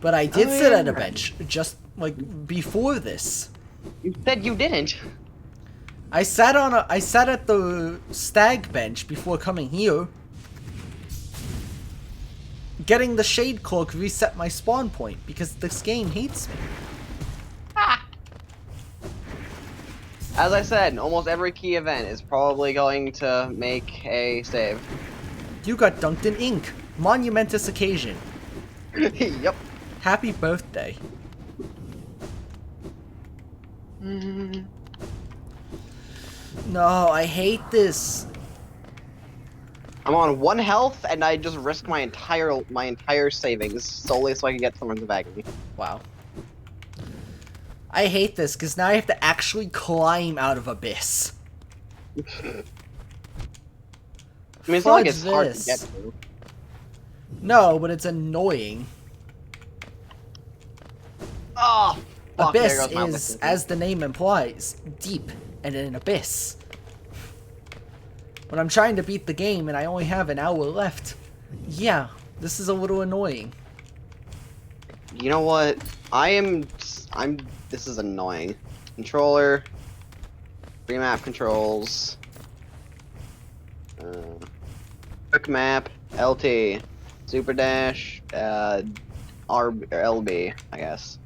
But I did Oh, sit yeah. at a bench just like before this. You said you didn't. I sat at the stag bench before coming here. Getting the Shade Cloak reset my spawn point because this game hates me. As I said, almost every key event is probably going to make a save. You got dunked in ink. Monumentous occasion. Yep. Happy birthday. No, I hate this. I'm on 1 health, and I just risked my entire savings solely so I can get Thorns of Agony. Wow. I hate this because now I have to actually climb out of Abyss. I mean, it's not like Fudge it's hard to this. get to. No, but it's annoying. Oh, fuck, there Abyss goes my is, list. as the name implies, deep and an abyss. When I'm trying to beat the game and I only have an hour left, yeah, this is a little annoying. You know what? This is annoying. Controller. Remap controls. Quick map. LT. Super dash. LB, I guess.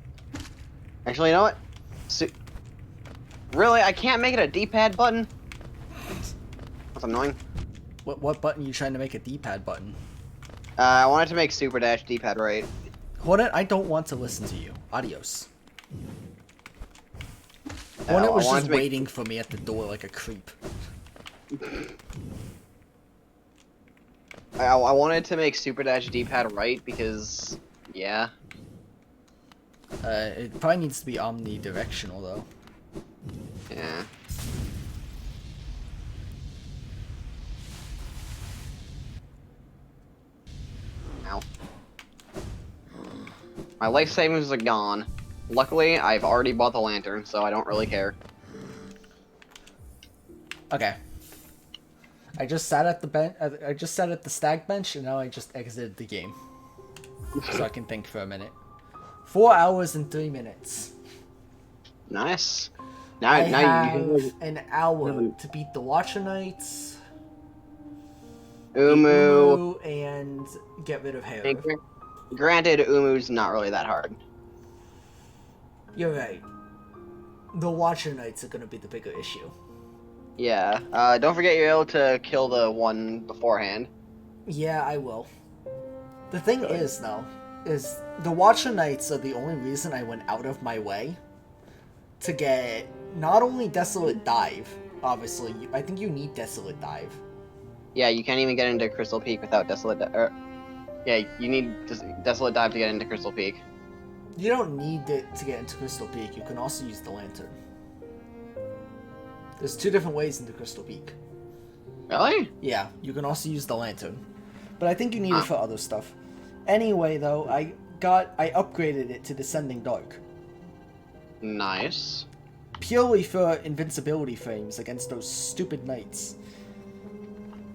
Actually, you know what? Really? I can't make it a D-pad button? That's annoying. What button are you trying to make a D-pad button? I wanted to make super dash D-pad right. Hornet, I don't want to listen to you. Adios. I Hornet was wanted just to make- waiting for me at the door like a creep. I wanted to make super dash D-pad right because, yeah. It probably needs to be omnidirectional though. Yeah. Ow. My life savings are gone. Luckily, I've already bought the lantern, so I don't really care. Okay. I just sat at the bench. I just sat at the stag bench, and now I just exited the game, so I can think for a minute. 4 hours and 3 minutes. Nice. Now, I now have you an hour Mhm. to beat the Watcher Knights, beat Umu. Umu, and get rid of and Hera. granted, Umu's not really that hard. You're right. The Watcher Knights are gonna be the bigger issue. Yeah. Don't forget you're able to kill the one beforehand. Yeah, I will. The thing Good. is, though, is the Watcher Knights are the only reason I went out of my way to get not only Desolate Dive, obviously, I think you need Desolate Dive. Yeah, you can't even get into Crystal Peak without Desolate. Yeah, you need Desolate Dive to get into Crystal Peak. You don't need it to get into Crystal Peak, you can also use the Lantern. There's two different ways into Crystal Peak. Really? Yeah, you can also use the Lantern. But I think you need Ah. it for other stuff. Anyway, though, I upgraded it to Descending Dark. Nice. Purely for invincibility frames against those stupid knights.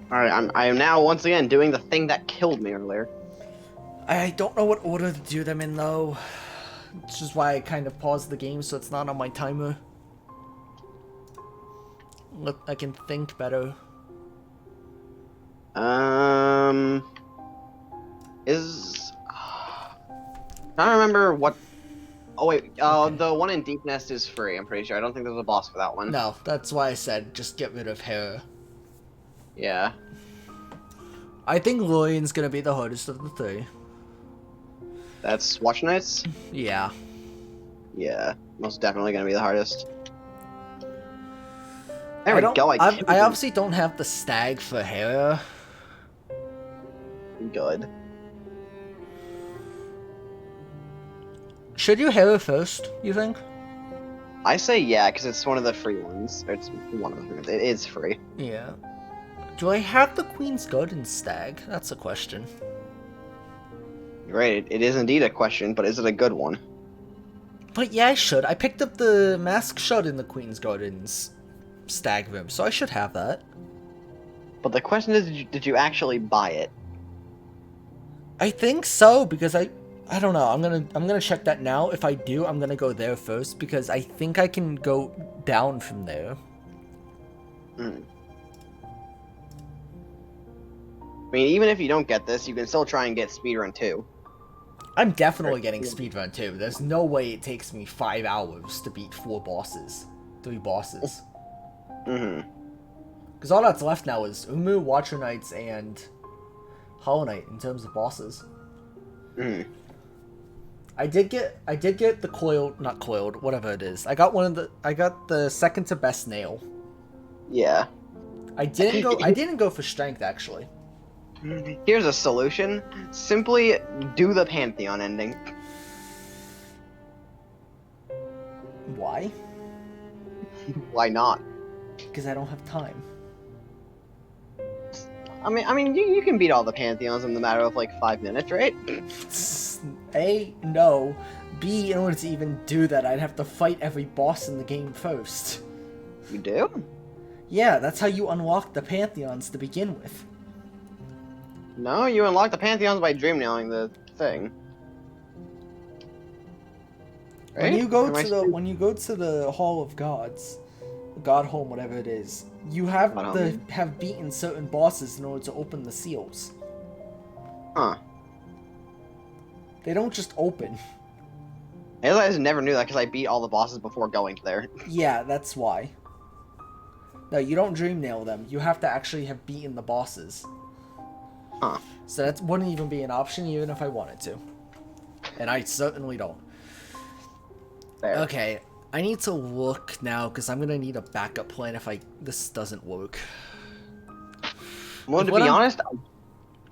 Alright, I am now once again doing the thing that killed me earlier. I don't know what order to do them in, though. Which is why I kind of paused the game so it's not on my timer. Look, I can think better. Is trying to remember what. Oh wait, the one in Deep Nest is free. I'm pretty sure. I don't think there's a boss for that one. No, that's why I said just get rid of Hera. Yeah. I think Lorien's gonna be the hardest of the three. That's Watch Knights. Yeah. Yeah, most definitely gonna be the hardest. There I we don't- go. I killed him. obviously don't have the stag for Hera. Good. Should you Hera first, you think? I say yeah, because it's one of the free ones. Or it's one of the free ones. It is free. Yeah. Do I have the Queen's Garden stag? That's a question. Right. It is indeed a question, but is it a good one? But yeah, I should. I picked up the Mask Shot in the Queen's Gardens stag room, so I should have that. But the question is, did you actually buy it? I think so, because I don't know. I'm gonna check that now. If I do, I'm gonna go there first because I think I can go down from there. Hmm. I mean, even if you don't get this, you can still try and get speedrun 2. I'm definitely getting speedrun too. There's no way it takes me 5 hours to beat 3 bosses. Mm-hmm. Because all that's left now is Umu, Watcher Knights, and Hollow Knight in terms of bosses. Mm-hmm. I did get the not coiled, whatever it is. I got the second to best nail. Yeah. I didn't go for strength actually. Here's a solution. Simply do the Pantheon ending. Why? Why not? Because I don't have time. I mean, you can beat all the Pantheons in the matter of like 5 minutes, right? A, no. B, in order to even do that, I'd have to fight every boss in the game first. You do? Yeah, that's how you unlock the Pantheons to begin with. No, you unlock the Pantheons by dream nailing the thing. Right? When you go Am I to the Hall of Gods, God Home, whatever it is, you have God to Home. have beaten certain bosses in order to open the seals. Huh. They don't just open. I just never knew that because I beat all the bosses before going there. Yeah, that's why. No, you don't dream nail them. You have to actually have beaten the bosses. Huh. So that wouldn't even be an option even if I wanted to. And I certainly don't. There. Okay, I need to look now because I'm gonna need a backup plan if this doesn't work. Well, to What be I'm- honest,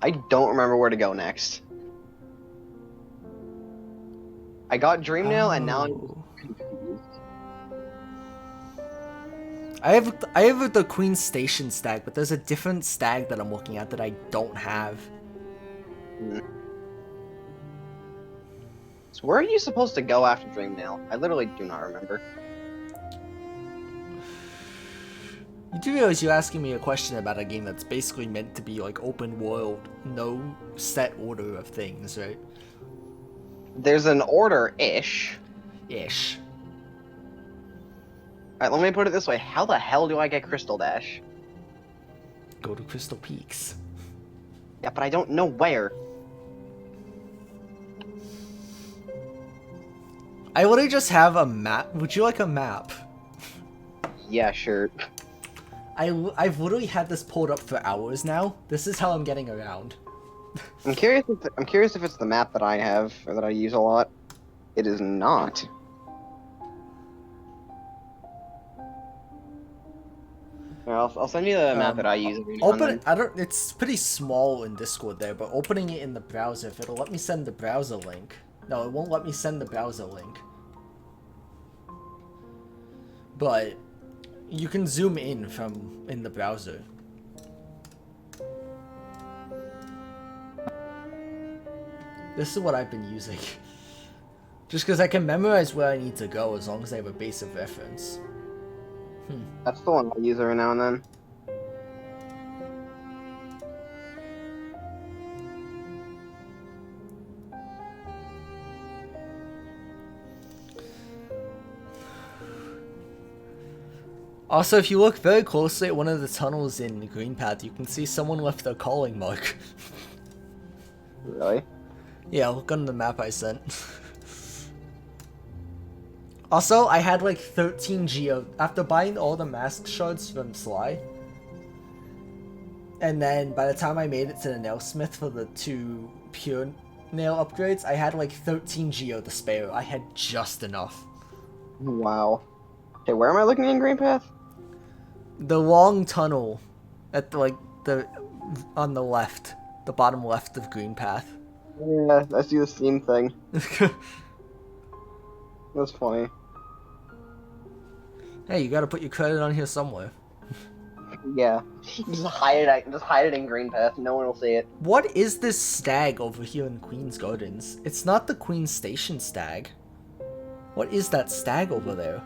I don't remember where to go next. I got dream nail and now I'm Oh. confused. I have the Queen's Station stag, but there's a different stag that I'm looking at that I don't have. So where are you supposed to go after dream nail? I literally do not remember. You do realize you're asking me a question about a game that's basically meant to be like open world, no set order of things, right? There's an order-ish. Ish. Alright, let me put it this way. How the hell do I get Crystal Dash? Go to Crystal Peaks. Yeah, but I don't know where. I literally just have a map. Would you like a map? Yeah, sure. I've literally had this pulled up for hours now. This is how I'm getting around. I'm curious if it's the map that I have, or that I use a lot. It is not. Here, I'll send you the map that I use every now and Open then. it. I don't. It's pretty small in Discord there, but opening it in the browser, if it'll let me send the browser link. No, it won't let me send the browser link. But you can zoom in from in the browser. This is what I've been using. Just because I can memorize where I need to go as long as I have a base of reference. That's the one I use every now and then. Also, if you look very closely at one of the tunnels in Green Path, you can see someone left their calling mark. Really? Yeah, look on the map I sent. Also, I had like 13 geo after buying all the mask shards from Sly. And then by the time I made it to the nailsmith for the 2 pure nail upgrades, I had like 13 geo to spare. I had just enough. Wow. Okay, where am I looking in Green Path? The long tunnel at the on the left, the bottom left of Green Path. Yeah, I see the steam thing. That's funny. Hey, you gotta put your credit on here somewhere. Yeah. Just hide it in Green Path. No one will see it. What is this stag over here in Queen's Gardens? It's not the Queen's Station stag. What is that stag over there?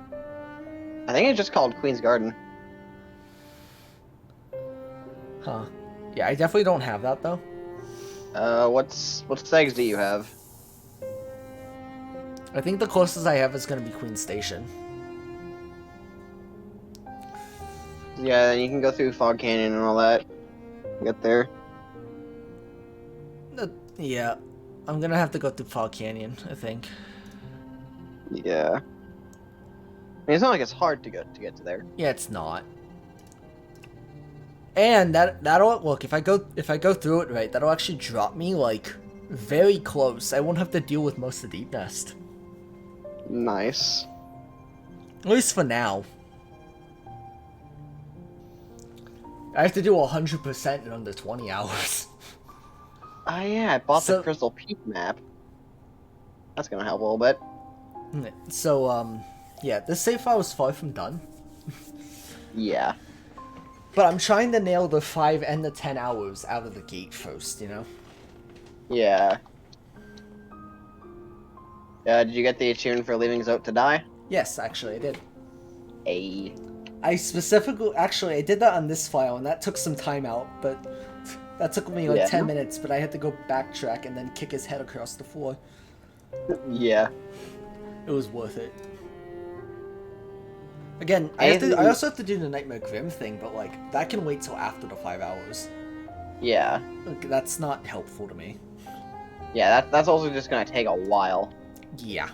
I think it's just called Queen's Garden. Huh. Yeah, I definitely don't have that though. What stags do you have? I think the closest I have is gonna be Queen's Station. Yeah, then you can go through Fog Canyon and all that. Get there. Yeah, I'm gonna have to go through Fog Canyon, I think. Yeah. I mean, it's not like it's hard to get to there. Yeah, it's not. And that'll look if I go through it right, that'll actually drop me like very close. I won't have to deal with most of Deep Nest. Nice. At least for now. I have to do 100% in under 20 hours. Ah, yeah, I bought So- the Crystal Peak map. That's gonna help a little bit. So, yeah, this save file is far from done. Yeah. But I'm trying to nail the 5 and the 10 hours out of the gate first, you know? Yeah. Did you get the achievement for leaving Zote to die? Yes, actually, I did. A. I specifically, actually, I did that on this file, and that took some time out, but that took me like Yeah. 10 minutes, but I had to go backtrack and then kick his head across the floor. Yeah. It was worth it. Again, I also have to do the Nightmare Grim thing, but like, that can wait till after the 5 hours. Yeah. Like, that's not helpful to me. Yeah, that's also just gonna take a while. Yeah.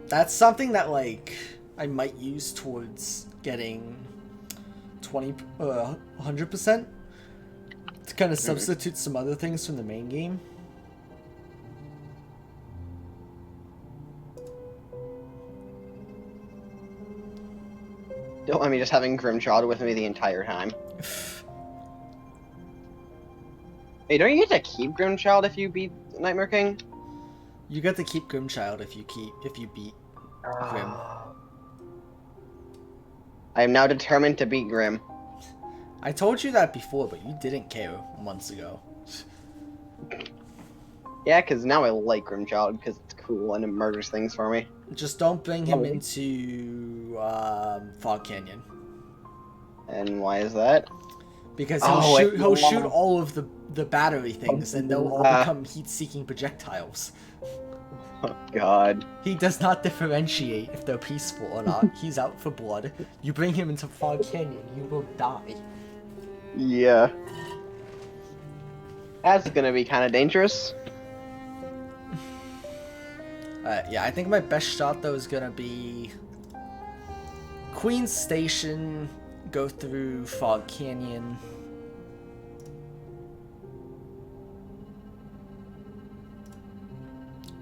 That's something that, like, I might use towards getting 100% to kind of substitute some other things from the main game. Don't let me just having Grimchild with me the entire time. Hey, don't you get to keep Grimchild if you beat Nightmare King? You get to keep Grimchild if you beat Grim. I am now determined to beat Grim. I told you that before, but you didn't care months ago. Yeah, because now I like Grimchild because it's cool and it murders things for me. Just don't bring him into Fog Canyon. And why is that? Because Oh, he'll wait, shoot all of the battery things, and they'll all become heat-seeking projectiles. Oh god. He does not differentiate if they're peaceful or not. He's out for blood. You bring him into Fog Canyon, you will die. Yeah. That's gonna be kind of dangerous. Yeah, I think my best shot though is gonna be Queen's Station, go through Fog Canyon.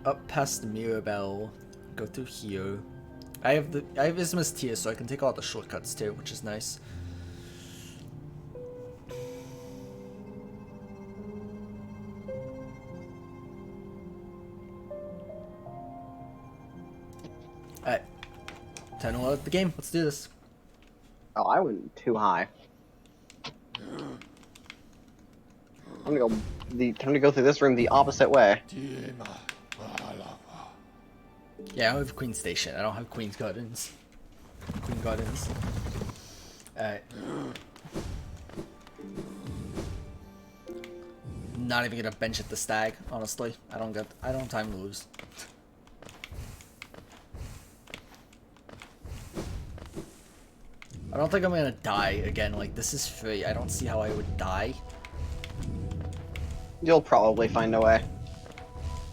Up past the Mirabelle, go through here. I have Isthmus Tier, so I can take all the shortcuts too, which is nice. Alright. Time to load up the game. Let's do this. Oh, I went too high. I'm gonna go time to go through this room the opposite way. Yeah, I don't have Queen's Station. I don't have Queen's Gardens. Queen Gardens. Alright. Not even gonna bench at the stag, honestly. I don't have time to lose. I don't think I'm gonna die again. Like, this is free. I don't see how I would die. You'll probably find a way.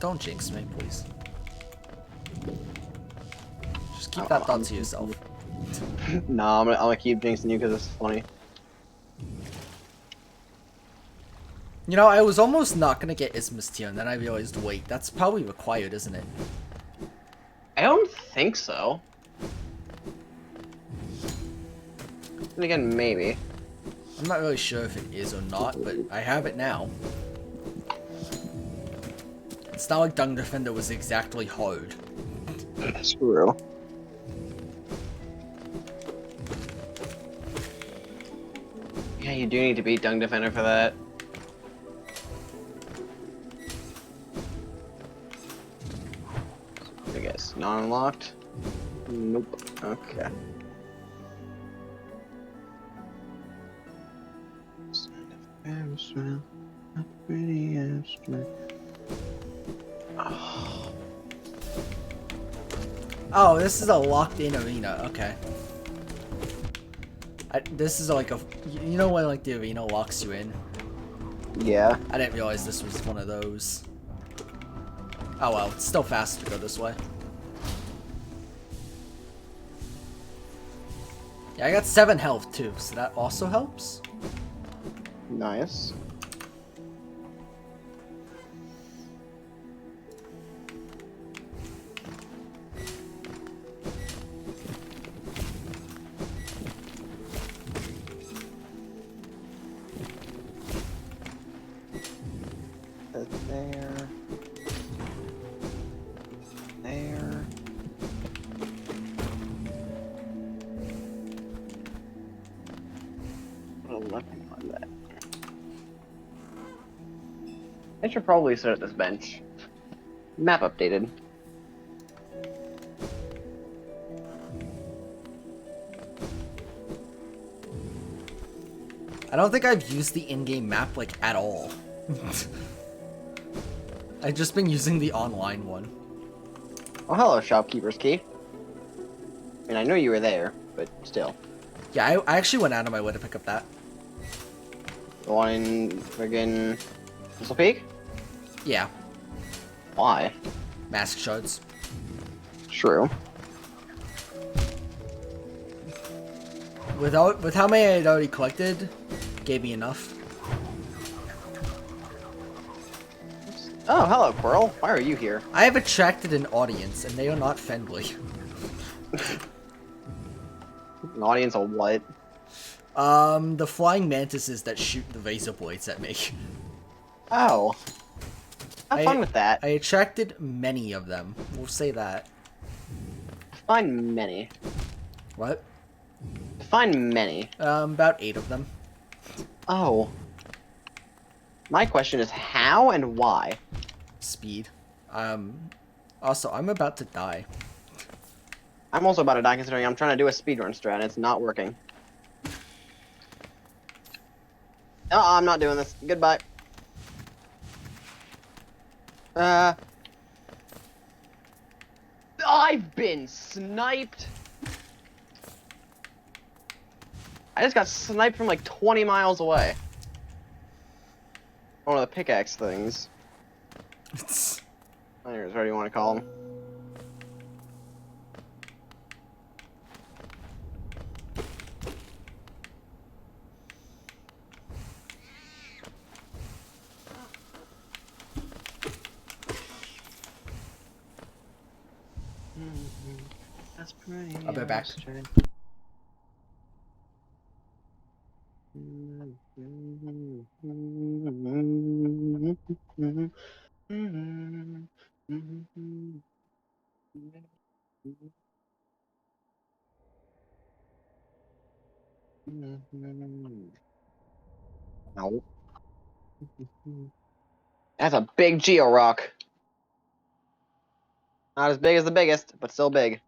Don't jinx me, please. Just keep that thought to yourself. Nah, I'm gonna keep jinxing you because it's funny. You know, I was almost not gonna get Isthmus Tier, and then I realized, wait, that's probably required, isn't it? I don't think so. And again, maybe. I'm not really sure if it is or not, but I have it now. It's not like Dung Defender was exactly hard. That's true. Yeah, you do need to beat Dung Defender for that. I guess not unlocked. Nope. Okay. Oh, this is a locked-in arena. Okay. This is like a... You know when like the arena locks you in? Yeah. I didn't realize this was one of those. Oh well, it's still faster to go this way. Yeah, I got 7 health too, so that also helps. Nice. There. There. Put a weapon on that. I should probably sit at this bench. Map updated. I don't think I've used the in-game map like at all. I've just been using the online one. Oh, hello, Shopkeeper's Key. I mean, I know you were there, but still. Yeah, I actually went out of my way to pick up that. The one in friggin' Thistle Peak? Yeah, Why? mask shards. True. With how many I had already collected, gave me enough. Oh, hello, Quirrell. Why are you here? I have attracted an audience, and they are not friendly. An audience of what? The flying mantises that shoot the razor blades at me. Oh. Have fun with that. I attracted many of them. We'll say that. Define many. What? Define many. About 8 of them. Oh. My question is how and why? Speed. Also, I'm about to die. I'm also about to die considering I'm trying to do a speedrun strat and it's not working. I'm not doing this. Goodbye. I've been sniped. I just got sniped from like 20 miles away. One of the pickaxe things. Flares, what do you want to call them? That's pretty. I'll be back. Ow. That's a big Geo Rock. Not as big as the biggest, but still big.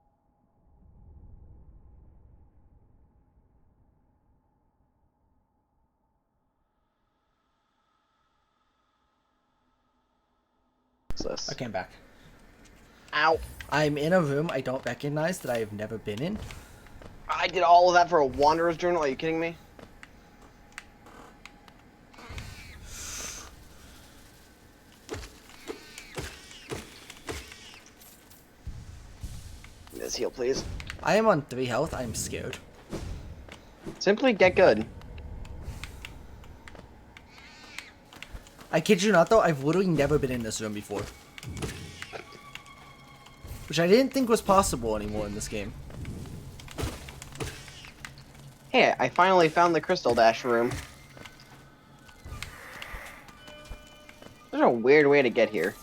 What's this? I came back. Ow. I'm in a room I don't recognize that I have never been in. I did all of that for a Wanderer's Journal? Are you kidding me? This heal, please. I am on 3 health. I'm scared. Simply get good. I kid you not, though. I've literally never been in this room before. Which I didn't think was possible anymore in this game. Hey, I finally found the Crystal Dash room. There's a weird way to get here.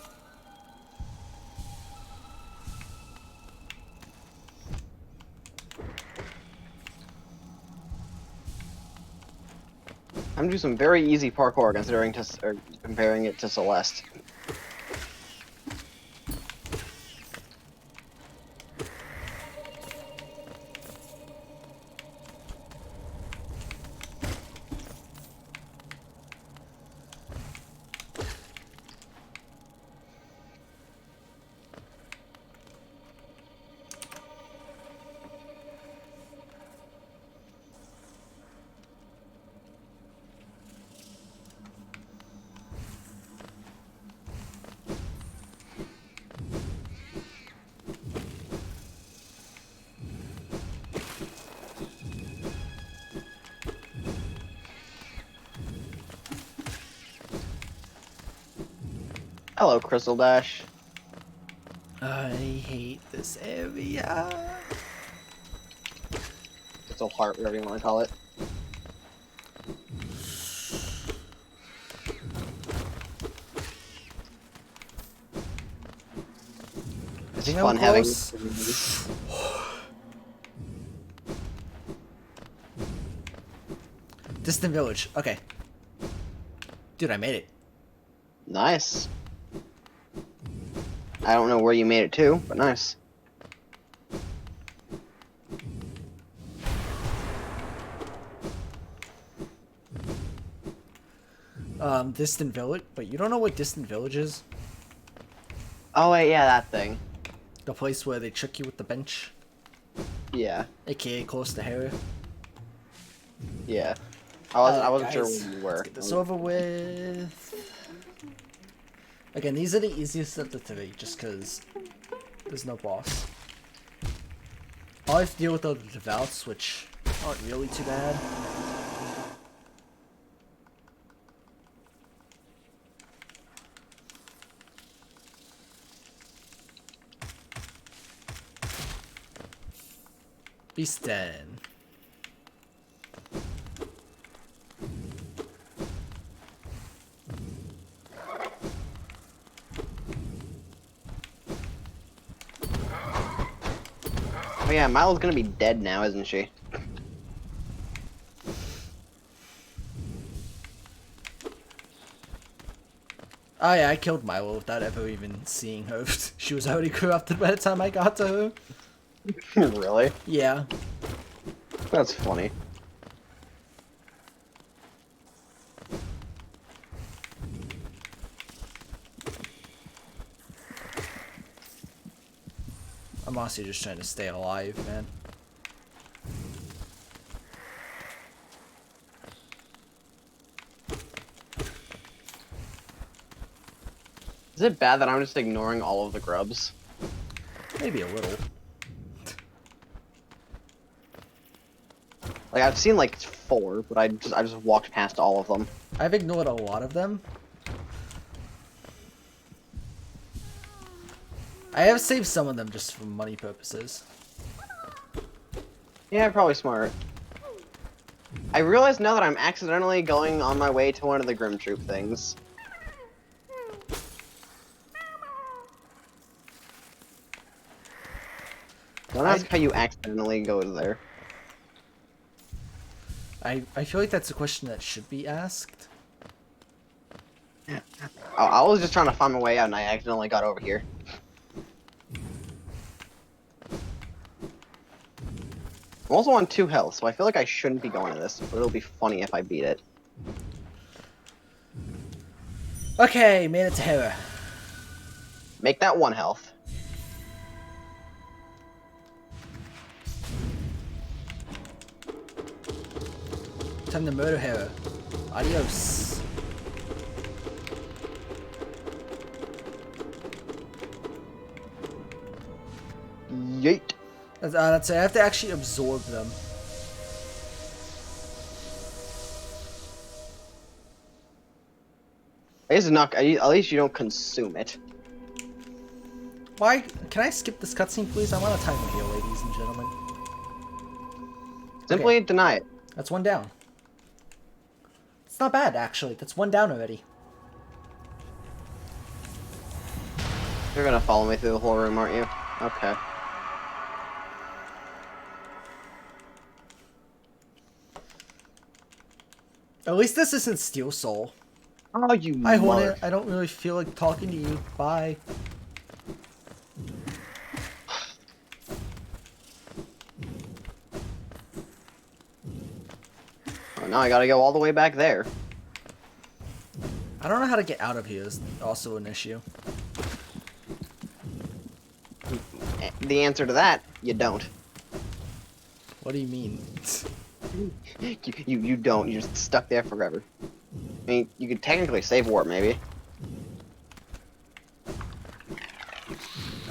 I'm gonna do some very easy parkour comparing it to Celeste. Hello, Crystal Dash. I hate this area. Crystal Heart, whatever you want to call it. I It's think fun I'm having. close. Distant village. Okay. Dude, I made it. Nice. I don't know where you made it to, but nice. Distant village, but you don't know what distant village is? Oh wait, yeah, that thing. The place where they trick you with the bench, Yeah, aka close to Harry. yeah. I wasn't sure Guys, where you were. Let's get this over with. Again, these are the easiest of the 3, just because there's no boss. All I have to deal with are the devouts, which aren't really too bad. Beast Den. Oh yeah, Milo's gonna be dead now, isn't she? Oh yeah, I killed Milo without ever even seeing her. She was already corrupted by the time I got to her. Really? Yeah. That's funny. I'm I'm honestly just trying to stay alive, man. Is it bad that I'm just ignoring all of the grubs? Maybe a little. Like I've seen like 4, but I just walked past all of them. I've ignored a lot of them. I have saved some of them just for money purposes. Yeah, probably smart. I realize now that I'm accidentally going on my way to one of the Grim Troop things. Don't ask how you accidentally go to there. I feel like that's a question that should be asked. I was just trying to find my way out and I accidentally got over here. I'm also on 2 health, so I feel like I shouldn't be going to this, but it'll be funny if I beat it. Okay, made it to Hera. Make that 1 health. Time to murder Hera. Adios. Yeet. That's it. I have to actually absorb them. At least you don't consume it. Why? Can I skip this cutscene, please? I'm on a timer here, ladies and gentlemen. Simply deny it. That's 1 down. It's not bad, actually. That's 1 down already. You're gonna follow me through the whole room, aren't you? Okay. At least this isn't Steel Soul. Oh, you Hi, mother- Hornet. I don't really feel like talking to you. Bye. Oh, now I gotta go all the way back there. I don't know how to get out of here is also an issue. The answer to that, you don't. What do you mean? You don't. You're just stuck there forever. I mean, you could technically save warp, maybe.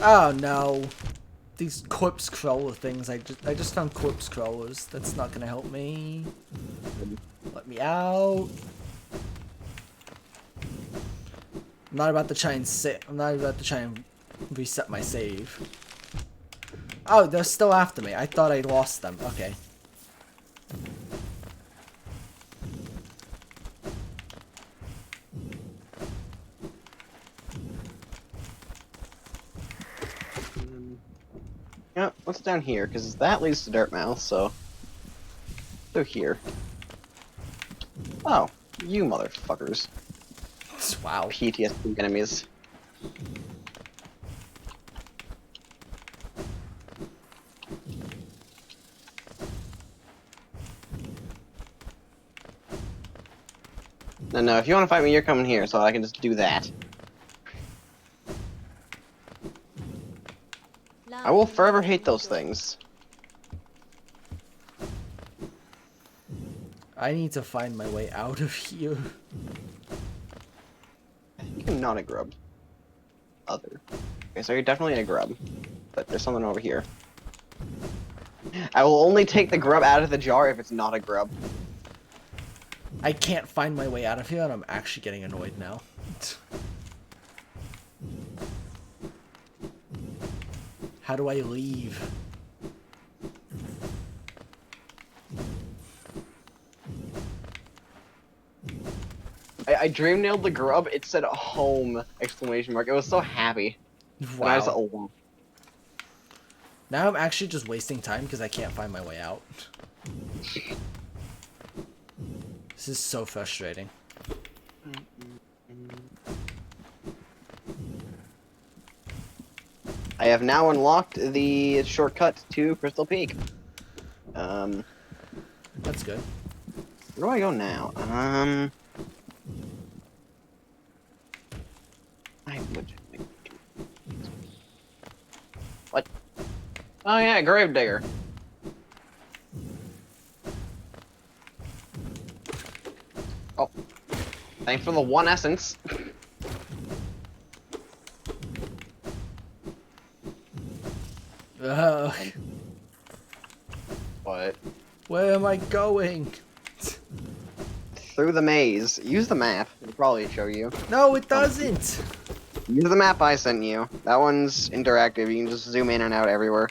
Oh no. These corpse crawler things. I just found corpse crawlers. That's not gonna help me. Let me out. I'm not about to try and reset my save. Oh, they're still after me. I thought I lost them. Okay. Yeah, what's down here? Because that leads to Dirtmouth, so... They're here. Oh, you motherfuckers. Wow. PTSD enemies. No, if you want to fight me, you're coming here, so I can just do that. I will forever hate those things. I need to find my way out of here. You're not a grub. Other. Okay, so you're definitely a grub. But there's something over here. I will only take the grub out of the jar if it's not a grub. I can't find my way out of here, and I'm actually getting annoyed now. How do I leave? I dream nailed the grub. It said home! Exclamation mark. It was so happy. And I was like, Wow. oh, Now I'm actually just wasting time because I can't find my way out. This is so frustrating. I have now unlocked the shortcut to Crystal Peak. That's good. Where do I go now? I would. What? Oh yeah, Gravedigger. Oh. Thanks for the 1 essence. Ugh, But where am I going? through the maze. Use the map. It'll probably show you. No, it doesn't. Use the map I sent you. That one's interactive. You can just zoom in and out everywhere.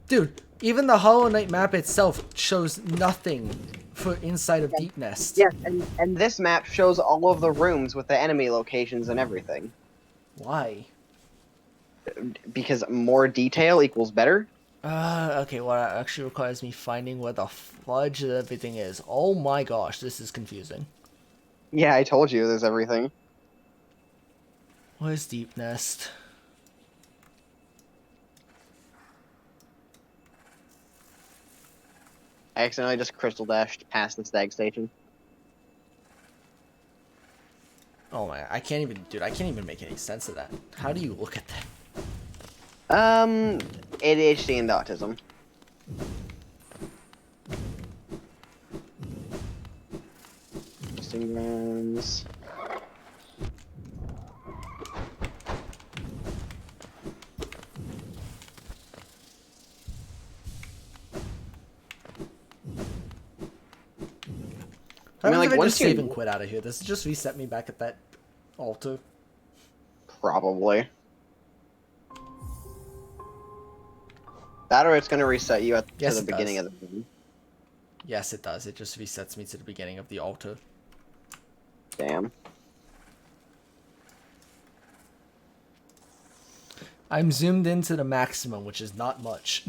Dude, even the Hollow Knight map itself shows nothing for inside of Deep Nest. Yes, and this map shows all of the rooms with the enemy locations and everything. Why? Because more detail equals better. Okay, well, that actually requires me finding where the fudge everything is. Oh my gosh, this is confusing. Yeah, I told you there's everything. Where's Deep Nest? I accidentally just crystal dashed past the stag station. Oh my, I can't even, dude, I can't even make any sense of that. How do you look at that? ADHD and autism. Testing grounds. I mean, like, if I once just you- save and quit out of here, does it just reset me back at that altar? Probably. That or it's gonna reset you Yes, to the it beginning does. of the game. Yes, it does. It just resets me to the beginning of the altar. Damn. I'm zoomed into the maximum, which is not much.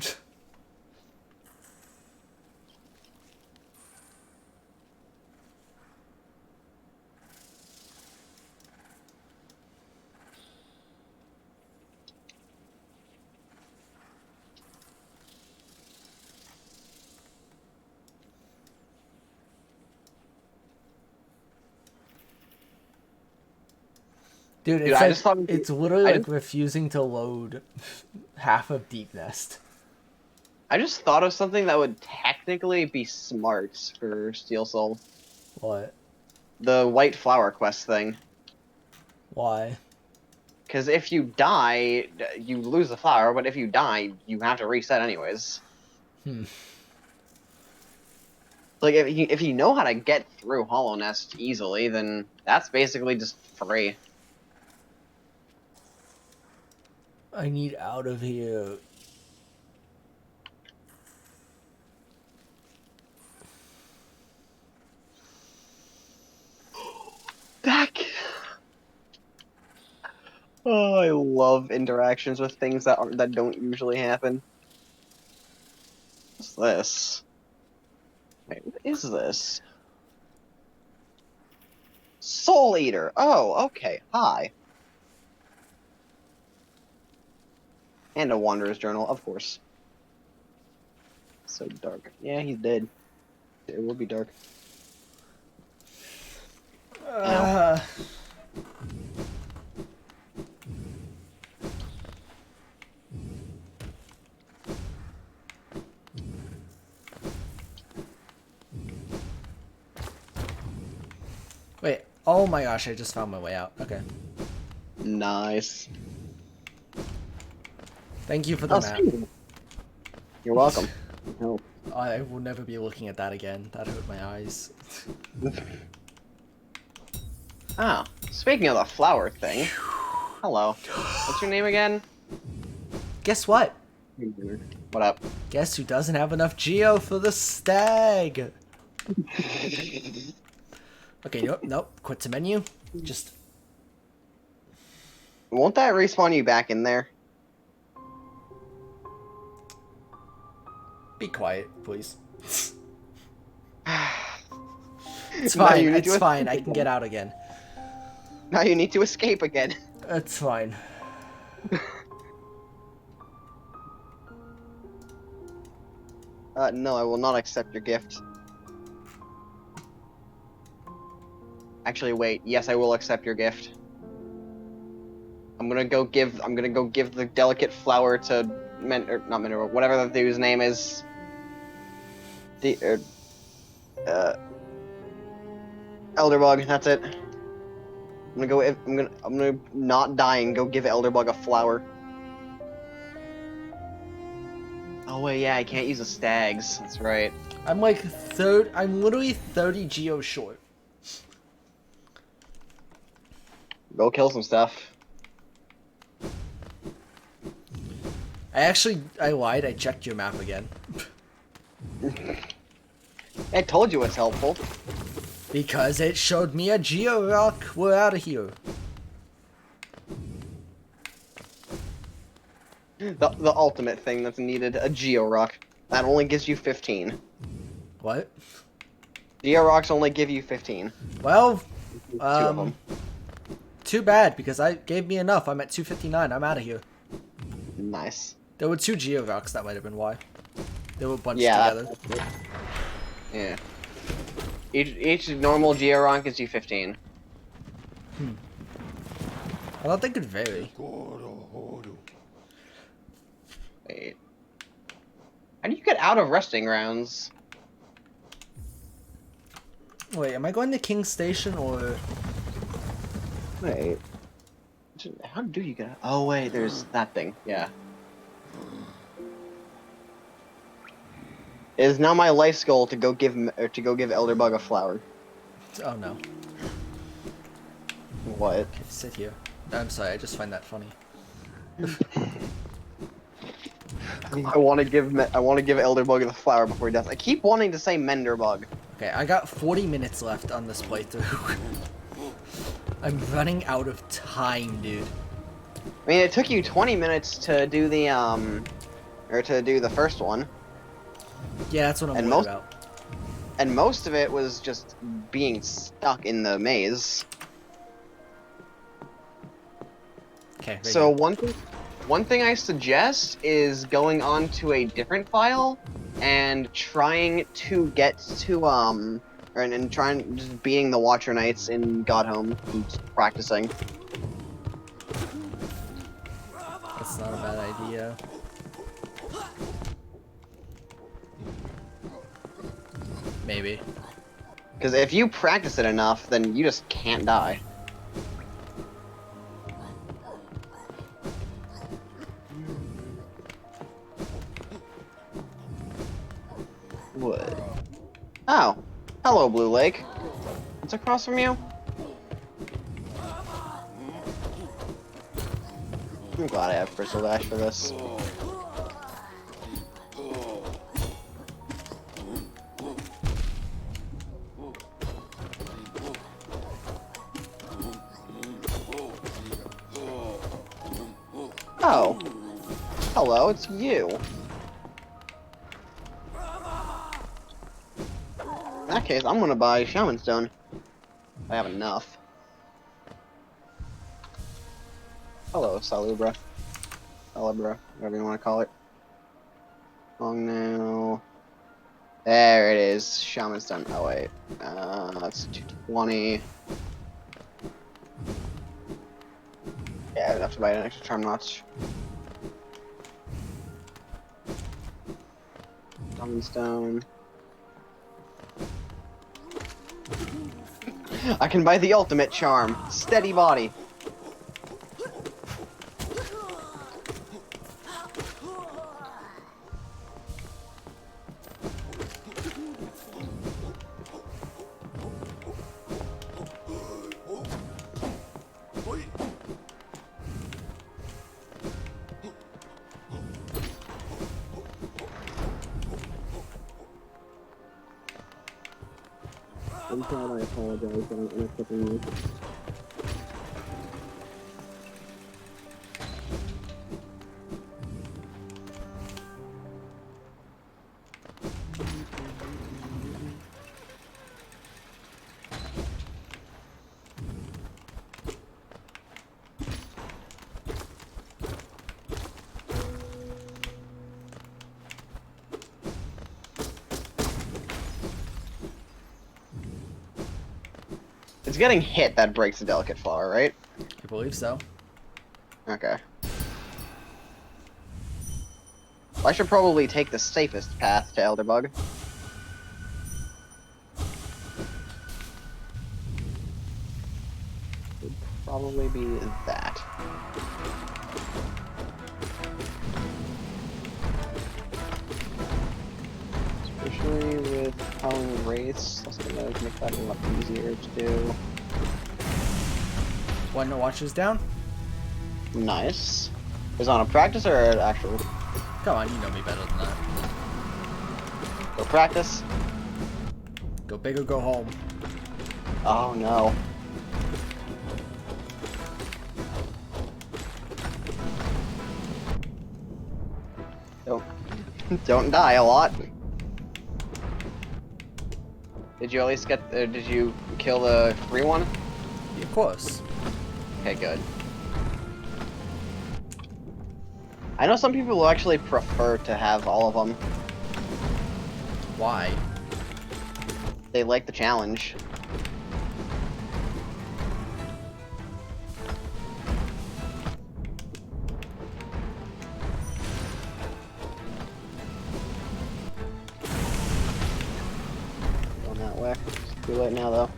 Dude, Dude, it's, I like, just thought it's literally I like just- refusing to load half of Deep Nest. I just thought of something that would technically be smart for Steel Soul. What? The White Flower quest thing. Why? Because if you die, you lose the flower, but if you die, you have to reset anyways. Hmm. Like, if you know how to get through Hollow Nest easily, then that's basically just free. I need out of here. Back! Oh, I love interactions with things that don't usually happen. What's this? Wait, what is this? Soul Eater! Oh, okay. Hi. And a Wanderer's Journal, of course. So dark. Yeah, he's dead. It will be dark. Wait. Oh my gosh, I just found my way out. Okay. Nice. Thank you for the Oh, map. sweet. You're welcome. No. I will never be looking at that again. That hurt my eyes. Ah, speaking of the flower thing. Hello. What's your name again? Guess what? What up? Guess who doesn't have enough geo for the stag? Okay, nope. Quit to menu. Just Won't that respawn you back in there? be quiet, please. It's Now fine. you need It's to fine. I escape can get out again. Now you need to escape again. It's fine. No, I will not accept your gift. Actually, wait. Yes, I will accept your gift. I'm gonna go give the delicate flower to not Mineral, whatever the dude's name is. Elderbug, that's it. I'm gonna not die and go give Elderbug a flower. Oh wait, yeah, I can't use the stags. That's right. I'm literally 30 geo short. Go kill some stuff. I lied. I checked your map again. I told you it's helpful. Because it showed me a geo rock. We're out of here. The ultimate thing that's needed, a Geo Rock. That only gives you 15. What? Geo Rocks only give you 15. Well, Two of them. too bad because I gave me enough. I'm at 259. I'm out of here. Nice. There were 2 geo rocks. That might have been why. They were bunched Yeah. together. Yeah. Each normal Geo Rock gives you 15. I thought they could vary. Wait. How do you get out of resting rounds? Wait, am I going to King Station or? Wait. How do you get out? Oh wait, there's that thing. Yeah. It is now my life's goal to go give Elderbug a flower. Oh no. What? Okay, sit here. I'm sorry. I just find that funny. I want to give Elderbug the flower before he dies. I keep wanting to say Menderbug. Okay, I got 40 minutes left on this playthrough. I'm running out of time, dude. I mean, it took you 20 minutes to do the first one, Yeah, that's what I'm And worried most- about. and most of it was just being stuck in the maze. Okay. right So here. one thing I suggest is going on to a different file and trying to get to and trying just being the Watcher Knights in Godhome and practicing. That's not a bad idea. Maybe. Because if you practice it enough, then you just can't die. What? Oh. Hello, Blue Lake. What's across from you? I'm glad I have Crystal Dash for this. Oh. Hello, it's you. In that case, I'm gonna buy Shaman Stone. I have enough. Hello, Salubra. Salubra, whatever you want to call it. Long now. There it is. Shaman Stone. Oh, wait. That's 220. Yeah, I'd have to buy an extra charm notch. Shaman Stone. I can buy the ultimate charm. Steady body. I'm sorry, I apologize, but I'm unaccepting you. It's getting hit that breaks the delicate flower, right? I believe so. Okay. I should probably take the safest path to Elderbug. Would probably be that. Especially with Howling Wraiths, that's gonna make that a lot easier to do. One that watches down? Nice. Is it on a practice or an actual? Come on, you know me better than that. Go practice. Go big or go home. Oh no. Don't die a lot. Did you at least get? Did you kill the free one? Yeah, of course. Okay, good. I know some people will actually prefer to have all of them. Why? They like the challenge. Going that way. It's too late now, though.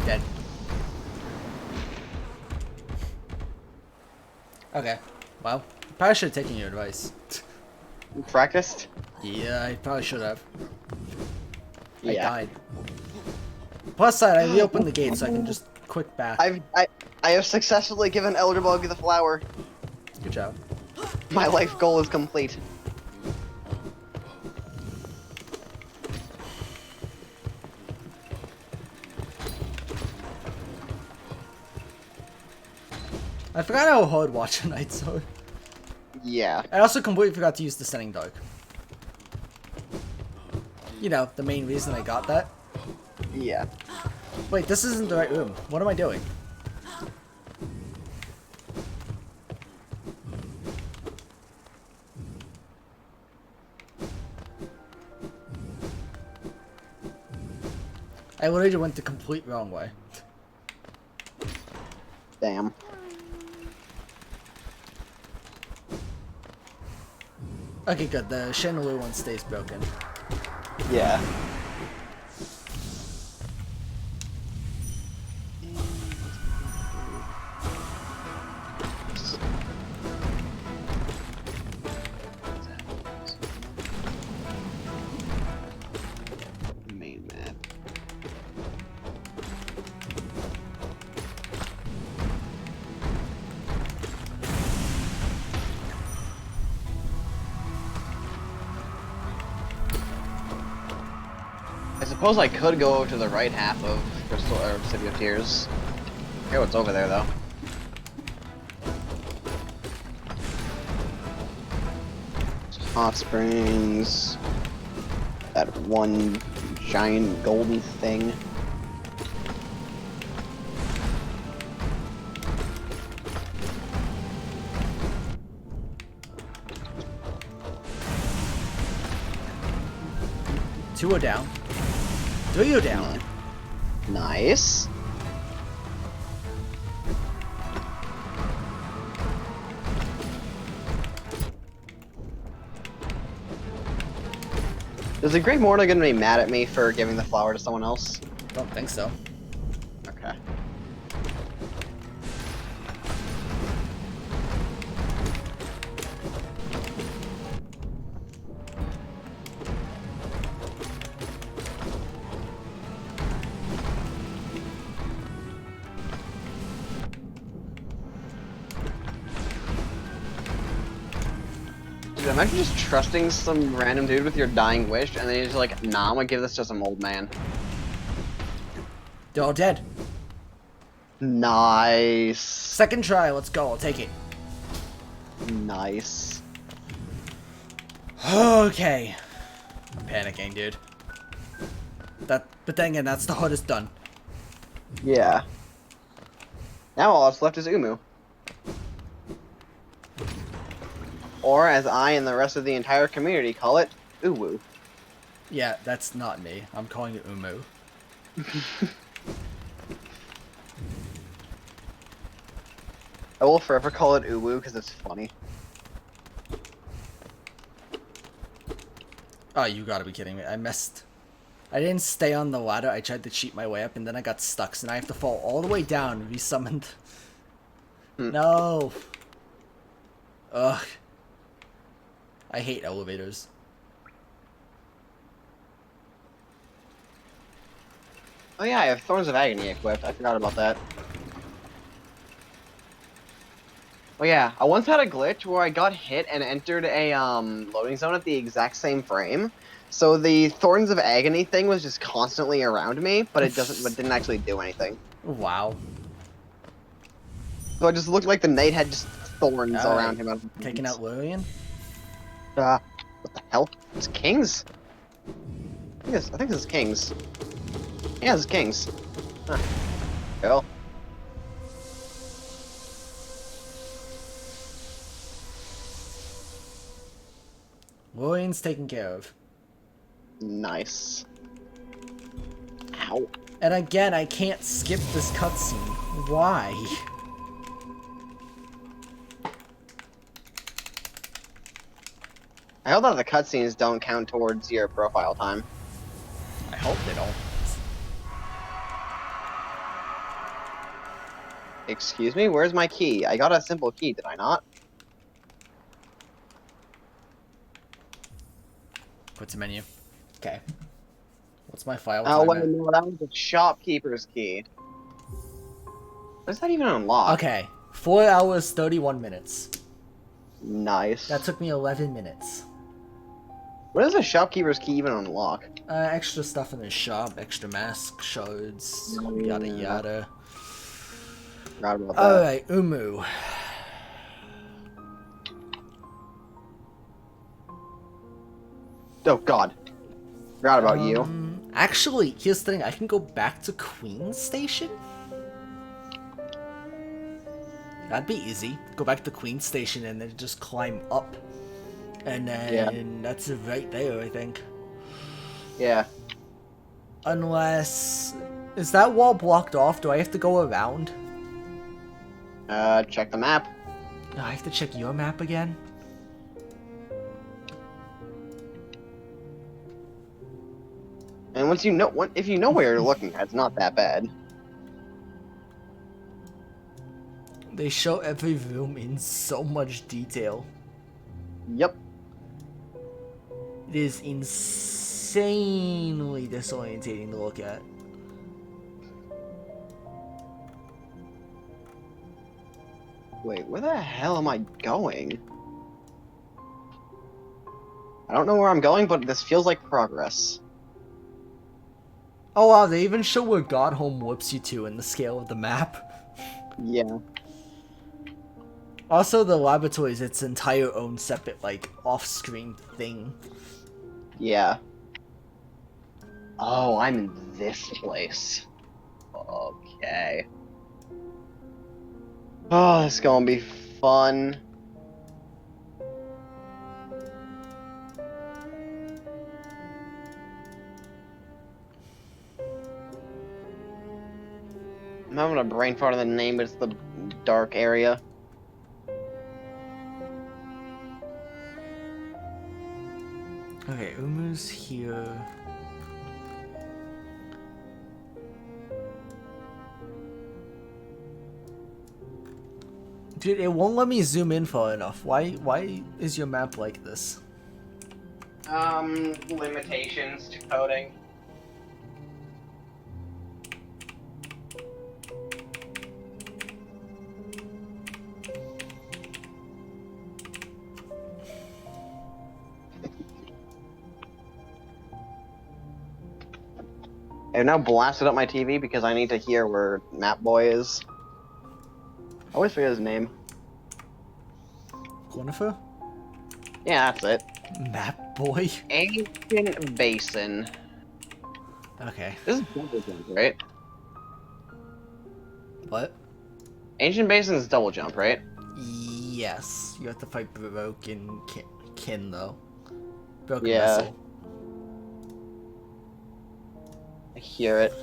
Dead. Okay. Well, probably should have taken your advice. Practiced? Yeah, I probably should have. I Yeah. died. Plus side, I reopened the gate so I can just quick back. I have successfully given Elderbug the flower. Good job. My life goal is complete. I forgot how hard Watcher Knights are. Yeah. I also completely forgot to use Descending Dark. You know, the main reason I got that. Yeah. Wait, this isn't the right room. What am I doing? I literally went the complete wrong way. Damn. Okay, good. The chandelier one stays broken. Yeah. Main map. I suppose I could go over to the right half of Crystal or City of Tears. I forget what's over there though. Hot Springs. That one giant golden thing. Two are down. Three are down. Nice. Is the Great Mortar gonna be mad at me for giving the flower to someone else? Don't think so. Okay. Dude, imagine just trusting some random dude with your dying wish, and then he's just like, nah, I'm gonna give this to some old man. They're all dead. Nice. Second try, let's go, I'll take it. Nice. Okay. I'm panicking, dude. But then again, that's the hardest done. Yeah. Now all that's left is Umu. Or as I and the rest of the entire community call it, Uwu. Yeah, that's not me. I'm calling it Umu. I will forever call it Uwu because it's funny. Oh, you gotta be kidding me. I missed. I didn't stay on the ladder. I tried to cheat my way up, and then I got stuck, so now I have to fall all the way down and be summoned. No. Ugh. I hate elevators. Oh yeah, I have Thorns of Agony equipped. I forgot about that. Oh yeah, I once had a glitch where I got hit and entered a loading zone at the exact same frame. So the Thorns of Agony thing was just constantly around me, but it didn't actually do anything. Wow. So it just looked like the knight had just thorns Alright. around him. Taking out Lillian? What the hell? It's kings? I think this is kings. Yeah, this is kings. Huh. Cool. Lillian's taken care of. Nice. Ow. And again, I can't skip this cutscene. Why? I hope that the cutscenes don't count towards your profile time. I hope they don't. Excuse me, where's my key? I got a simple key, did I not? What's the menu? Okay. What's my file Oh, time wait, at? no, that was the shopkeeper's key. What does that even unlock? Okay. 4 hours, 31 minutes. Nice. That took me 11 minutes. What does the shopkeeper's key even unlock? Extra stuff in the shop, extra mask, shards, yada yada. Forgot about that. Alright, Umu. Oh god. Forgot about you. Actually, here's the thing, I can go back to Queen Station? That'd be easy. Go back to Queen Station and then just climb up. And then that's it right there, I think. Yeah. Unless... Is that wall blocked off? Do I have to go around? Check the map. I have to check your map again? And once you know, if you know where you're looking at, it's not that bad. They show every room in so much detail. Yep. It is insanely disorientating to look at. Wait, where the hell am I going? I don't know where I'm going, but this feels like progress. Oh wow, they even show where Godhome whips you to in the scale of the map. Yeah. Also, the laboratory is its entire own separate, like, off-screen thing. Yeah. Oh, I'm in this place. Okay. Oh, this is gonna be fun. I'm having a brain fart on the name, but it's the dark area. Okay, Umu's here. Dude, it won't let me zoom in far enough. Why is your map like this? Limitations to coding. have now blasted up my TV because I need to hear where Map Boy is. I always forget his name. Cornifer? Yeah, that's it. Map boy? Ancient Basin. Okay. This is double jump, right? What? Ancient Basin is double jump, right? Yes. You have to fight Broken Kin, though. Broken Yeah. Vessel. I hear it.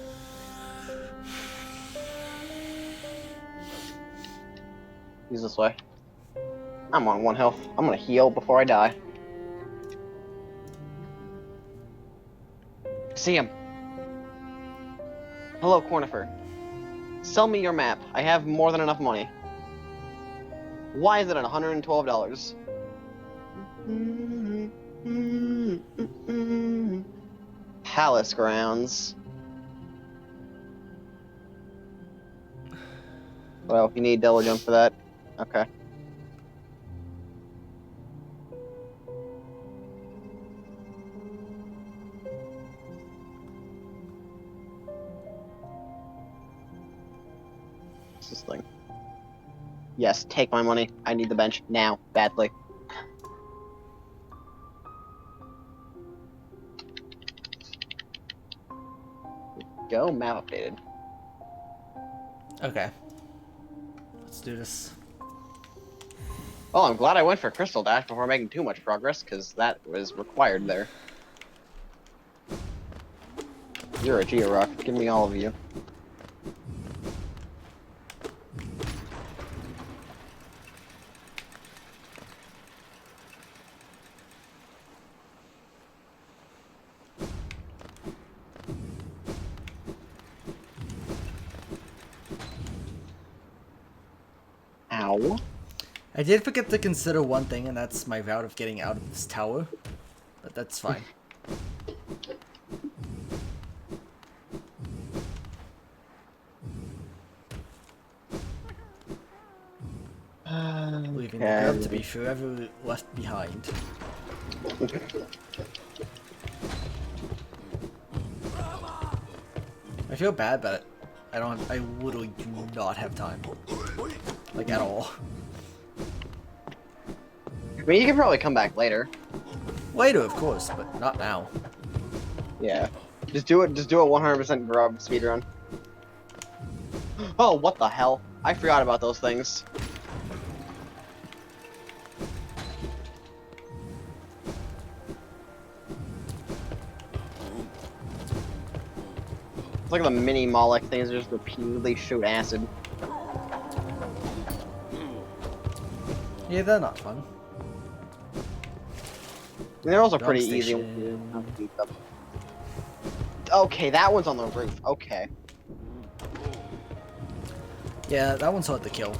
He's this way. I'm on 1 health. I'm gonna heal before I die. See him. Hello, Cornifer. Sell me your map. I have more than enough money. Why is it at $112? Palace grounds. Well, if you need double jump for that, okay. What's this thing? Yes, take my money. I need the bench now, badly. Go, map updated. Okay. Let's do this. Well, I'm glad I went for Crystal Dash before making too much progress, because that was required there. You're a Georock. Give me all of you. Ow. I did forget to consider one thing, and that's my route of getting out of this tower. But that's fine. Leaving the girl to be forever left behind. I feel bad, but I literally do not have time. Like, at all. I mean, you can probably come back later. Later, of course, but not now. Yeah. Just do it 100% grub speedrun. Oh, what the hell? I forgot about those things. It's like the mini Moloch things that just repeatedly shoot acid. Yeah, they're not fun. And they're also Dog pretty easy. station. Okay, that one's on the roof. Okay. Yeah, that one's hard to kill.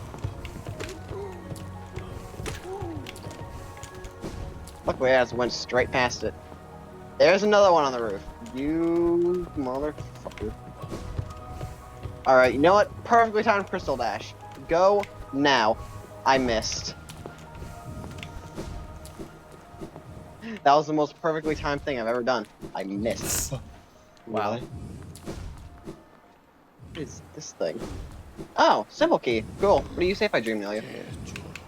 Luckily, I just went straight past it. There's another one on the roof. You motherfucker. Alright, you know what? Perfectly timed Crystal Dash. Go now. I missed. That was the most perfectly timed thing I've ever done. I missed. Wow. What is this thing? Oh, simple key. Cool. What do you say if I dream Nelia?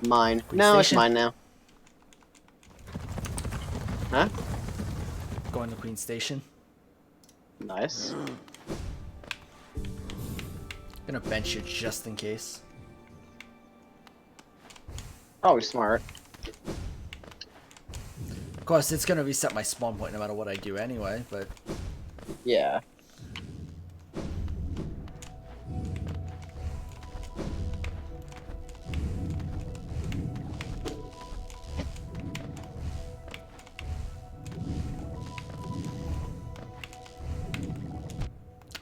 Mine. No, it's Station? mine now. Huh? Going to Queen Station. Nice. Gonna bench you just in case. Probably smart. Of course, it's gonna reset my spawn point no matter what I do anyway, but... Yeah.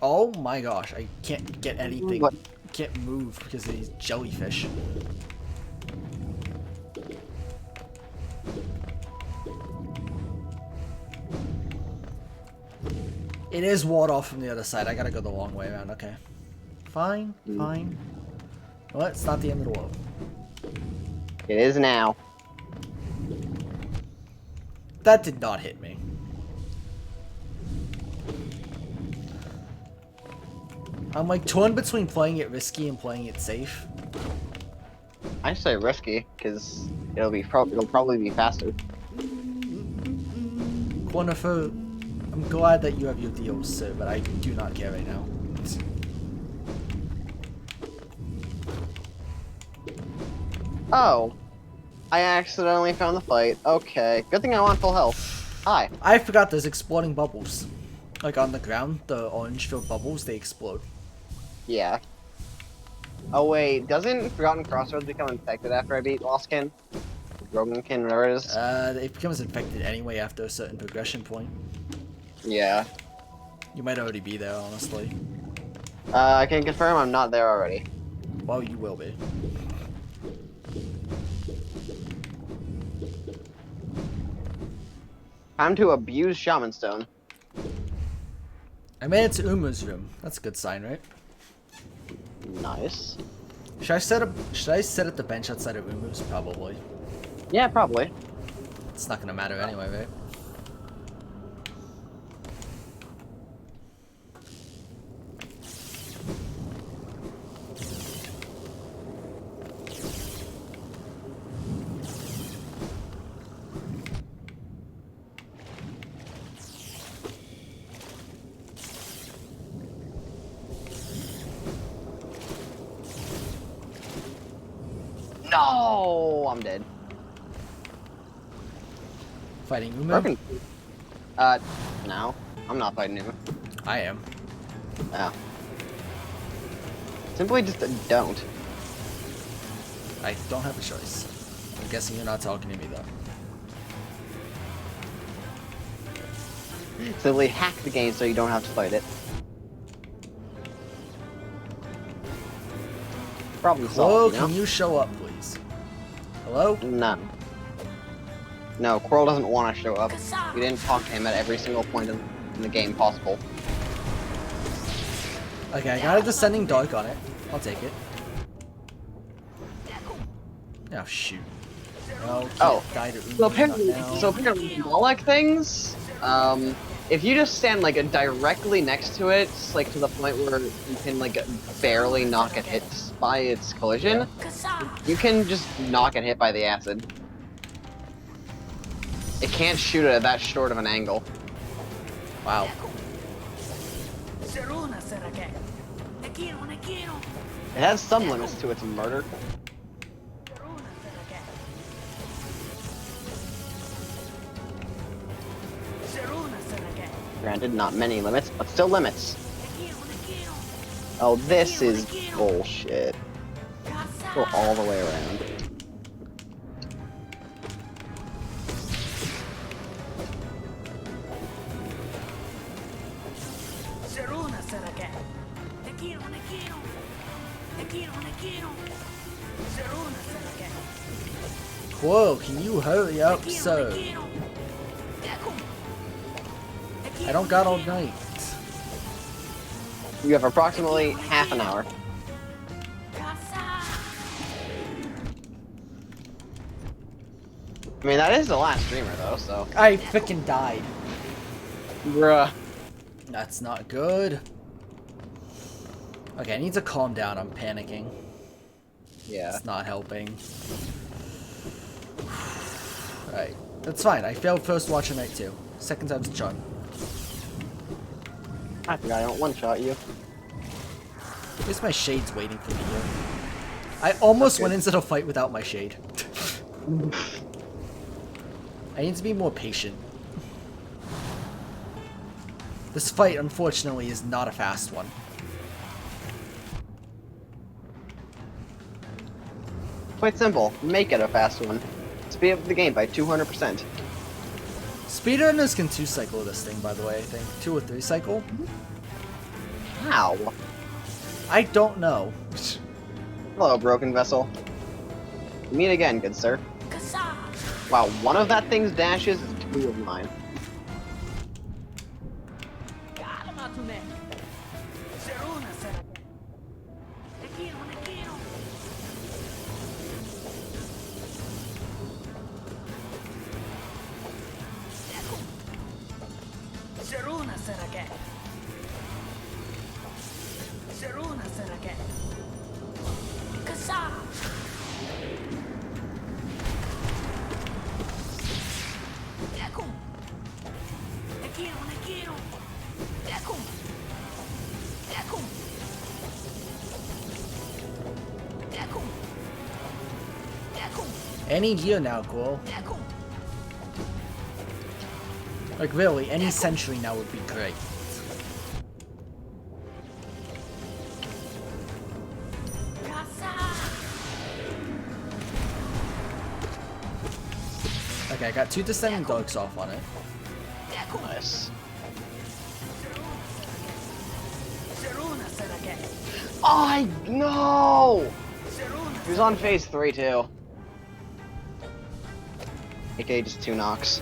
Oh my gosh, I can't get anything. What? Can't move because of these jellyfish. It is walled off from the other side. I gotta go the long way around. Okay. Fine, fine. Well, it's not the end of the world. It is now. That did not hit me. I'm like torn between playing it risky and playing it safe. I say risky because it'll probably be faster. Cornifer, I'm glad that you have your deals, sir, but I do not care right now. Oh, I accidentally found the fight. Okay, good thing I'm on full health. Hi. I forgot there's exploding bubbles. Like on the ground, the orange filled bubbles, they explode. Yeah. Oh wait, doesn't Forgotten Crossroads become infected after I beat Lostkin? Rogankin, whatever it is? It becomes infected anyway after a certain progression point. Yeah. You might already be there, honestly. I can confirm I'm not there already. Well, you will be. Time to abuse Shaman Stone. I made it to Umu's room. That's a good sign, right? Nice. Should I set up the bench outside of Umu's? Probably. Yeah, probably. It's not gonna matter anyway, right? No, I'm dead. Fighting Umu? Broken. No. I'm not fighting him. I am. Oh. Simply just don't. I don't have a choice. I'm guessing you're not talking to me though. Simply hack the game so you don't have to fight it. Problem Hello, solved, you know? can you show up, please? Hello? No. No, Quirrell doesn't want to show up. We didn't talk to him at every single point in the game possible. Okay, I got a descending dark on it. I'll take it. Oh shoot. No, can't Oh. die to Umu, So apparently, not now. Moloch things, if you just stand like directly next to it, like to the point where you can like barely not get hit by its collision, you can just not get hit by the acid. It can't shoot it at that short of an angle. Wow. It has some limits to its murder. Granted, not many limits, but still limits. Oh, this is bullshit. Go all the way around. Whoa, can you hurry up, sir? I don't got all night. You have approximately half an hour. I mean, that is the last streamer, though, so... I frickin' died. Bruh. That's not good. Okay, I need to calm down. I'm panicking. Yeah. It's not helping. Alright. That's fine. I failed first watch of night 2. Second time's a charm. I forgot I don't one-shot you. At least my shade's waiting for me here. I almost Okay. went into the fight without my shade. I need to be more patient. This fight, unfortunately, is not a fast one. Quite simple. Make it a fast one. Speed up the game by 200%. Speedrunners can 2-cycle this thing, by the way, I think. 2 or 3 cycle? How? I don't know. Hello, Broken Vessel. Meet again, good sir. Wow, one of that thing's dashes is 2 of mine. Any year now, Quill. Like really, any century now would be great. Okay, I got 2 Descending Dogs off on it. Nice. Oh, no! He was on phase 3 too. AKA just 2 knocks.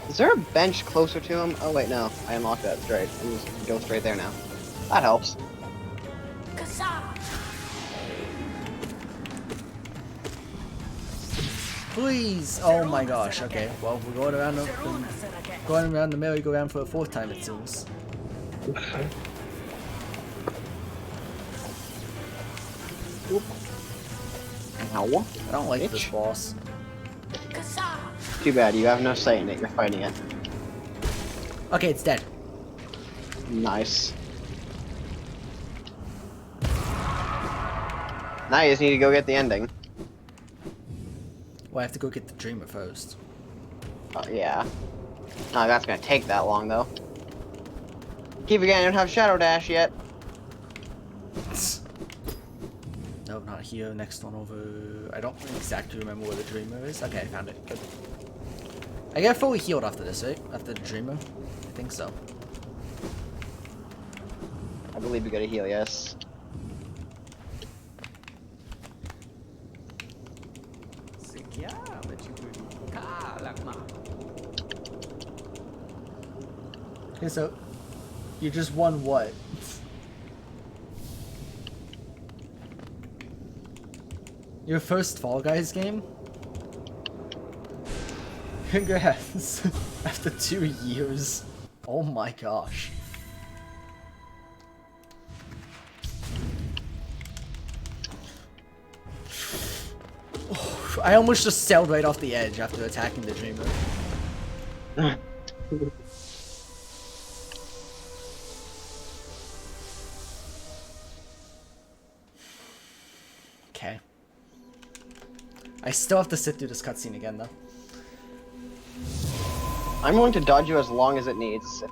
Is there a bench closer to him? Oh wait, no. I unlocked that straight. I'm just go straight there now. That helps. Please! Oh my gosh, okay. Well, we're going around the merry-go-round for a 4th time, it seems. Ow. I don't like this Bitch. boss. Too bad, you have no say in it. You're fighting it. Okay, it's dead. Nice. Now you just need to go get the ending. Well, I have to go get the Dreamer first. Yeah. No, that's gonna take that long, though. Keep forgetting I don't have Shadow Dash yet. No, not here. Next one over. I don't exactly remember where the Dreamer is. Okay, I found it. Good. I get fully healed after this, right? After the Dreamer? I think so. I believe you gotta heal, yes. Okay, so you just won what? Your first Fall Guys game? Congrats! After 2 years. Oh my gosh. I almost just sailed right off the edge after attacking the Dreamer. Okay. I still have to sit through this cutscene again, though. I'm willing to dodge you as long as it needs if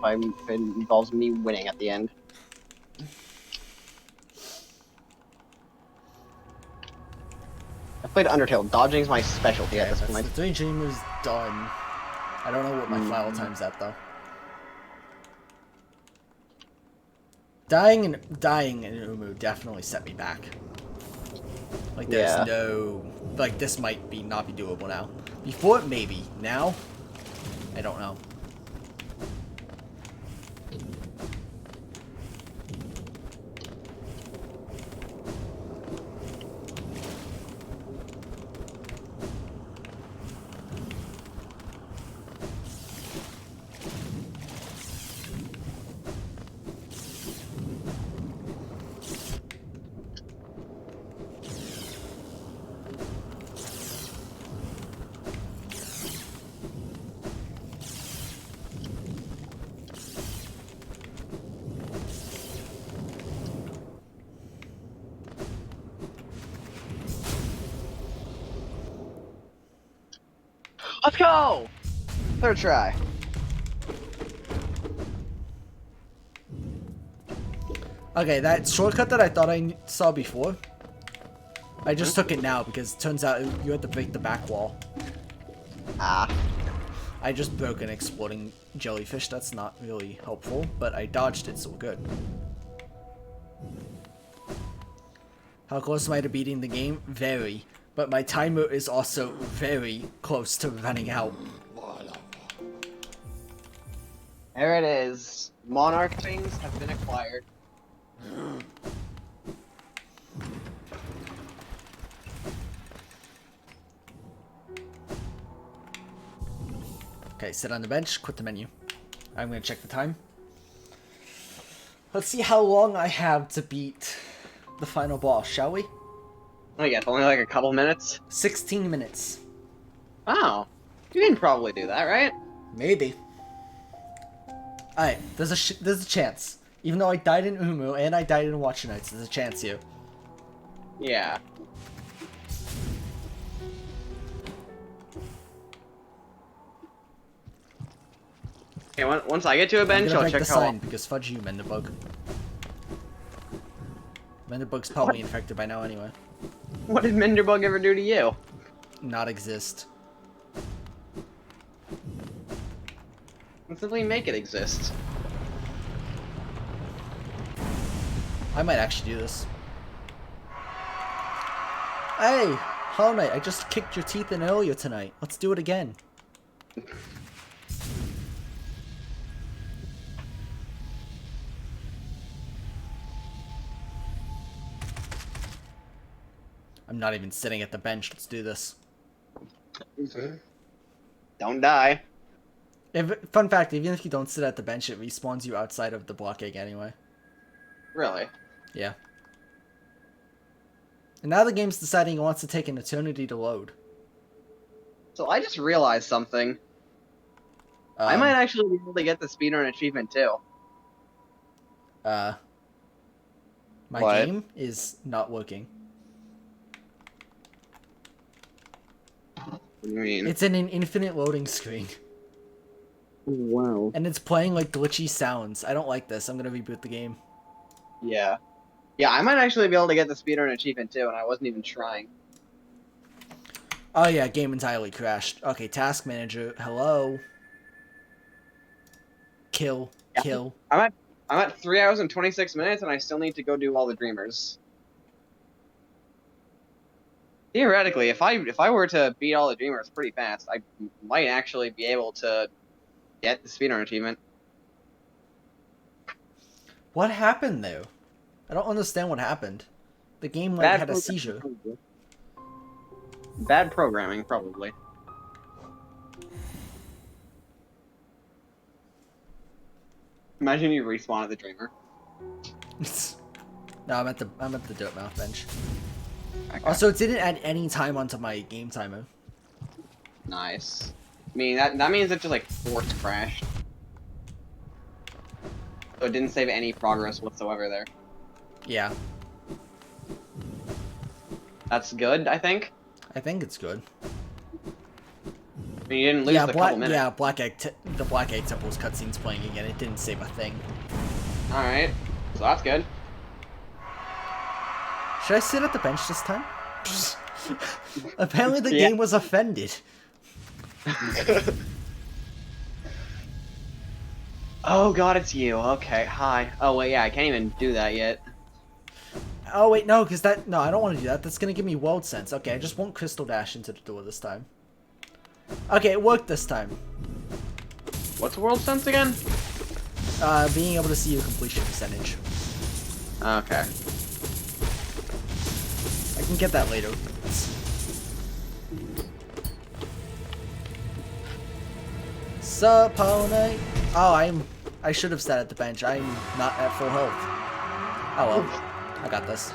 it involves me winning at the end. I played Undertale. Dodging is my specialty at this That's point. the 3 Dreamers done. I don't know what my final time's at, though. Dying in Umu definitely set me back. Like there's Yeah. no, like this might not be doable now. Before maybe, now I don't know. Let's go! 3rd try. Okay, that shortcut that I thought I saw before, I just took it now because it turns out you had to break the back wall. Ah. I just broke an exploding jellyfish. That's not really helpful, but I dodged it, so we're good. How close am I to beating the game? Very. But my timer is also very close to running out. There it is. Monarch things have been acquired. Okay, sit on the bench, quit the menu. I'm gonna check the time. Let's see how long I have to beat the final boss, shall we? Oh yeah, it's only like a couple minutes. 16 minutes. Oh. You can probably do that, right? Maybe. Alright, there's a chance. Even though I died in Umu and I died in Watcher Knights, there's a chance here. Yeah. Okay, once I get to a I'm bench, gonna I'll break check the how. sign because fudge you, Menderbug. Menderbug's probably infected by now anyway. What did Menderbug ever do to you? Not exist. Let's simply make it exist. I might actually do this. Hey, Hollow Knight, I just kicked your teeth in earlier tonight. Let's do it again. I'm not even sitting at the bench. Let's do this. Don't die. Fun fact, even if you don't sit at the bench, it respawns you outside of the block egg anyway. Really? Yeah. And now the game's deciding it wants to take an eternity to load. So I just realized something. I might actually be able to get the speedrun achievement too. My What? game is not working. What do you mean? It's in an infinite loading screen. Wow. And it's playing like glitchy sounds. I don't like this. I'm gonna reboot the game. Yeah. Yeah, I might actually be able to get the speedrun achievement too, and I wasn't even trying. Oh yeah, game entirely crashed. Okay, task manager. Hello. Kill. Yeah. Kill. I'm at 3 hours and 26 minutes, and I still need to go do all the dreamers. Theoretically, if I were to beat all the dreamers pretty fast, I might actually be able to get the speedrun achievement. What happened there? I don't understand what happened. The game like had a seizure. Bad programming, probably. Imagine you respawn at the dreamer. No, I'm at the Dirtmouth bench. Okay. Also, it didn't add any time onto my game timer. Nice. I mean, that means it just, like, force crashed. So it didn't save any progress whatsoever there. Yeah, That's good, I think. I think it's good. I mean, you didn't lose Yeah, the couple minutes. the Black Egg Temple's cutscene's playing again. It didn't save a thing. Alright. So that's good. Should I sit at the bench this time? Apparently the Yeah. game was offended. Oh god, it's you. Okay, hi. Oh wait, yeah, I can't even do that yet. Oh wait, no, because no, I don't want to do that. That's gonna give me world sense. Okay, I just won't crystal dash into the door this time. Okay, it worked this time. What's world sense again? Being able to see your completion percentage. Okay. I can get that later. Sup, Hollow Knight? Oh, I should have sat at the bench. I'm not at full health. Oh well, I got this.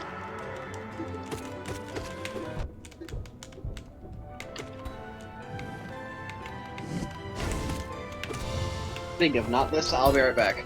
Speaking of not this, I'll be right back.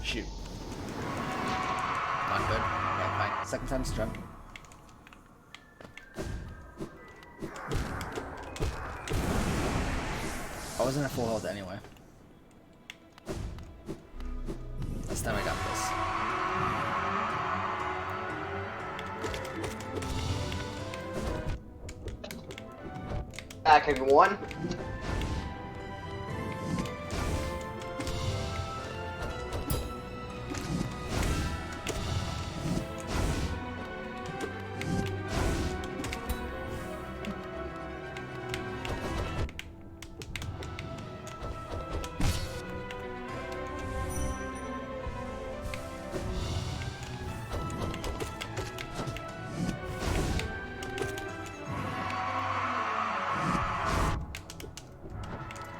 Shoot. Not good. Okay, fine. Second time's a charm. I wasn't at full health anyway. This time I got this. Back in one.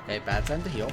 Okay, bad time to heal.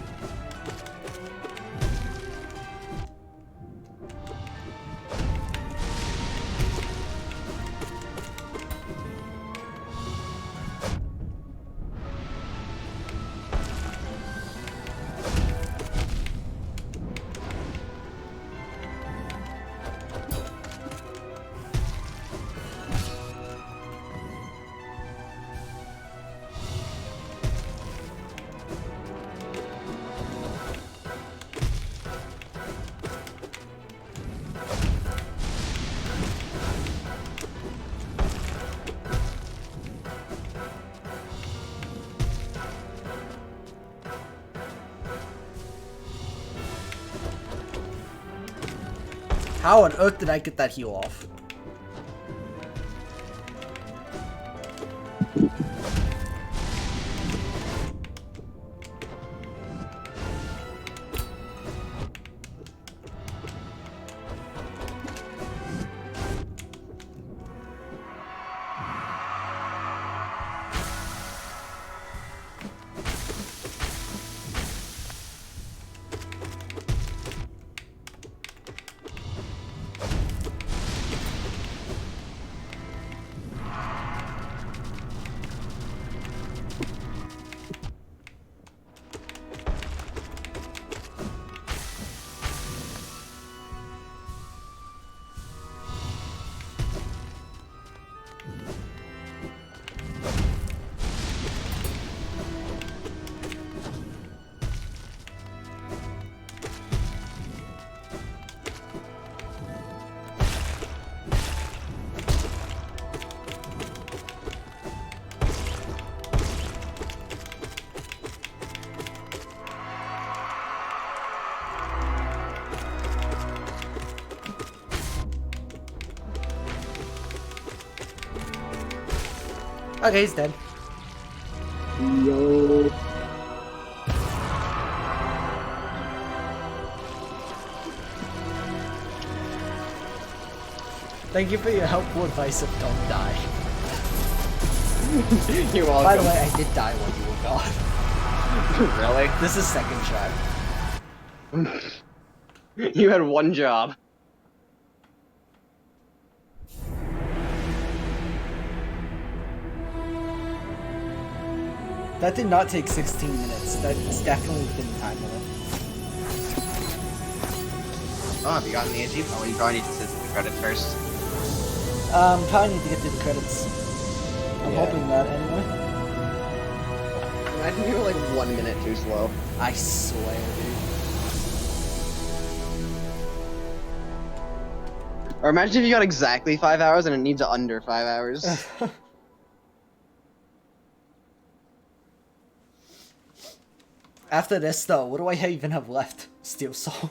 How on earth did I get that heal off? Okay, he's dead. Yo. Thank you for your helpful advice of don't die. You're welcome. By the way, I did die when you were gone. Really? This is second try. You had one job. That did not take 16 minutes. That's definitely within the time limit. Oh, have you gotten the achievement? Oh, you probably need to sit through the credits first. Probably need to get through the credits. I'm Yeah. hoping that anyway. I think you were like 1 minute too slow. I swear, dude. Or imagine if you got exactly 5 hours and it needs under 5 hours. After this, though, what do I even have left? Steel Soul.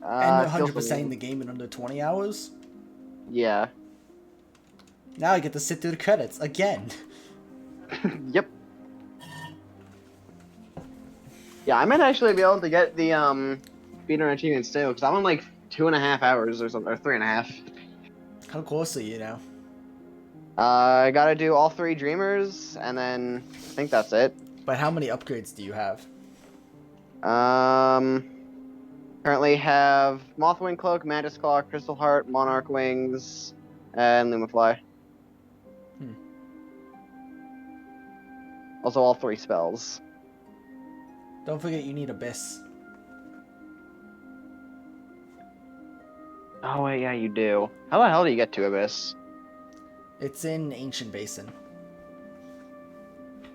And Steel 100%ing the game in under 20 hours? Yeah. Now I get to sit through the credits again. Yep. Yeah, I might actually be able to get the speedrun achievement still, because I'm on like 2.5 hours or something, or 3.5. How close are you now? I gotta do all 3 Dreamers, and then I think that's it. But how many upgrades do you have? Currently have Mothwing Cloak, Mantis Claw, Crystal Heart, Monarch Wings, and Lumafly. Also all 3 spells. Don't forget you need Abyss. Oh wait, yeah, you do. How the hell do you get to Abyss? It's in Ancient Basin.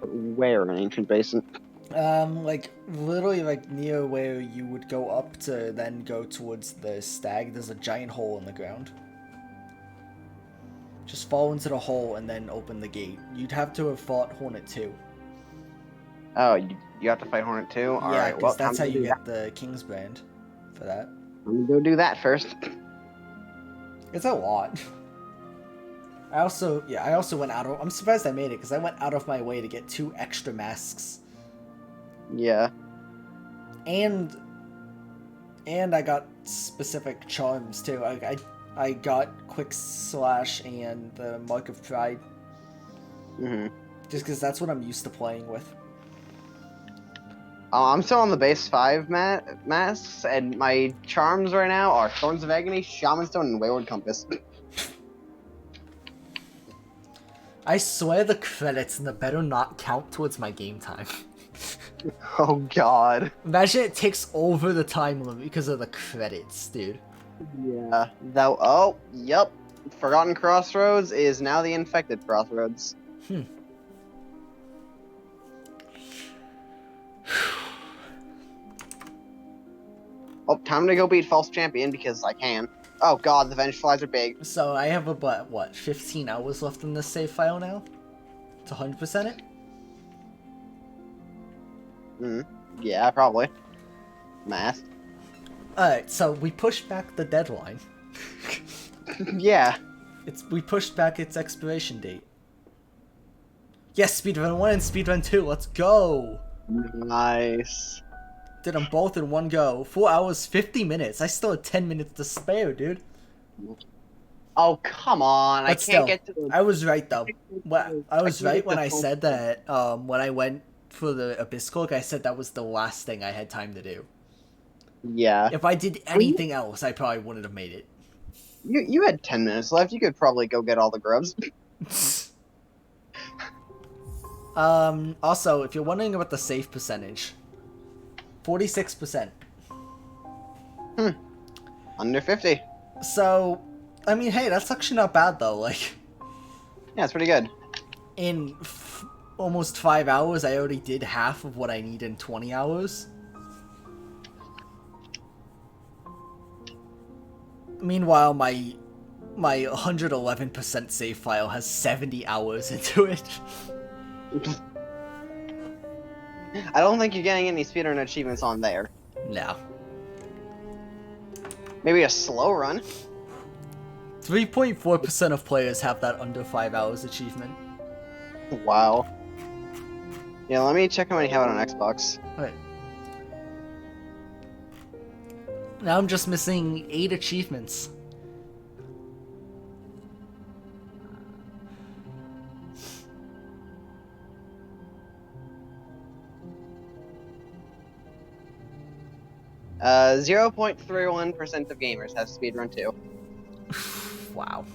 Where in Ancient Basin? Like literally like near where you would go up to then go towards the stag. There's a giant hole in the ground. Just fall into the hole and then open the gate. You'd have to have fought Hornet 2. Oh, you have to fight Hornet too? Yeah, Alright, because well, that's how time to you do get the King's Brand for that. that. I'm gonna go do that first. It's a lot. I also went out of... I'm surprised I made it, because I went out of my way to get 2 extra masks. Yeah. And I got specific charms, too. I got Quick Slash and the Mark of Pride. Mm-hmm. Just because that's what I'm used to playing with. I'm still on the base 5 masks, and my charms right now are Thorns of Agony, Shaman Stone, and Wayward Compass. I swear the credits in the better not count towards my game time. Oh god. Imagine it takes over the time limit because of the credits, dude. Yeah. Oh, yep. Forgotten Crossroads is now the Infected Crossroads. Oh, time to go beat False Champion because I can. Oh god, the Venge Flies are big. So I have about, what, 15 hours left in this save file now? To 100% it? Yeah, probably. Math. Alright, so we pushed back the deadline. Yeah. We pushed back its expiration date. Yes, speedrun 1 and speedrun 2, let's go! Nice. Did them both in one go. 4 hours, 50 minutes. I still had 10 minutes to spare, dude. Oh, come on. I But can't still, get to the... I was right, though. I was I can't right get when the I full- said that, when I went for the Abyss Cloak, I said that was the last thing I had time to do. Yeah. If I did anything else, I probably wouldn't have made it. You had 10 minutes left. You could probably go get all the grubs. Also, if you're wondering about the save percentage, 46%. Under 50. So, I mean, hey, that's actually not bad, though. Like, Yeah, it's pretty good. in almost 5 hours, I already did half of what I need in 20 hours. Meanwhile, my 111% save file has 70 hours into it. I don't think you're getting any speedrun achievements on there. No. Maybe a slow run. 3.4% of players have that under 5 hours achievement. Wow. Yeah, let me check how many have it on Xbox. Alright. Now I'm just missing 8 achievements. Uh, 0.31% of gamers have speedrun 2. Wow.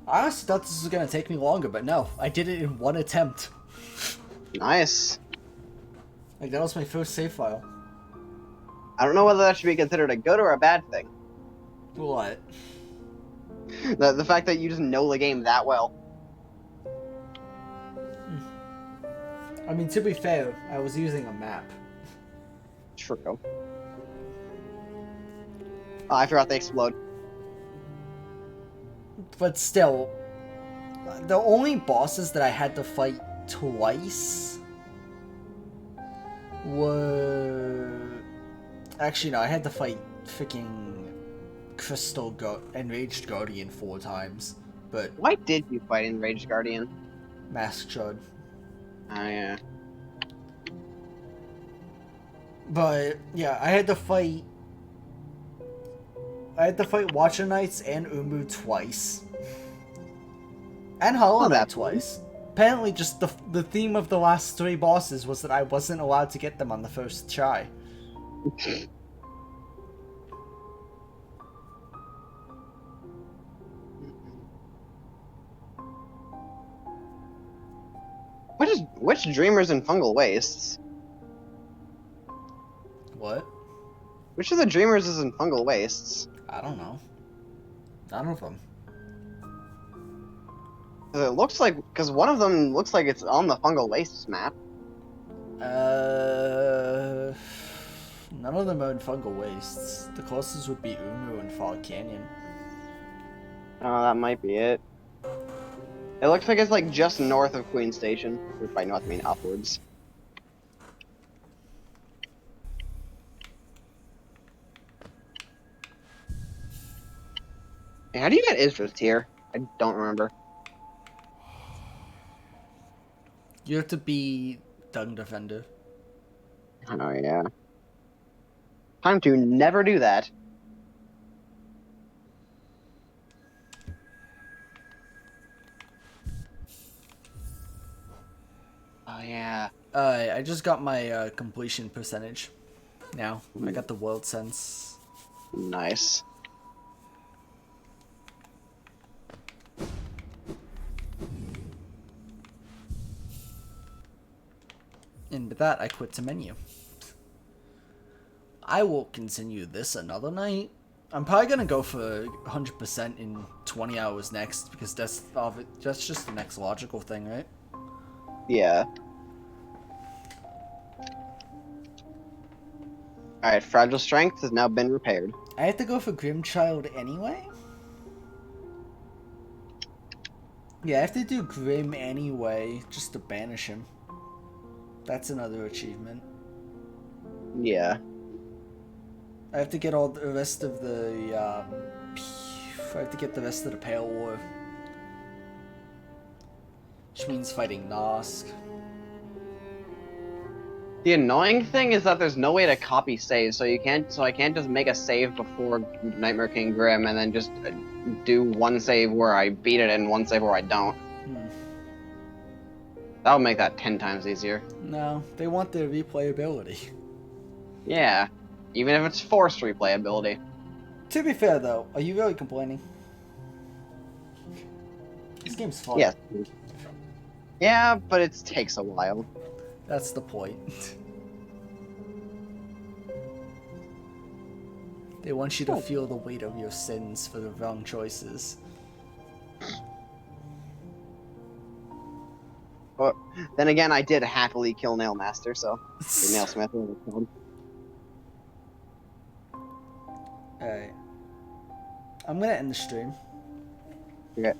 I honestly thought this was gonna take me longer, but no, I did it in one attempt. Nice. Like, that was my first save file. I don't know whether that should be considered a good or a bad thing. What? The fact that you just know the game that well. I mean, to be fair, I was using a map. True. Oh, I forgot they explode. But still, the only bosses that I had to fight twice were... Actually, no, I had to fight freaking Enraged Guardian 4 times, but Why did you fight Enraged Guardian? Mask Chud. Oh, yeah. But, yeah, I had to fight Watcher Knights and Umu twice. And Hollow Oh, Knight that's twice. Apparently, just the theme of the last 3 bosses was that I wasn't allowed to get them on the first try. Which dreamers in Fungal Wastes? What? Which of the dreamers is in Fungal Wastes? I don't know. None of them. 'Cause it looks like one of them looks like it's on the Fungal Wastes map. None of them are in Fungal Wastes. The closest would be Umu and Fog Canyon. Oh, that might be it. It looks like it's like just north of Queen Station. Which by north I mean upwards. Hey, how do you get Isra's here? I don't remember. You have to be Dung Defender. Oh yeah. Time to never do that. Oh yeah. I just got my completion percentage. Now I got the world sense. Nice. And with that, I quit the menu. I will continue this another night. I'm probably gonna go for 100% in 20 hours next because that's just the next logical thing, right? Yeah. Alright, Fragile Strength has now been repaired. I have to go for Grimchild anyway? Yeah, I have to do Grim anyway, just to banish him. That's another achievement. Yeah. I have to get all the rest of the, I have to get the rest of the Pale War. Which means fighting Nosk. The annoying thing is that there's no way to copy saves, so I can't just make a save before Nightmare King Grim and then just do one save where I beat it and one save where I don't. That would make that 10 times easier. No, they want their replayability. Yeah. Even if it's forced replayability. To be fair though, are you really complaining? This game's fun. Yes. Yeah, but it takes a while. That's the point. They want you to feel the weight of your sins for the wrong choices. But then again, I did happily kill Nailmaster, so the Nailsmith was killed. Alright. I'm gonna end the stream. Okay.